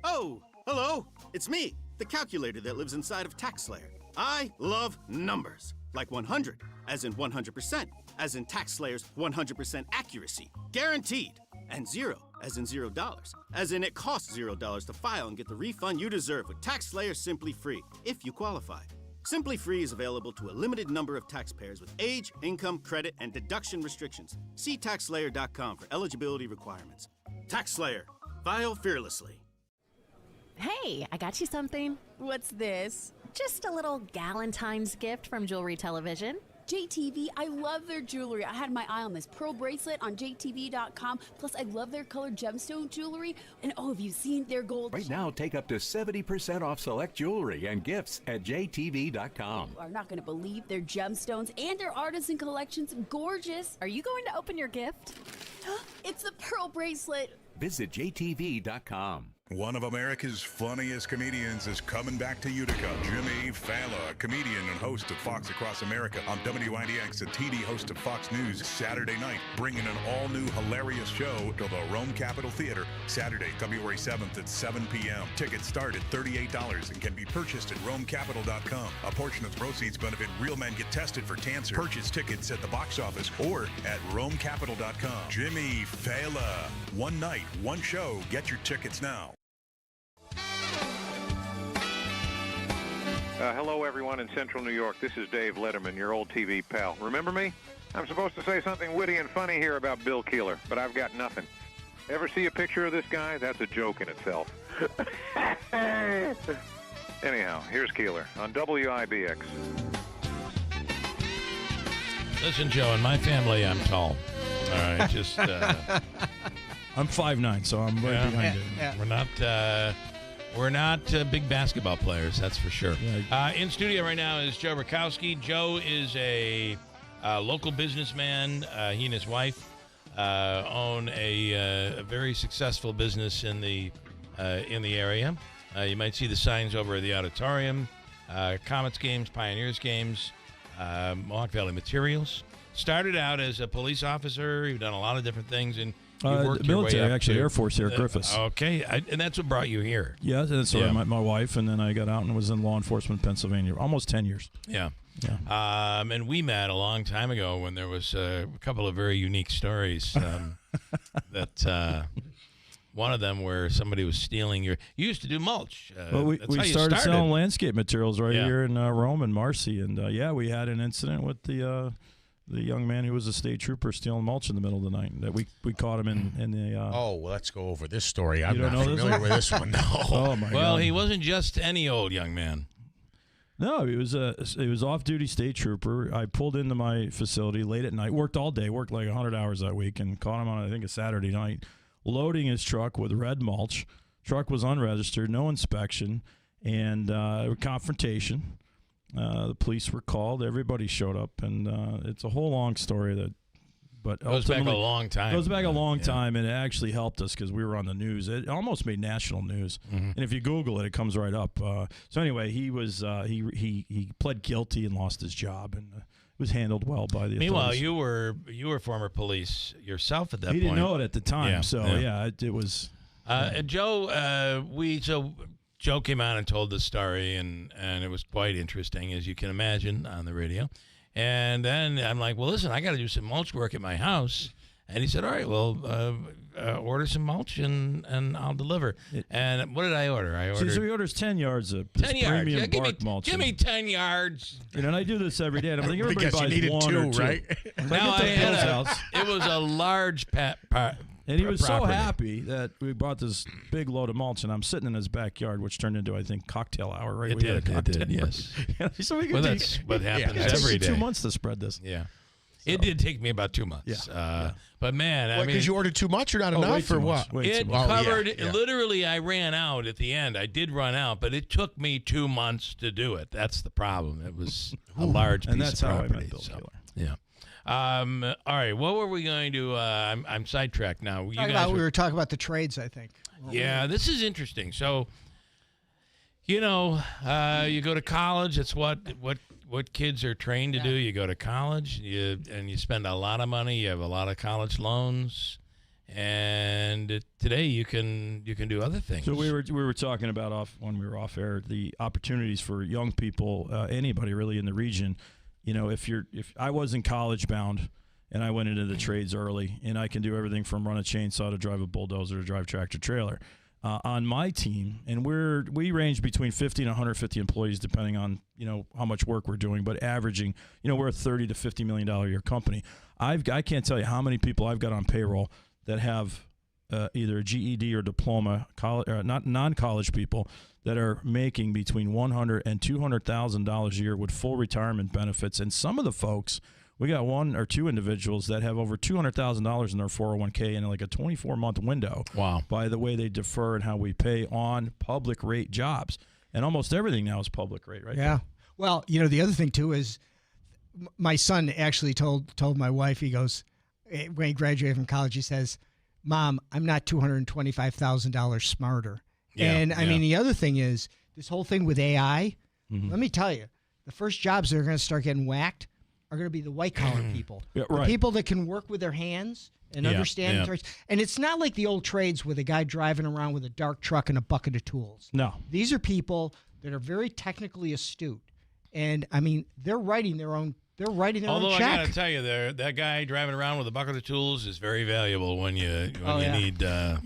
Oh, hello. It's me, the calculator that lives inside of TaxSlayer. I love numbers. Like 100, as in 100%, as in TaxSlayer's 100% accuracy. Guaranteed. And 0, as in $0, as in it costs $0 to file and get the refund you deserve with TaxSlayer Simply Free, if you qualify. Simply Free is available to a limited number of taxpayers with age, income, credit, and deduction restrictions. See TaxSlayer.com for eligibility requirements. TaxSlayer. File fearlessly. Hey, I got you something. What's this? Just a little Galentine's gift from Jewelry Television. JTV, I love their jewelry. I had my eye on this pearl bracelet on JTV.com. Plus, I love their colored gemstone jewelry. And oh, have you seen their gold? Right now, take up to 70% off select jewelry and gifts at JTV.com. You are not going to believe their gemstones and their artisan collections. Gorgeous. Are you going to open your gift? It's the pearl bracelet. Visit JTV.com. One of America's funniest comedians is coming back to Utica. Jimmy Fallon, comedian and host of Fox Across America on WIBX, the TD host of Fox News, Saturday night, bringing an all-new hilarious show to the Rome Capitol Theater, Saturday, February 7th at 7 p.m. Tickets start at $38 and can be purchased at RomeCapital.com. A portion of the proceeds benefit Real Men Get Tested for Cancer. Purchase tickets at the box office or at RomeCapital.com. Jimmy Fallon. One night, one show. Get your tickets now. Hello, everyone in Central New York. This is Dave Letterman, your old TV pal. Remember me? I'm supposed to say something witty and funny here about Bill Keeler, but I've got nothing. Ever see a picture of this guy? That's a joke in itself. Anyhow, here's Keeler on WIBX. Listen, Joe, in my family, I'm tall. All right, just... I'm 5'9", so I'm right behind you. Yeah. We're not big basketball players, that's for sure. Yeah. In studio right now is Joe Rakowski. Joe is a local businessman. He and his wife own a very successful business in the area. You might see the signs over at the auditorium. Comets games, Pioneers games, Mohawk Valley Materials. Started out as a police officer. You've done a lot of different things, and you worked your military, way up actually, to, Air Force here at Griffiths. Okay, and that's what brought you here. Yeah, and so I met my wife, and then I got out and was in law enforcement in Pennsylvania, almost 10 years. Yeah. And we met a long time ago when there was a couple of very unique stories that one of them where somebody was stealing your... You used to do mulch. Well, we started selling landscape materials here in Rome and Marcy, and we had an incident with the young man who was a state trooper stealing mulch in the middle of the night. That we caught him in the. Well, let's go over this story. I'm don't not know familiar with this one. No. Oh my God. Well, he wasn't just any old young man. No, he was off-duty state trooper. I pulled into my facility late at night, worked all day, worked like 100 hours that week, and caught him on, I think, a Saturday night, loading his truck with red mulch. Truck was unregistered, no inspection, and confrontation. The police were called. Everybody showed up, and it's a whole long story but goes back a long time. Goes back a long time, and it actually helped us because we were on the news. It almost made national news. Mm-hmm. And if you Google it, it comes right up. So anyway, he was he pled guilty and lost his job, and it was handled well by the Meanwhile, authorities. you were former police yourself at that point. He didn't know it at the time, it was. Joe came out and told the story, and it was quite interesting, as you can imagine, on the radio. And then I'm like, well, listen, I got to do some mulch work at my house. And he said, all right, well, order some mulch and I'll deliver. And what did I order? I ordered. So he orders 10 yards of 10 yards. premium Yeah, bark mulch. Give me 10 yards. And I do this every day. And I'm like, everybody Because you buys needed one two, or two. right? Now I had it was a large and he was so property. happy that we bought this big load of mulch, and I'm sitting in his backyard, which turned into, I think, cocktail hour. Right? It We had a did, cocktail yes. So we Well, that's what happens every day. 2 months to spread this. Yeah. It did take me about 2 months. Yeah. But, man, I mean. Because you ordered too much or not way enough too or much. what? Way It too much. covered, yeah. literally, I ran out at the end. I did run out, but it took me 2 months to do it. That's the problem. It was a large And piece that's of how I property. met Bill Keeler. Yeah. All right. What were we going to? I'm sidetracked now. You We were talking about the trades, I think. Yeah, this is interesting. So, you know, you go to college. It's what kids are trained to do. You go to college, and you spend a lot of money. You have a lot of college loans, and today you can do other things. So we were talking about when we were off air, the opportunities for young people, anybody really in the region. You know, if I wasn't college bound and I went into the trades early, and I can do everything from run a chainsaw to drive a bulldozer to drive tractor trailer. On my team, and we range between 50 and 150 employees, depending on how much work we're doing, but averaging, we're a $30 to $50 million a year company. I can't tell you how many people I've got on payroll that have either a GED or diploma, not non-college people that are making between $100,000 and $200,000 a year with full retirement benefits. And some of the folks, we got one or two individuals that have over $200,000 in their 401k in like a 24-month window. Wow. By the way they defer and how we pay on public rate jobs. And almost everything now is public rate, right? Yeah. Well, the other thing, too, is my son actually told my wife, he goes, when he graduated from college, he says, Mom, I'm not $225,000 smarter. Yeah, and I mean, the other thing is this whole thing with AI. Mm-hmm. Let me tell you, the first jobs that are going to start getting whacked are going to be the white collar people, Yeah, the right. people that can work with their hands and understand the trades. And it's not like the old trades with a guy driving around with a dark truck and a bucket of tools. No. These are people that are very technically astute, and I mean, they're writing their own. They're writing their Although own I check. got to tell you, that guy driving around with a bucket of tools is very valuable when you need But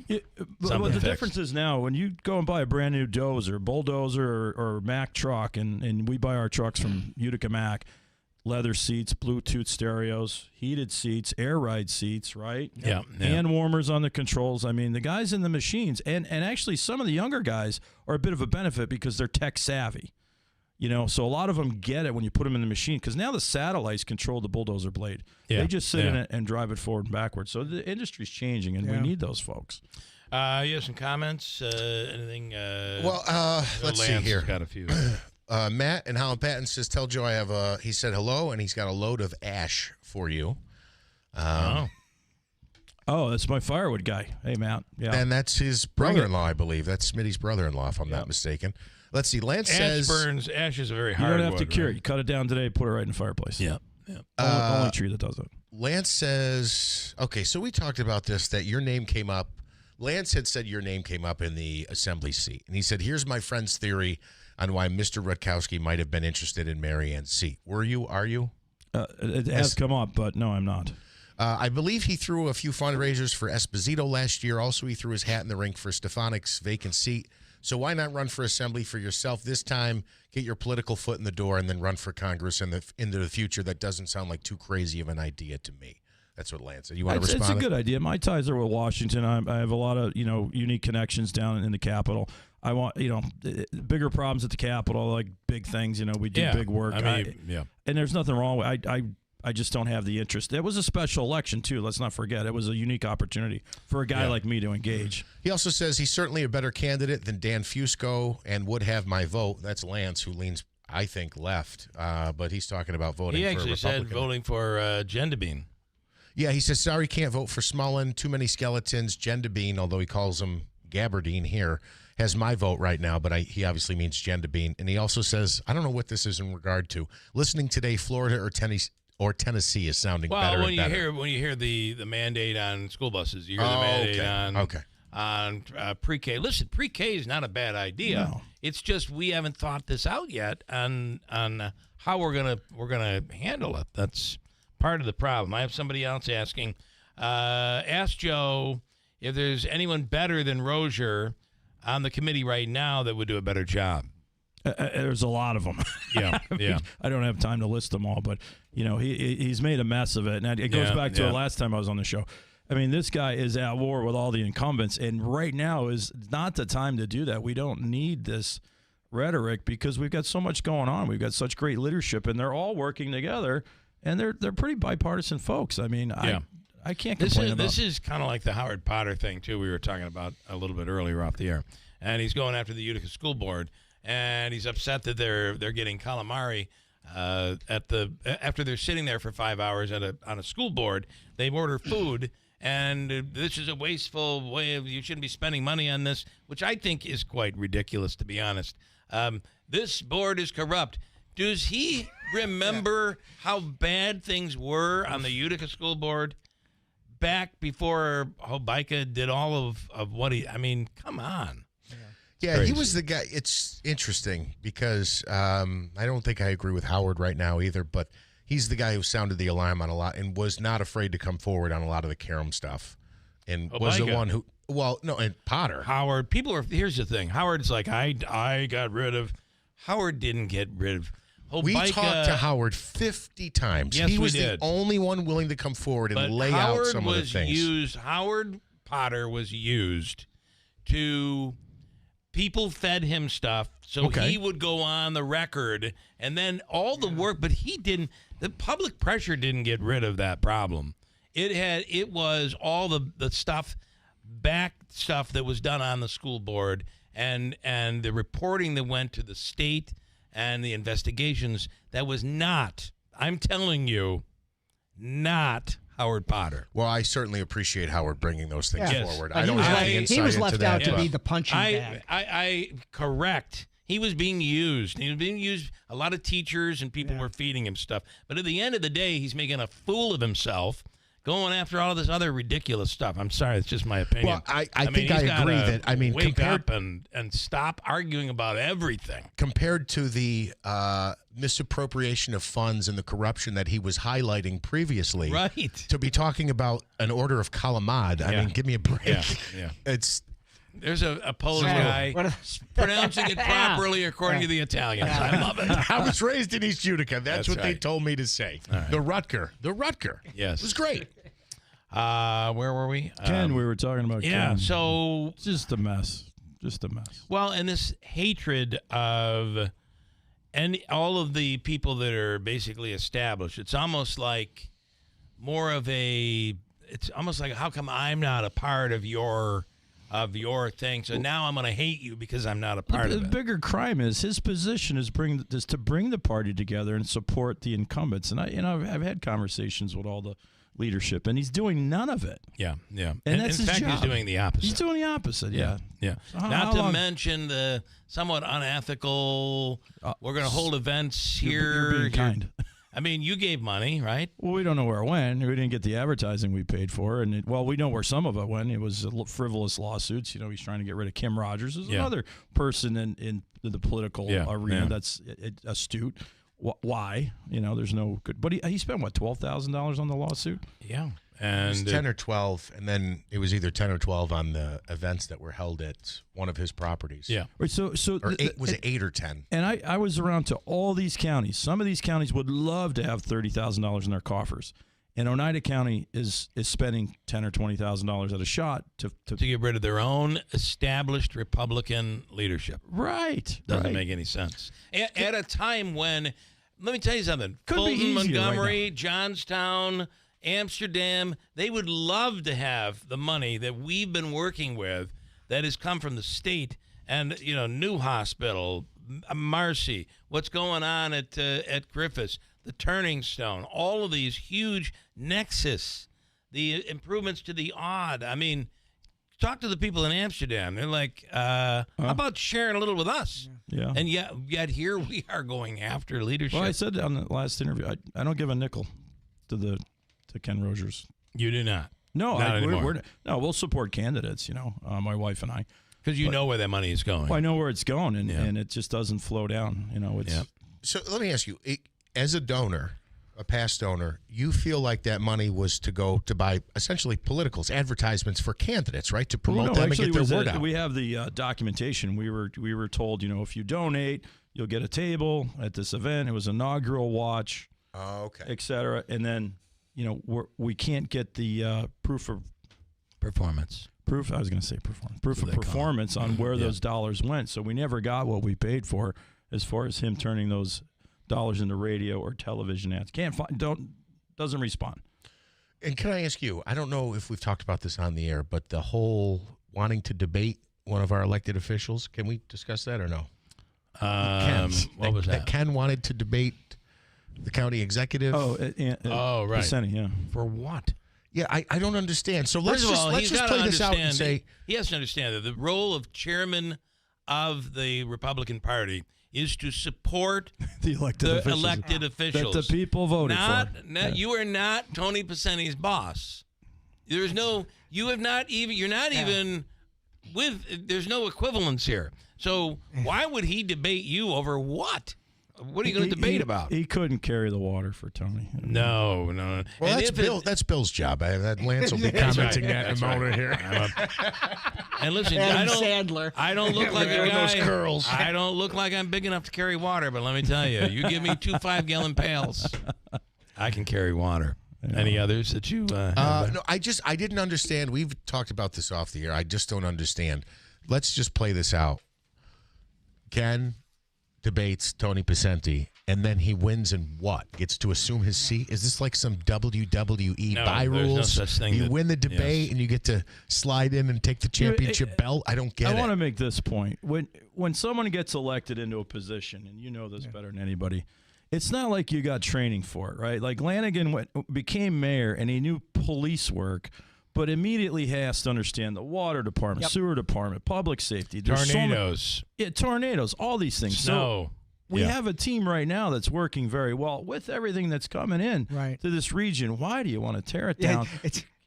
something the fixed. difference is now when you go and buy a brand new dozer, bulldozer, or Mack truck, and we buy our trucks from Utica Mack, leather seats, Bluetooth stereos, heated seats, air ride seats, right? Yeah. Hand warmers on the controls. I mean, the guys in the machines, and actually some of the younger guys are a bit of a benefit because they're tech savvy. So a lot of them get it when you put them in the machine because now the satellites control the bulldozer blade. Yeah, They just sit in yeah. it and drive it forward and backwards. So the industry's changing, and we need those folks. You have some comments? Anything? Let's see Lance here. has got a few. Matt in Holland Patton says, tell Joe I have he said hello, and he's got a load of ash for you. Oh, that's my firewood guy. Hey, Matt. Yeah. And that's his brother-in-law, I believe. That's Smitty's brother-in-law, if I'm not mistaken. Let's see. Lance says... Ash is a very You hard don't have to wood, cure right? it. You cut it down today, put it right in the fireplace. Yeah. Only tree that does it. Lance says... Okay, so we talked about this, that your name came up. Lance had said your name came up in the assembly seat. And he said, here's my friend's theory on why Mr. Rutkowski might have been interested in Marianne's seat. Are you? It has come up, but no, I'm not. I believe he threw a few fundraisers for Esposito last year. Also, he threw his hat in the ring for Stefanik's vacant seat. So why not run for assembly for yourself this time, get your political foot in the door, and then run for Congress into the future? That doesn't sound like too crazy of an idea to me. That's what Lance said. You want to respond? It's a good idea. My ties are with Washington. I have a lot of unique connections down in the Capitol. I want bigger problems at the Capitol, like big things. We do big work. Yeah. And there's nothing wrong with I just don't have the interest. It was a special election, too. Let's not forget. It was a unique opportunity for a guy like me to engage. He also says he's certainly a better candidate than Dan Fusco and would have my vote. That's Lance, who leans, I think, left. But he's talking about voting for a Republican. He actually said voting for Gendabine. Yeah, he says, sorry, can't vote for Smullen. Too many skeletons. Gendabine, although he calls him Gabardine here, has my vote right now, but he obviously means Gendabine. And he also says, I don't know what this is in regard to. Listening today, Florida or Tennessee is sounding better and better. When you hear the mandate on school buses, you hear the mandate on pre-K. Listen, pre-K is not a bad idea. No. It's just we haven't thought this out yet on how we're gonna handle it. That's part of the problem. I have somebody else asking, Ask Joe if there's anyone better than Rozier on the committee right now that would do a better job. There's a lot of them. Yeah, I don't have time to list them all, but he's made a mess of it, and it goes back to the last time I was on the show. I mean, this guy is at war with all the incumbents, and right now is not the time to do that. We don't need this rhetoric because we've got so much going on. We've got such great leadership, and they're all working together, and they're pretty bipartisan folks. I mean, I can't complain about. This is kind of like the Howard Potter thing too. We were talking about a little bit earlier off the air, and he's going after the Utica School Board. And he's upset that they're getting calamari after they're sitting there for 5 hours on a school board. They order food, and this is a wasteful way of you shouldn't be spending money on this, which I think is quite ridiculous, to be honest. This board is corrupt. Does he remember how bad things were on the Utica School Board back before Hobica did all of what he? I mean, come on. Yeah, crazy. He was the guy. It's interesting because I don't think I agree with Howard right now either, but he's the guy who sounded the alarm on a lot and was not afraid to come forward on a lot of the Karam stuff. And was the one who, and Potter. Howard, here's the thing. Howard's like, I got rid of, Howard didn't get rid of. We talked to Howard 50 times. Yes, he was we did. the only one willing to come forward and lay out some of the things. Howard Potter was used to... People fed him stuff, so he would go on the record, and then all the work, but he didn't. The public pressure didn't get rid of that problem. It was all the stuff that was done on the school board, and the reporting that went to the state and the investigations that was not. I'm telling you, not Howard Potter. Well, I certainly appreciate Howard bringing those things forward. But I don't have the insight he was left into that. out to be the punching bag. I correct. He was being used. He was being used. A lot of teachers and people were feeding him stuff. But at the end of the day, he's making a fool of himself, going after all of this other ridiculous stuff. I'm sorry, it's just my opinion. Well, I think I agree that. I mean, wake up and stop arguing about everything. Compared to the misappropriation of funds and the corruption that he was highlighting previously, right? To be talking about an order of Kalamad, I mean, give me a break. Yeah. There's a Polish guy pronouncing it properly according to the Italians. I love it. I was raised in East Utica. That's what they told me to say. Right. The Rutger. Yes. It was great. Where were we? Ken, we were talking about Ken. So just a mess. Well, and this hatred of all of the people that are basically established, it's almost like it's almost like, how come I'm not a part of your thing? So now I'm going to hate you because I'm not a part of it. The bigger crime is his position is to bring the party together and support the incumbents. And I've had conversations with all the leadership, and he's doing none of it. Yeah. And that's in his fact, job. he's doing the opposite. He's doing the opposite. Yeah. So not to mention the somewhat unethical. We're going to hold events here. You're being kind. I mean, you gave money, right? Well, we don't know where it went. We didn't get the advertising we paid for. And we know where some of it went. It was frivolous lawsuits. He's trying to get rid of Kim Rogers. There's another person in the political arena that's astute. Why? There's no good. But he spent, $12,000 on the lawsuit? Yeah. And it was 10 or 12, and then it was either 10 or 12 on the events that were held at one of his properties. Yeah. Right, so was it 8 or 10? And I was around to all these counties. Some of these counties would love to have $30,000 in their coffers. And Oneida County is spending $10,000 or $20,000 at a shot to get rid of their own established Republican leadership. Right. Doesn't make any sense. At a time when, let me tell you something, Could be Fulton, easier Montgomery, right now. Johnstown, Amsterdam, they would love to have the money that we've been working with that has come from the state and, New Hospital, Marcy, what's going on at Griffiths, the Turning Stone, all of these huge nexus, the improvements to the odd. I mean, talk to the people in Amsterdam. They're like, how about sharing a little with us? Yeah. And yet here we are going after leadership. Well, I said on the last interview, I don't give a nickel to Ken Rogers. You do not? No, not anymore. We'll support candidates, my wife and I. Because you know where that money is going. Well, I know where it's going, and it just doesn't flow down. So let me ask you, as a donor, a past owner, you feel like that money was to go to buy essentially politicals, advertisements for candidates, right? To promote them and get their word out. We have the documentation. We were told, if you donate, you'll get a table at this event. It was inaugural watch, et cetera. And then, we can't get the proof of performance. Proof of performance on where those dollars went. So we never got what we paid for as far as him turning those dollars into radio or television ads. Doesn't respond. And can I ask you, I don't know if we've talked about this on the air, but the whole wanting to debate one of our elected officials, can we discuss that or no? What was that? Ken wanted to debate the county executive. Right. Senate, yeah. For what? Yeah, I don't understand. So let's just play this out and say he has to understand that the role of chairman of the Republican Party is to support the elected officials that the people voted for. You are not Tony Pacini's boss. There's no. You have not even. You're not even with. There's no equivalence here. So why would he debate you over what? What are you going to debate about? He couldn't carry the water for Tony. No. Well, that's Bill's job. Lance will be commenting that in a moment here. And listen, Sandler. I don't look like a guy. Those curls. I don't look like I'm big enough to carry water, but let me tell you, you give me 2 5-gallon pails, I can carry water. Yeah. Any others that you? No, I didn't understand. We've talked about this off the air. I just don't understand. Let's just play this out. Ken debates Tony Pacenti, and then he wins and what? Gets to assume his seat? Is this like some WWE by rules? No such thing. You win the debate and you get to slide in and take the championship belt? I don't get it. I want to make this point. When someone gets elected into a position, and you know this better than anybody, it's not like you got training for it, right? Like Lanigan became mayor, and he knew police work, but immediately has to understand the water department, sewer department, public safety. Tornadoes. Tornadoes, all these things. Snow. So we have a team right now that's working very well with everything that's coming in to this region. Why do you want to tear it down?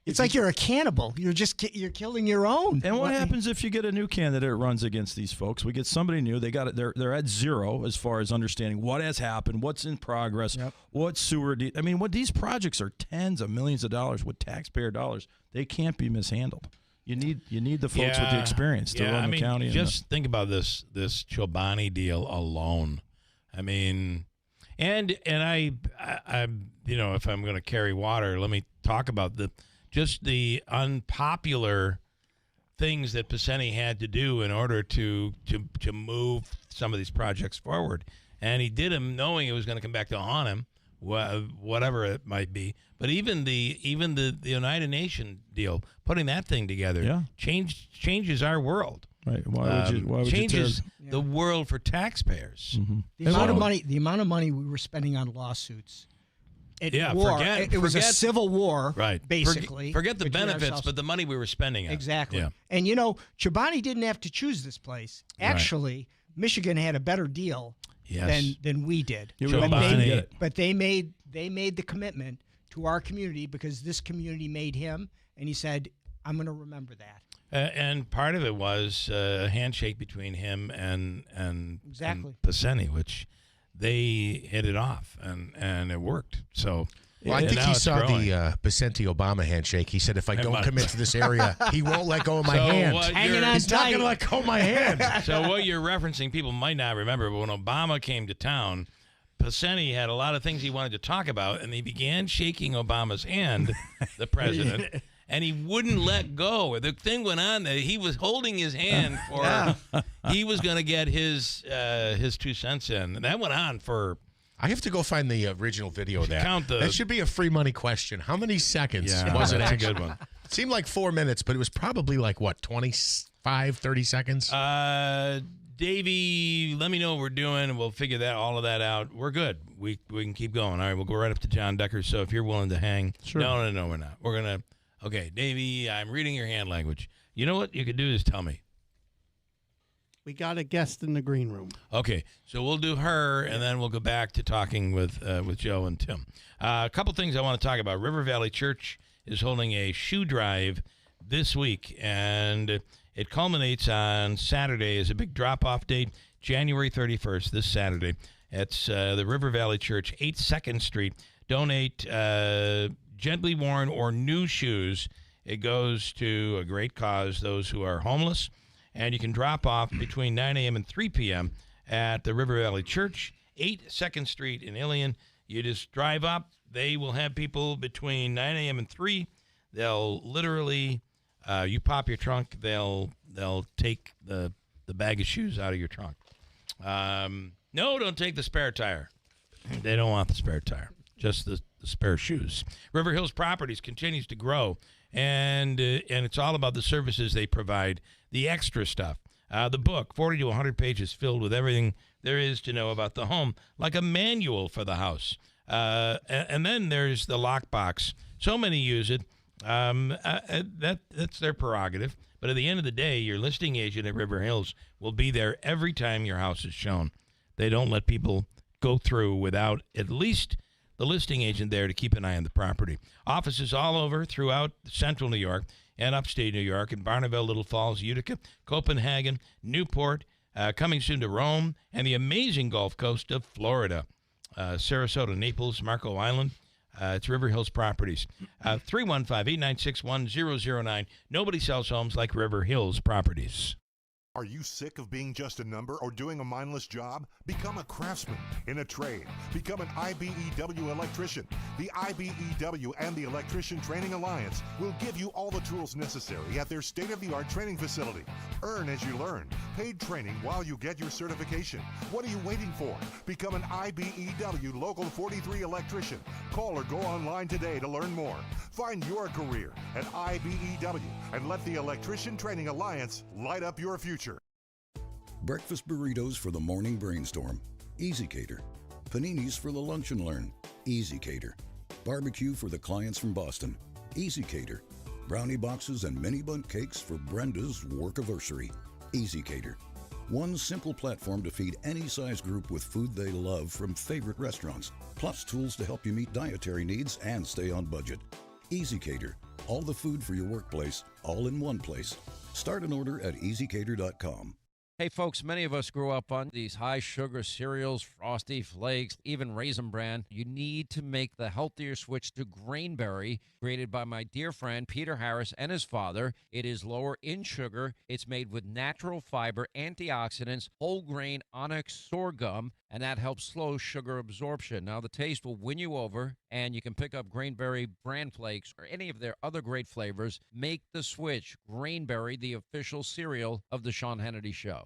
It's like you're a cannibal. You're killing your own. And what happens if you get a new candidate that runs against these folks? We get somebody new. They got it. They're at zero as far as understanding what has happened, what's in progress, what sewer. What these projects are tens of millions of dollars with taxpayer dollars. They can't be mishandled. You need the folks with the experience to run the county. Just think about this Chobani deal alone. And I if I'm going to carry water, let me talk about the unpopular things that Pacini had to do in order to move some of these projects forward. And he did them knowing it was going to come back to haunt him, whatever it might be. But even the United Nations deal, putting that thing together, changes our world. Right? Why would changes the world for taxpayers? Mm-hmm. The amount of money we were spending on lawsuits. It was a civil war, basically. Forget the benefits, but the money we were spending on. Exactly. Yeah. And Chobani didn't have to choose this place. Actually, Michigan had a better deal than we did. But they made the commitment to our community because this community made him, and he said, "I'm going to remember that." And part of it was a handshake between him and Pacini, which they hit it off, and it worked. So, I think he saw the Pacenti-Obama handshake. He said, if I don't commit to this area, he won't let go of my hand. He's not going to let go of my hand. So what you're referencing, people might not remember, but when Obama came to town, Pacini had a lot of things he wanted to talk about, and he began shaking Obama's hand, the president, and he wouldn't let go. The thing went on that he was holding his hand for he was going to get his 2 cents in. And that went on for... I have to go find the original video of that. That should be a free money question. How many seconds was it? That's a good one. It seemed like 4 minutes, but it was probably 25, 30 seconds? Davey, let me know what we're doing, and we'll figure all of that out. We're good. We can keep going. All right, we'll go right up to John Decker. So if you're willing to hang. Sure. No, we're not. We're going to... Okay, Davey, I'm reading your hand language. You know what you could do is tell me. We got a guest in the green room. Okay, so we'll do her, and then we'll go back to talking with Joe and Tim. A couple things I want to talk about. River Valley Church is holding a shoe drive this week, and it culminates on Saturday as a big drop-off date, January 31st, this Saturday. It's the River Valley Church, 8 2nd Street. donate gently worn or new shoes. It goes to a great cause, those who are homeless. And you can drop off between 9 a.m. and 3 p.m. at the River Valley Church, 8 2nd Street in Ilion. You just drive up. They will have people between 9 a.m. and 3. They'll literally, you pop your trunk, they'll take the bag of shoes out of your trunk. No, don't take the spare tire. They don't want the spare tire, just the spare shoes. River Hills Properties continues to grow, and it's all about the services they provide, the extra stuff. The book, 40 to 100 pages filled with everything there is to know about the home, like a manual for the house. And then there's the lockbox. So many use it. That's their prerogative. But at the end of the day, your listing agent at River Hills will be there every time your house is shown. They don't let people go through without at least the listing agent there to keep an eye on the property. Offices all over throughout central New York and upstate New York, in Barneveld, Little Falls, Utica, Copenhagen, Newport, coming soon to Rome, and the amazing Gulf Coast of Florida. Sarasota, Naples, Marco Island. It's River Hills Properties. 315-896-1009. Nobody sells homes like River Hills Properties. Are you sick of being just a number or doing a mindless job? Become a craftsman in a trade. Become an IBEW electrician. The IBEW and the Electrician Training Alliance will give you all the tools necessary at their state-of-the-art training facility. Earn as you learn. Paid training while you get your certification. What are you waiting for? Become an IBEW Local 43 electrician. Call or go online today to learn more. Find your career at IBEW and let the Electrician Training Alliance light up your future. Breakfast burritos for the morning brainstorm. Easy Cater. Paninis for the lunch and learn. Easy Cater. Barbecue for the clients from Boston. Easy Cater. Brownie boxes and mini bundt cakes for Brenda's workiversary. Easy Cater. One simple platform to feed any size group with food they love from favorite restaurants, plus tools to help you meet dietary needs and stay on budget. Easy Cater. All the food for your workplace, all in one place. Start an order at easycater.com. Hey, folks, many of us grew up on these high-sugar cereals, Frosty Flakes, even Raisin Bran. You need to make the healthier switch to Grainberry, created by my dear friend Peter Harris and his father. It is lower in sugar. It's made with natural fiber, antioxidants, whole grain onyx sorghum, and that helps slow sugar absorption. Now, the taste will win you over, and you can pick up Grainberry Bran Flakes or any of their other great flavors. Make the switch. Grainberry, the official cereal of the Sean Hannity Show.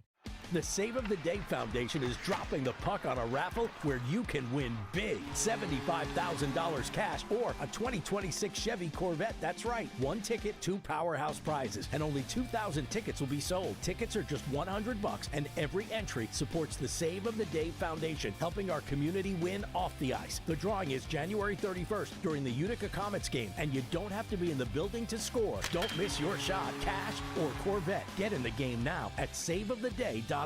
The Save of the Day Foundation is dropping the puck on a raffle where you can win big. $75,000 cash or a 2026 Chevy Corvette. That's right. One ticket, two powerhouse prizes, and only 2,000 tickets will be sold. Tickets are just $100, and every entry supports the Save of the Day Foundation, helping our community win off the ice. The drawing is January 31st during the Utica Comets game, and you don't have to be in the building to score. Don't miss your shot, cash or Corvette. Get in the game now at saveoftheday.org.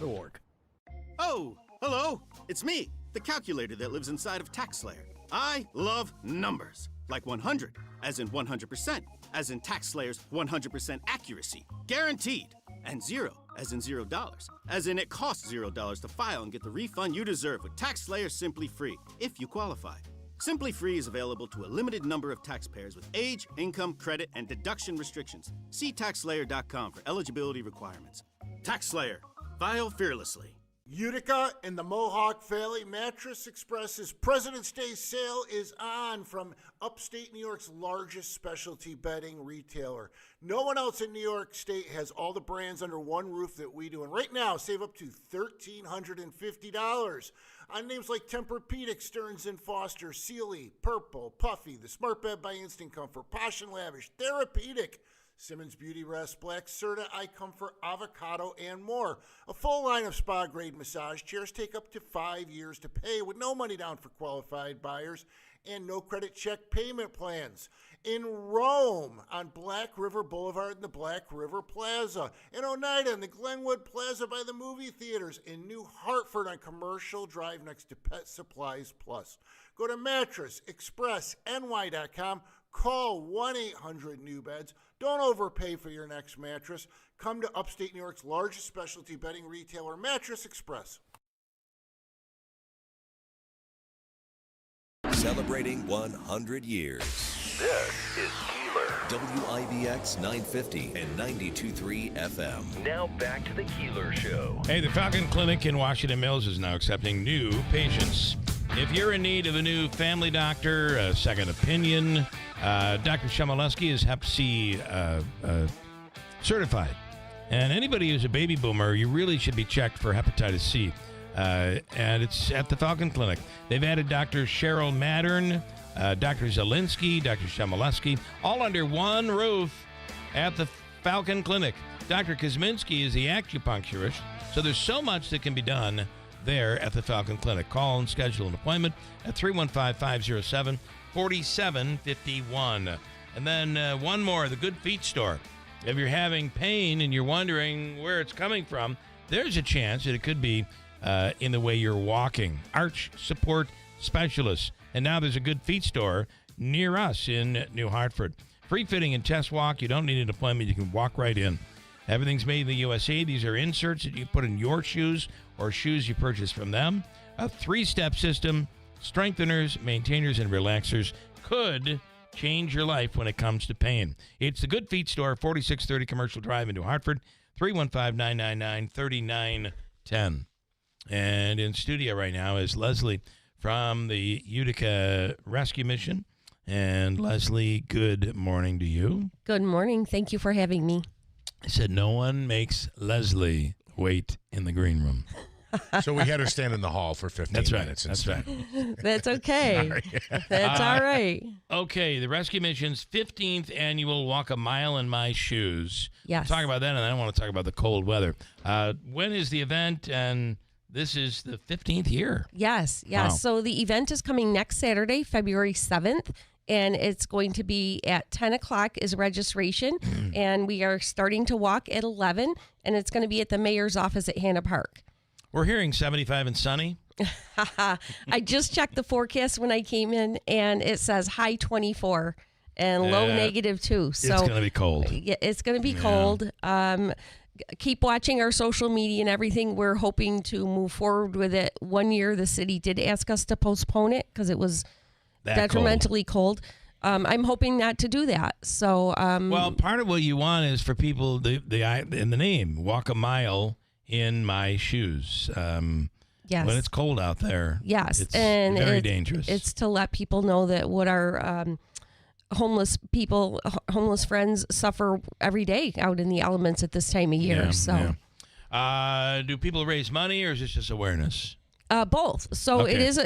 Oh, hello. It's me, the calculator that lives inside of TaxSlayer. I love numbers. Like 100, as in 100%, as in TaxSlayer's 100% accuracy. Guaranteed. And 0, as in $0, as in it costs $0 to file and get the refund you deserve with TaxSlayer Simply Free, if you qualify. Simply Free is available to a limited number of taxpayers with age, income, credit, and deduction restrictions. See TaxSlayer.com for eligibility requirements. TaxSlayer. File fearlessly. Utica and the Mohawk Valley Mattress Express's President's Day sale is on from upstate New York's largest specialty bedding retailer. No one else in New York State has all the brands under one roof that we do. And right now, save up to $1,350 on names like Tempur-Pedic, Stearns & Foster, Sealy, Purple, Puffy, the Smart Bed by Instant Comfort, Posh & Lavish, Therapeutic, Simmons Beauty Rest, Black Serta, iComfort, Avocado, and more. A full line of spa-grade massage chairs take up to 5 years to pay with no money down for qualified buyers and no credit check payment plans. In Rome, on Black River Boulevard in the Black River Plaza. In Oneida, in the Glenwood Plaza by the movie theaters. In New Hartford on Commercial Drive next to Pet Supplies Plus. Go to mattressexpressny.com. Call 1-800-NEW-BEDS. Don't overpay for your next mattress. Come to upstate New York's largest specialty bedding retailer, Mattress Express. celebrating 100 years. This is Keeler. WIBX 950 and 92.3 FM. Now back to the Keeler Show. Hey, the Falcon Clinic in Washington Mills is now accepting new patients. If you're in need of a new family doctor, a second opinion, Dr. Shemaleski is Hep C certified. And anybody who's a baby boomer, you really should be checked for hepatitis C. And it's at the Falcon Clinic. They've added Dr. Cheryl Mattern, Dr. Zielinski, Dr. Shemaleski, all under one roof at the Falcon Clinic. Dr. Kosminski is the acupuncturist, so there's so much that can be done there at the Falcon Clinic. Call and schedule an appointment at 315-507-4751. And then one more, the Good Feet Store. If you're having pain and you're wondering where it's coming from, there's a chance that it could be in the way you're walking. Arch Support Specialists. And now there's a Good Feet Store near us in New Hartford. Free fitting and test walk. You don't need an appointment. You can walk right in. Everything's made in the USA. These are inserts that you put in your shoes or shoes you purchase from them. A 3-step system, strengtheners, maintainers, and relaxers could change your life when it comes to pain. It's the Good Feet Store, 4630 Commercial Drive in New Hartford, 315-999-3910. And in studio right now is Leslie from the Utica Rescue Mission. And Leslie, good morning to you. Good morning. Thank you for having me. I said no one makes Leslie wait in the green room. So we had her stand in the hall for 15 minutes. That's right. That's okay. That's all right. Okay, the Rescue Mission's 15th annual Walk a Mile in My Shoes. Yes. We'll talk about that, and then I want to talk about the cold weather. When is the event? And this is the 15th year. Yes. Wow. So the event is coming next Saturday, February 7th. And it's going to be at 10 o'clock is registration. And we are starting to walk at 11. And it's going to be at the mayor's office at Hannah Park. We're hearing 75 and sunny. I just checked the forecast when I came in, and it says high 24 and low -2. So it's going to be cold. Yeah, it's going to be cold. Keep watching our social media and everything. We're hoping to move forward with it. One year, the city did ask us to postpone it because it was detrimentally cold. I'm hoping not to do that. So, well, part of what you want is for people in the name, walk a mile in my shoes. Yes. When it's cold out there. Yes, it's and very dangerous. It's to let people know that what our homeless friends suffer every day out in the elements at this time of year. Do people raise money, or is this just awareness? Both. So it is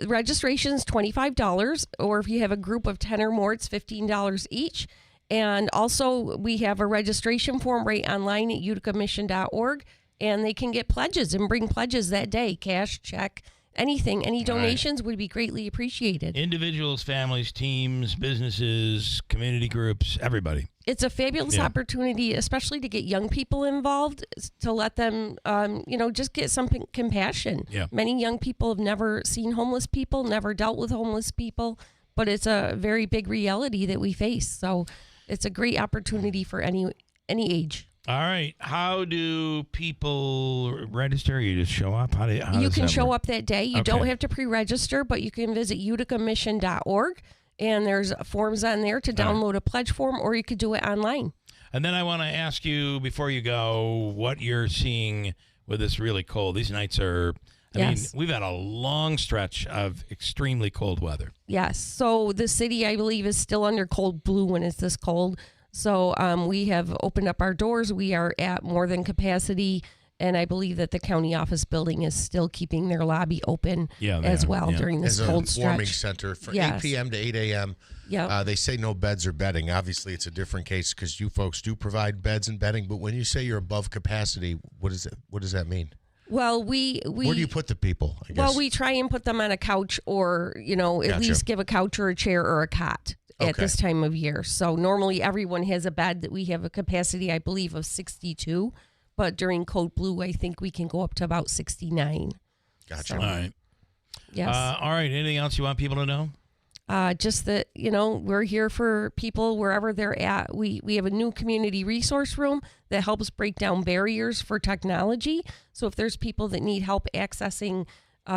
registration's $25, or if you have a group of 10 or more, it's $15 each. And also we have a registration form right online at uticamission.org, and they can get pledges and bring pledges that day, cash, check, anything. Any donations would be greatly appreciated. Individuals, families, teams, businesses, community groups, everybody. It's a fabulous opportunity, especially to get young people involved, to let them, just get some compassion. Yeah. Many young people have never seen homeless people, never dealt with homeless people, but it's a very big reality that we face. So it's a great opportunity for any age. All right. How do people register? You just show up? How you can show work? up that day. You don't have to pre-register, but you can visit uticamission.org. And there's forms on there to download a pledge form, or you could do it online. And then I want to ask you, before you go, what you're seeing with this really cold. These nights are, I mean, we've had a long stretch of extremely cold weather. Yes. So the city, I believe, is still under cold blue when it's this cold. So we have opened up our doors. We are at more than capacity. And I believe that the county office building is still keeping their lobby open as well during this cold stretch. Warming center from 8 p.m. to 8 a.m. Yeah. They say no beds or bedding. Obviously, it's a different case because you folks do provide beds and bedding. But when you say you're above capacity, what does that mean? Well, we where do you put the people? I guess? Well, we try and put them on a couch, or at least give a couch or a chair or a cot at this time of year. So normally everyone has a bed. That we have a capacity, I believe, of 62. But during Code Blue, I think we can go up to about 69. Gotcha. So, all right. Yes. All right. Anything else you want people to know? Just that, we're here for people wherever they're at. We have a new community resource room that helps break down barriers for technology. So if there's people that need help accessing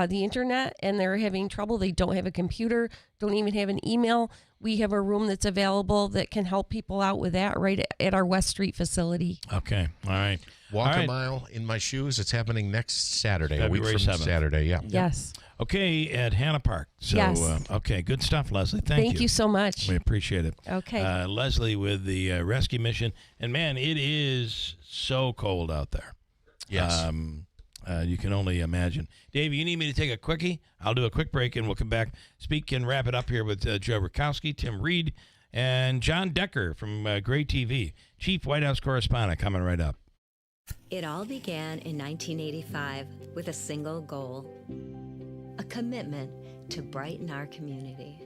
the internet and they're having trouble, they don't have a computer, don't even have an email, we have a room that's available that can help people out with that right at our West Street facility. Okay. All right. Walk a mile in my shoes. It's happening next Saturday, February a week from 7th. Saturday. Yeah. Yes. Okay, at Hannah Park. So, yes. Okay, good stuff, Leslie. Thank you. Thank you so much. We appreciate it. Okay. Leslie with the rescue mission. And, man, it is so cold out there. Yes. You can only imagine. Dave, you need me to take a quickie? I'll do a quick break, and we'll come back, speak, and wrap it up here with Joe Rakowski, Tim Reed, and John Decker from Gray TV, Chief White House Correspondent, coming right up. It all began in 1985 with a single goal, a commitment to brighten our community.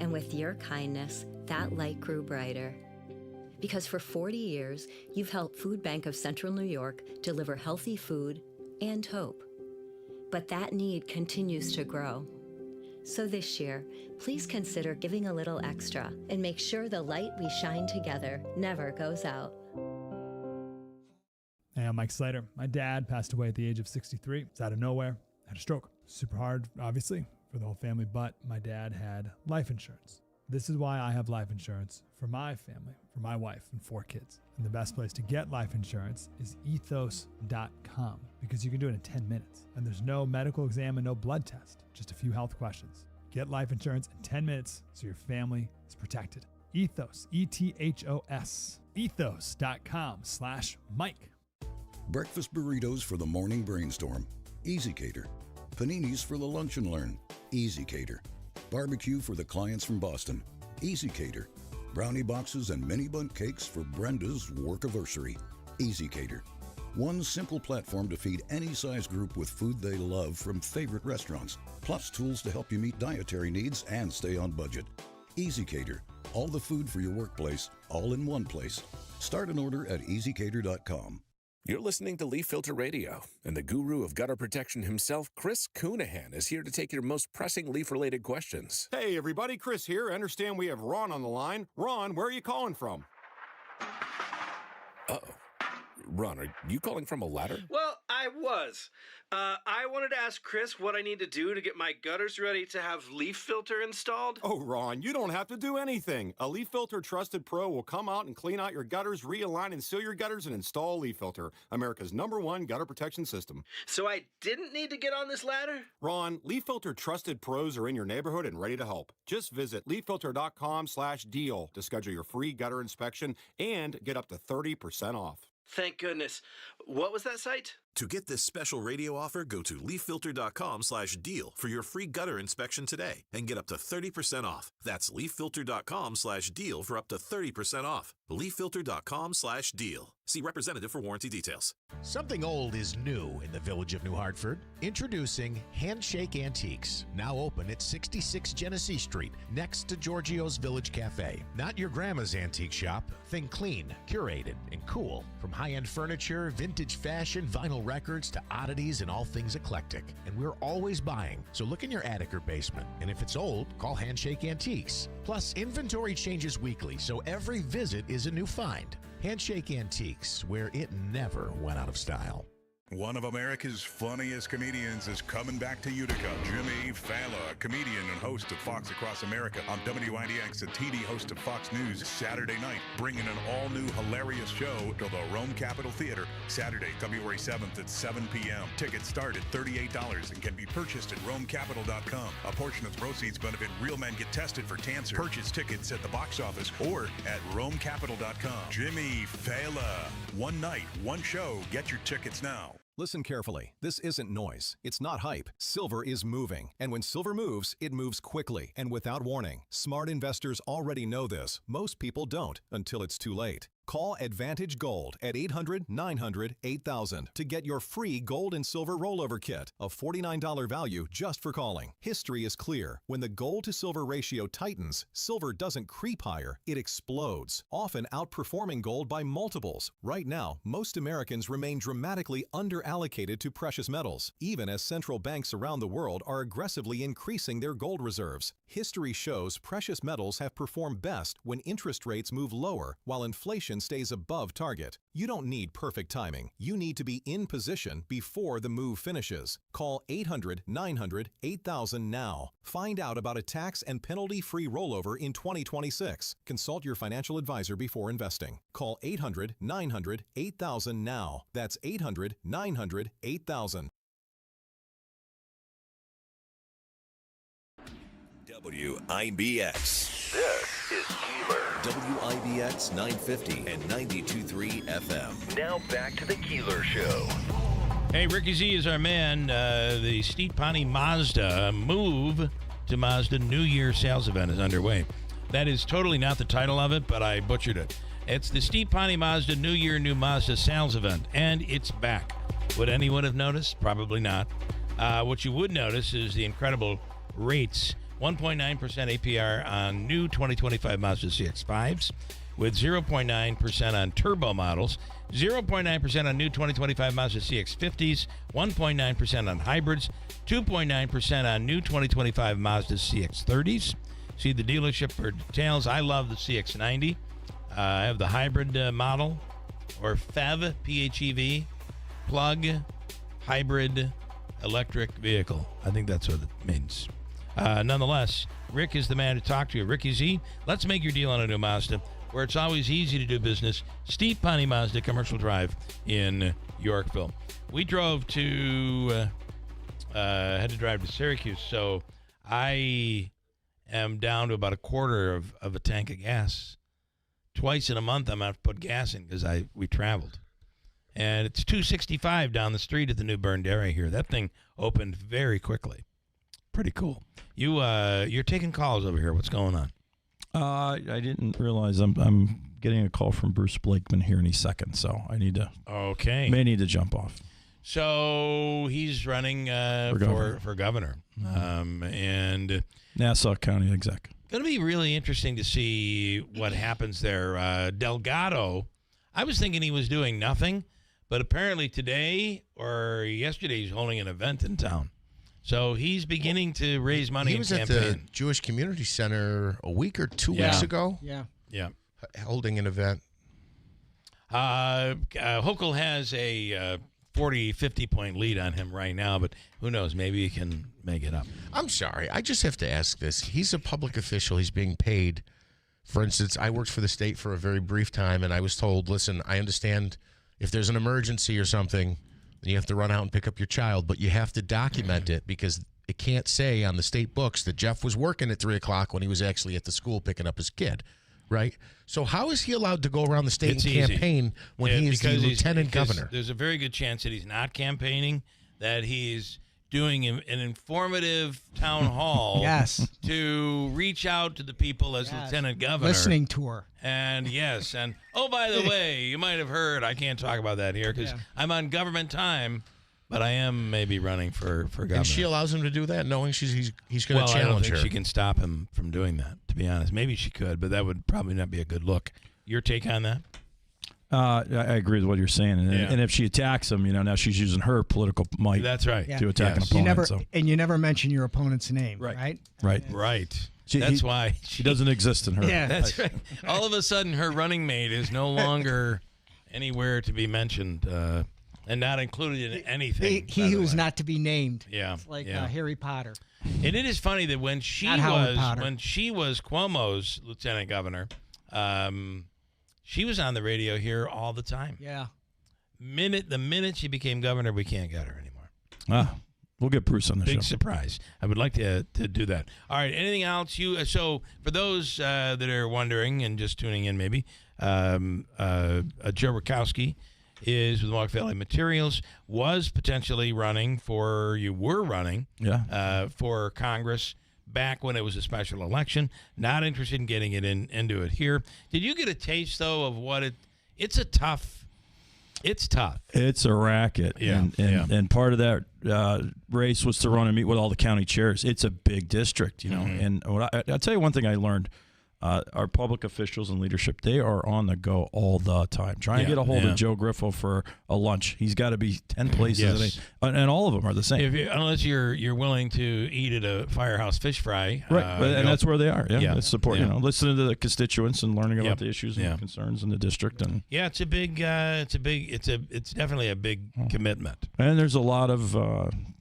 And with your kindness, that light grew brighter. Because for 40 years, you've helped Food Bank of Central New York deliver healthy food and hope. But that need continues to grow. So this year, please consider giving a little extra and make sure the light we shine together never goes out. Hey, I'm Mike Slater. My dad passed away at the age of 63. It's out of nowhere. Had a stroke. Super hard, obviously, for the whole family, but my dad had life insurance. This is why I have life insurance for my family, for my wife and 4 kids. And the best place to get life insurance is ethos.com because you can do it in 10 minutes. And there's no medical exam and no blood test, just a few health questions. Get life insurance in 10 minutes so your family is protected. Ethos, E-T-H-O-S, ethos.com/Mike. Breakfast burritos for the morning brainstorm. Easy Cater. Paninis for the lunch and learn. Easy Cater. Barbecue for the clients from Boston. Easy Cater. Brownie boxes and mini bundt cakes for Brenda's workiversary. Easy Cater. One simple platform to feed any size group with food they love from favorite restaurants, plus tools to help you meet dietary needs and stay on budget. Easy Cater. All the food for your workplace, all in one place. Start an order at easycater.com. You're listening to Leaf Filter Radio, and the guru of gutter protection himself, Chris Coonahan, is here to take your most pressing leaf-related questions. Hey, everybody, Chris here. I understand we have Ron on the line. Ron, where are you calling from? Uh-oh. Ron, are you calling from a ladder? Well, I was. I wanted to ask Chris what I need to do to get my gutters ready to have leaf filter installed. Oh, Ron, you don't have to do anything. A Leaf Filter Trusted Pro will come out and clean out your gutters, realign and seal your gutters, and install a Leaf Filter, America's #1 gutter protection system. So I didn't need to get on this ladder? Ron, Leaf Filter Trusted Pros are in your neighborhood and ready to help. Just visit leaffilter.com/deal to schedule your free gutter inspection and get up to 30% off. Thank goodness. What was that site? To get this special radio offer, go to leaffilter.com/deal for your free gutter inspection today and get up to 30% off. That's leaffilter.com/deal for up to 30% off. leaffilter.com/deal. See representative for warranty details. Something old is new in the village of New Hartford. Introducing Handshake Antiques, now open at 66 Genesee Street, next to Giorgio's Village Cafe. Not your grandma's antique shop. Think clean, curated, and cool. From high-end furniture, vintage fashion, vinyl records, to oddities and all things eclectic. And we're always buying, so look in your attic or basement. And if it's old, call Handshake Antiques. Plus, inventory changes weekly, so every visit is a new find. Handshake Antiques, where it never went out of style. One of America's funniest comedians is coming back to Utica. Jimmy Fallon, comedian and host of Fox Across America on WIBX, and TD host of Fox News, Saturday night, bringing an all-new hilarious show to the Rome Capitol Theater, Saturday, February 7th at 7 p.m. Tickets start at $38 and can be purchased at romecapital.com. A portion of the proceeds benefit Real Men Get Tested for Cancer. Purchase tickets at the box office or at romecapital.com. Jimmy Fallon. One night, one show. Get your tickets now. Listen carefully. This isn't noise. It's not hype. Silver is moving. And when silver moves, it moves quickly and without warning. Smart investors already know this. Most people don't until it's too late. Call Advantage Gold at 800-900-8000 to get your free gold and silver rollover kit, a $49 value just for calling. History is clear. When the gold to silver ratio tightens, silver doesn't creep higher, it explodes, often outperforming gold by multiples. Right now, most Americans remain dramatically underallocated to precious metals, even as central banks around the world are aggressively increasing their gold reserves. History shows precious metals have performed best when interest rates move lower while inflation acceleration stays above target. You don't need perfect timing. You need to be in position before the move finishes. Call 800-900-8000 now. Find out about a tax and penalty-free rollover in 2026. Consult your financial advisor before investing. Call 800-900-8000 now. That's 800-900-8000. WIBX. This is Keeler. WIBX 950 and 92.3 FM. Now back to the Keeler Show. Hey, Ricky Z is our man. The Steep Pawnee Mazda Move to Mazda New Year sales event is underway. That is totally not the title of it, but I butchered it. It's the Steep Pawnee Mazda New Year New Mazda sales event, and it's back. Would anyone have noticed? Probably not. What you would notice is the incredible rates. 1.9% APR on new 2025 Mazda CX-5s, with 0.9% on turbo models, 0.9% on new 2025 Mazda CX-50s, 1.9% on hybrids, 2.9% on new 2025 Mazda CX-30s. See the dealership for details. I love the CX-90. I have the hybrid model, or PHEV, P-H-E-V, plug hybrid electric vehicle. I think that's what it means. Nonetheless, Rick is the man to talk to. Ricky Z, let's make your deal on a new Mazda, where it's always easy to do business. Steep Pawnee Mazda Commercial Drive in Yorkville. We drove to, had to drive to Syracuse, so I am down to about a quarter of a tank of gas. Twice in a month, I'm going to have to put gas in because we traveled. And it's $2.65 down the street at the new burned area here. That thing opened very quickly. Pretty cool. You're taking calls over here. What's going on? I didn't realize I'm getting a call from Bruce Blakeman here any second, so I need to. Okay. May need to jump off. So he's running for governor, and Nassau County exec. Going to be really interesting to see what happens there. Delgado, I was thinking he was doing nothing, but apparently today or yesterday he's holding an event in town. So he's beginning to raise money He was and at campaign. the Jewish Community Center a week or 2 weeks ago. Yeah. Holding an event. Hochul has a 40, 50-point lead on him right now, but who knows? Maybe he can make it up. I'm sorry. I just have to ask this. He's a public official. He's being paid. For instance, I worked for the state for a very brief time, and I was told, listen, I understand if there's an emergency or something, then you have to run out and pick up your child, but you have to document it because it can't say on the state books that Jeff was working at 3 o'clock when he was actually at the school picking up his kid, right? So how is he allowed to go around the state and campaign when he is the lieutenant governor? There's a very good chance that he's not campaigning, that he's doing an informative town hall to reach out to the people as lieutenant governor. Listening tour. And oh, by the way, you might have heard, I can't talk about that here because I'm on government time, but I am maybe running for governor. And she allows him to do that, knowing he's going to challenge I don't think her. she can stop him from doing that, to be honest. Maybe she could, but that would probably not be a good look. Your take on that? I agree with what you're saying, and if she attacks him, now she's using her political might. That's right. To attack an opponent. You never mention your opponent's name, right? Right. That's why she doesn't exist in her. Yeah, that's right. All of a sudden, her running mate is no longer anywhere to be mentioned and not included in anything. He who is not to be named. Yeah, it's like Harry Potter. And it is funny that when she was Cuomo's lieutenant governor, she was on the radio here all the time. Yeah. The minute she became governor, we can't get her anymore. We'll get Bruce on the show. Big surprise. I would like to do that. All right. Anything else? So for those that are wondering and just tuning in, maybe Joe Rakowski is with Mohawk Valley Materials. Was potentially running for Congress back when it was a special election. Not interested in getting it into it here. Did you get a taste though of what it's tough. It's a racket. And part of that race was to run and meet with all the county chairs. It's a big district, And I'll tell you one thing I learned. our public officials and leadership, they are on the go all the time. Trying to get a hold of Joe Griffo for a lunch. He's got to be 10 places a day. And all of them are the same. Unless you're willing to eat at a Firehouse Fish Fry. Right, and that's where they are. Yeah. It's support, Yeah. listening to the constituents and learning about the issues and concerns in the district. And it's definitely a big commitment. And there's a lot of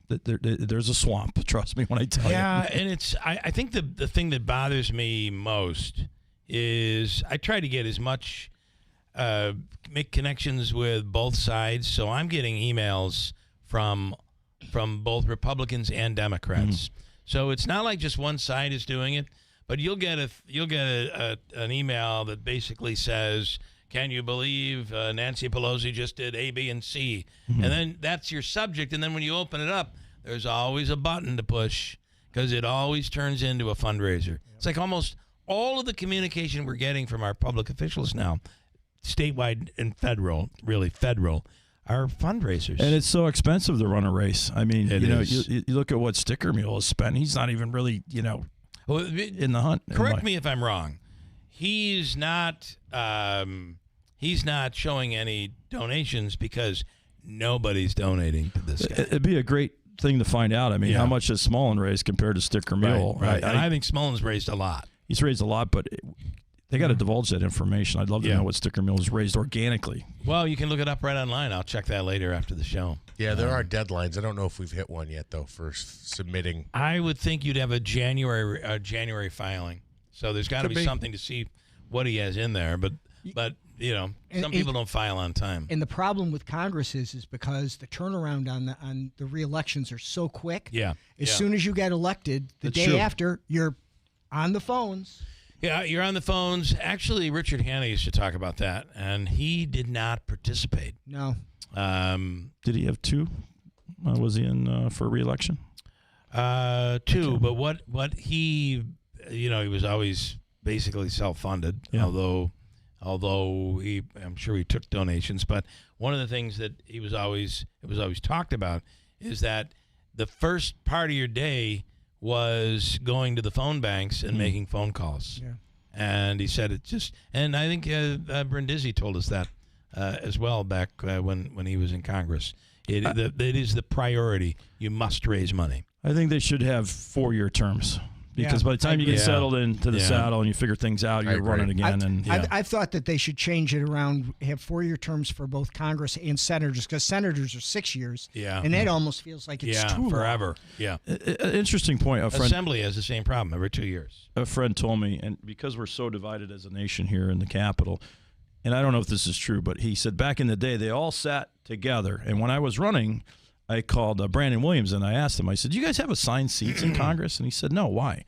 there's a swamp. Trust me when I tell you. Yeah, and I think the thing that bothers me most is I try to get as much make connections with both sides. So I'm getting emails from both Republicans and Democrats. So it's not like just one side is doing it, but you'll get an email that basically says, "Can you believe Nancy Pelosi just did A, B, and C?" And then that's your subject. And then when you open it up, there's always a button to push because it always turns into a fundraiser. It's like almost all of the communication we're getting from our public officials now, statewide and federal, are fundraisers. And it's so expensive to run a race. I mean, is. you look at what Sticker Mule has spent. He's not even really, in the hunt. Correct me if I'm wrong. He's not showing any donations because nobody's donating to this guy. It'd be a great thing to find out. I mean, how much has Smolin raised compared to Sticker Mule? Right. And I think Smolin's raised a lot. He's raised a lot, but they got to divulge that information. I'd love to know what Sticker Mule has raised organically. Well, you can look it up right online. I'll check that later after the show. Yeah, there are deadlines. I don't know if we've hit one yet, though, for submitting. I would think you'd have a January filing. So there's got to be something to see what he has in there. But some people don't file on time. And the problem with Congress is because the turnaround on the re-elections are so quick. Yeah. As soon as you get elected, the day after, you're on the phones. Yeah, you're on the phones. Actually, Richard Hanna used to talk about that, and he did not participate. No. Did he have two? Was he in for re-election? Two, but what he, he was always basically self-funded, although I'm sure he took donations. But one of the things that it was always talked about is that the first part of your day was going to the phone banks and making phone calls. Yeah. And he said and I think Brindisi told us that as well back when he was in Congress. It is the priority. You must raise money. I think they should have 4-year terms. Because by the time you get settled into the saddle and you figure things out, you're running again. I thought that they should change it around, have 4-year terms for both Congress and senators, because senators are 6 years. Yeah. And that almost feels like it's too forever. long. Yeah. Interesting point. Assembly has the same problem every 2 years. A friend told me, and because we're so divided as a nation here in the Capitol, and I don't know if this is true, but he said back in the day, they all sat together. And when I was running, I called Brandon Williams, and I asked him, I said, "Do you guys have assigned seats in Congress?" And he said, "No, why?"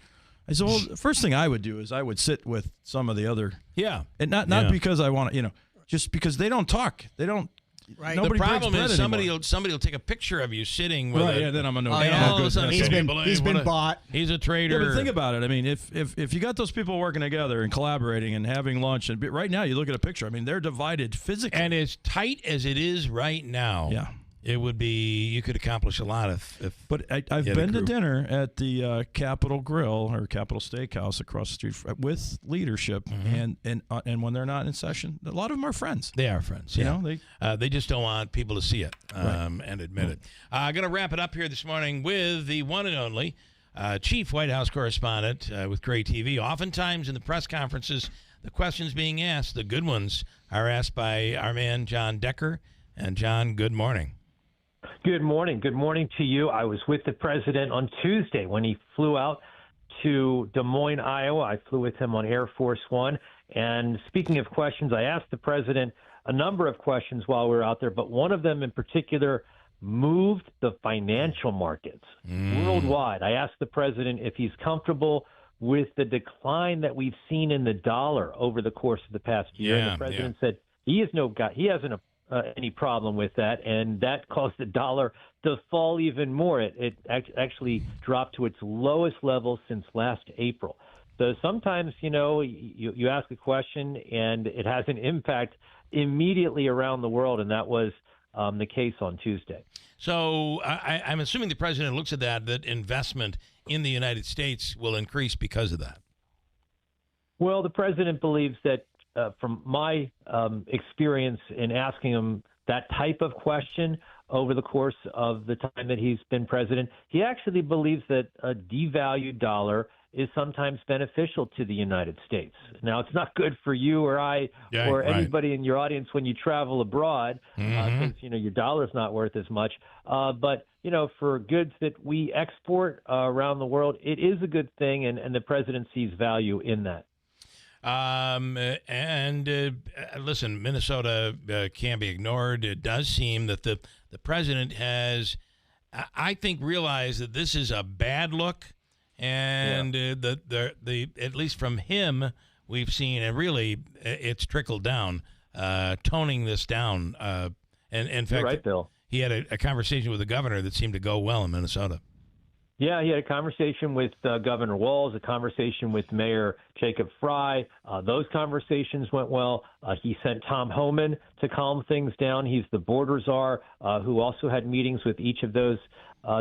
I said, "Well, the first thing I would do is I would sit with some of the other." Yeah. And not because I want to, just because they don't talk. They don't. Right. The problem is somebody will take a picture of you sitting with yeah, then I'm a no. all of a sudden he's been bought. He's a traitor. Yeah, but think about it. I mean, if you got those people working together and collaborating and having lunch, and right now you look at a picture. I mean, they're divided physically. And as tight as it is right now, it would be, you could accomplish a lot if But I've been to dinner at the Capitol Grill or Capitol Steakhouse across the street with leadership, and when they're not in session, a lot of them are friends. They are friends. They just don't want people to see it and admit it. I'm going to wrap it up here this morning with the one and only chief White House correspondent with Gray TV. Oftentimes in the press conferences, the questions being asked, the good ones, are asked by our man John Decker. And John, good morning. Good morning. Good morning to you. I was with the president on Tuesday when he flew out to Des Moines, Iowa. I flew with him on Air Force One. And speaking of questions, I asked the president a number of questions while we were out there, but one of them in particular moved the financial markets worldwide. I asked the president if he's comfortable with the decline that we've seen in the dollar over the course of the past year. And the president said he hasn't any problem with that, and that caused the dollar to fall even more. It actually dropped to its lowest level since last April. So sometimes, you ask a question and it has an impact immediately around the world, and that was the case on Tuesday. So I'm assuming the president looks at that investment in the United States will increase because of that. Well, the president believes that, from my experience in asking him that type of question over the course of the time that he's been president, he actually believes that a devalued dollar is sometimes beneficial to the United States. Now, it's not good for you or I or anybody in your audience when you travel abroad, because your dollar's not worth as much. But for goods that we export around the world, it is a good thing, and the president sees value in that. Listen, Minnesota can't be ignored. It does seem that the president has, I think, realized that this is a bad look. And the at least from him, we've seen, and really it's trickled down, toning this down. And in fact, you're right, Bill. He had a conversation with the governor that seemed to go well in Minnesota. Yeah, he had a conversation with Governor Walz, a conversation with Mayor Jacob Fry. Those conversations went well. He sent Tom Homan to calm things down. He's the border czar, who also had meetings with each of those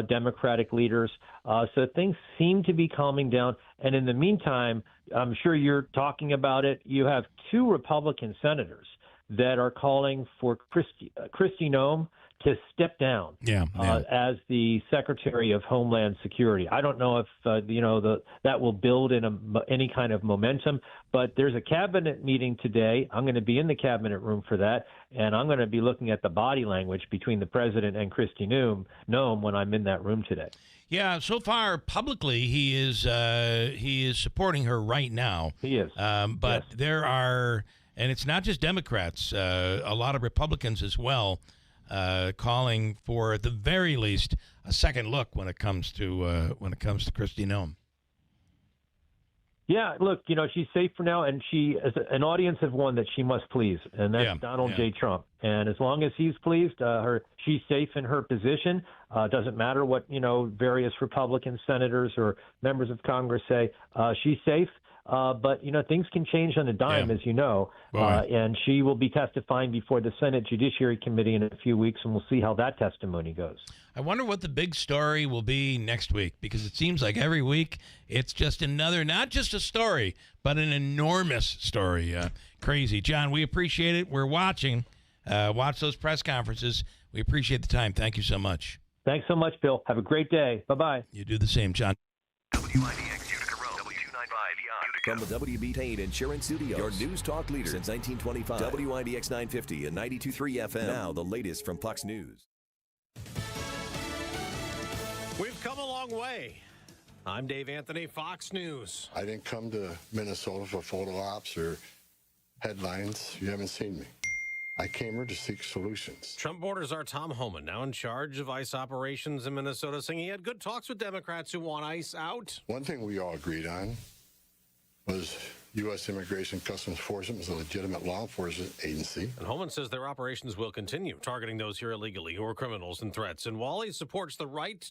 Democratic leaders. So things seem to be calming down. And in the meantime, I'm sure you're talking about it. You have two Republican senators that are calling for Kristi Noem to step down as the Secretary of Homeland Security. I don't know if that will build in any kind of momentum, but there's a cabinet meeting today. I'm going to be in the cabinet room for that, and I'm going to be looking at the body language between the president and Kristi Noem when I'm in that room today. Yeah, so far publicly he is supporting her right now. He is, but there are, and it's not just Democrats, a lot of Republicans as well. Calling for, at the very least, a second look when it comes to Kristi Noem. Yeah, look, she's safe for now, and she is an audience of one that she must please, and that's Donald J. Trump. And as long as he's pleased, she's safe in her position. Doesn't matter what various Republican senators or members of Congress say. She's safe. But, things can change on a dime, as you know, and she will be testifying before the Senate Judiciary Committee in a few weeks, and we'll see how that testimony goes. I wonder what the big story will be next week, because it seems like every week it's just another, not just a story, but an enormous story. Crazy. John, we appreciate it. We're watching. Watch those press conferences. We appreciate the time. Thank you so much. Thanks so much, Bill. Have a great day. Bye-bye. You do the same, John. WIBX Utica Road, W295 Utica. From the WB Payne Insurance Studios, your news talk leader since 1925. WIBX 950 and 92.3 FM. Now the latest from Fox News. We've come a long way. I'm Dave Anthony, Fox News. I didn't come to Minnesota for photo ops or headlines. You haven't seen me. I came here to seek solutions. Trump border czar Tom Homan, now in charge of ICE operations in Minnesota, saying he had good talks with Democrats who want ICE out. One thing we all agreed on was U.S. Immigration Customs Enforcement is a legitimate law enforcement agency. And Homan says their operations will continue, targeting those here illegally who are criminals and threats. And while he supports the right to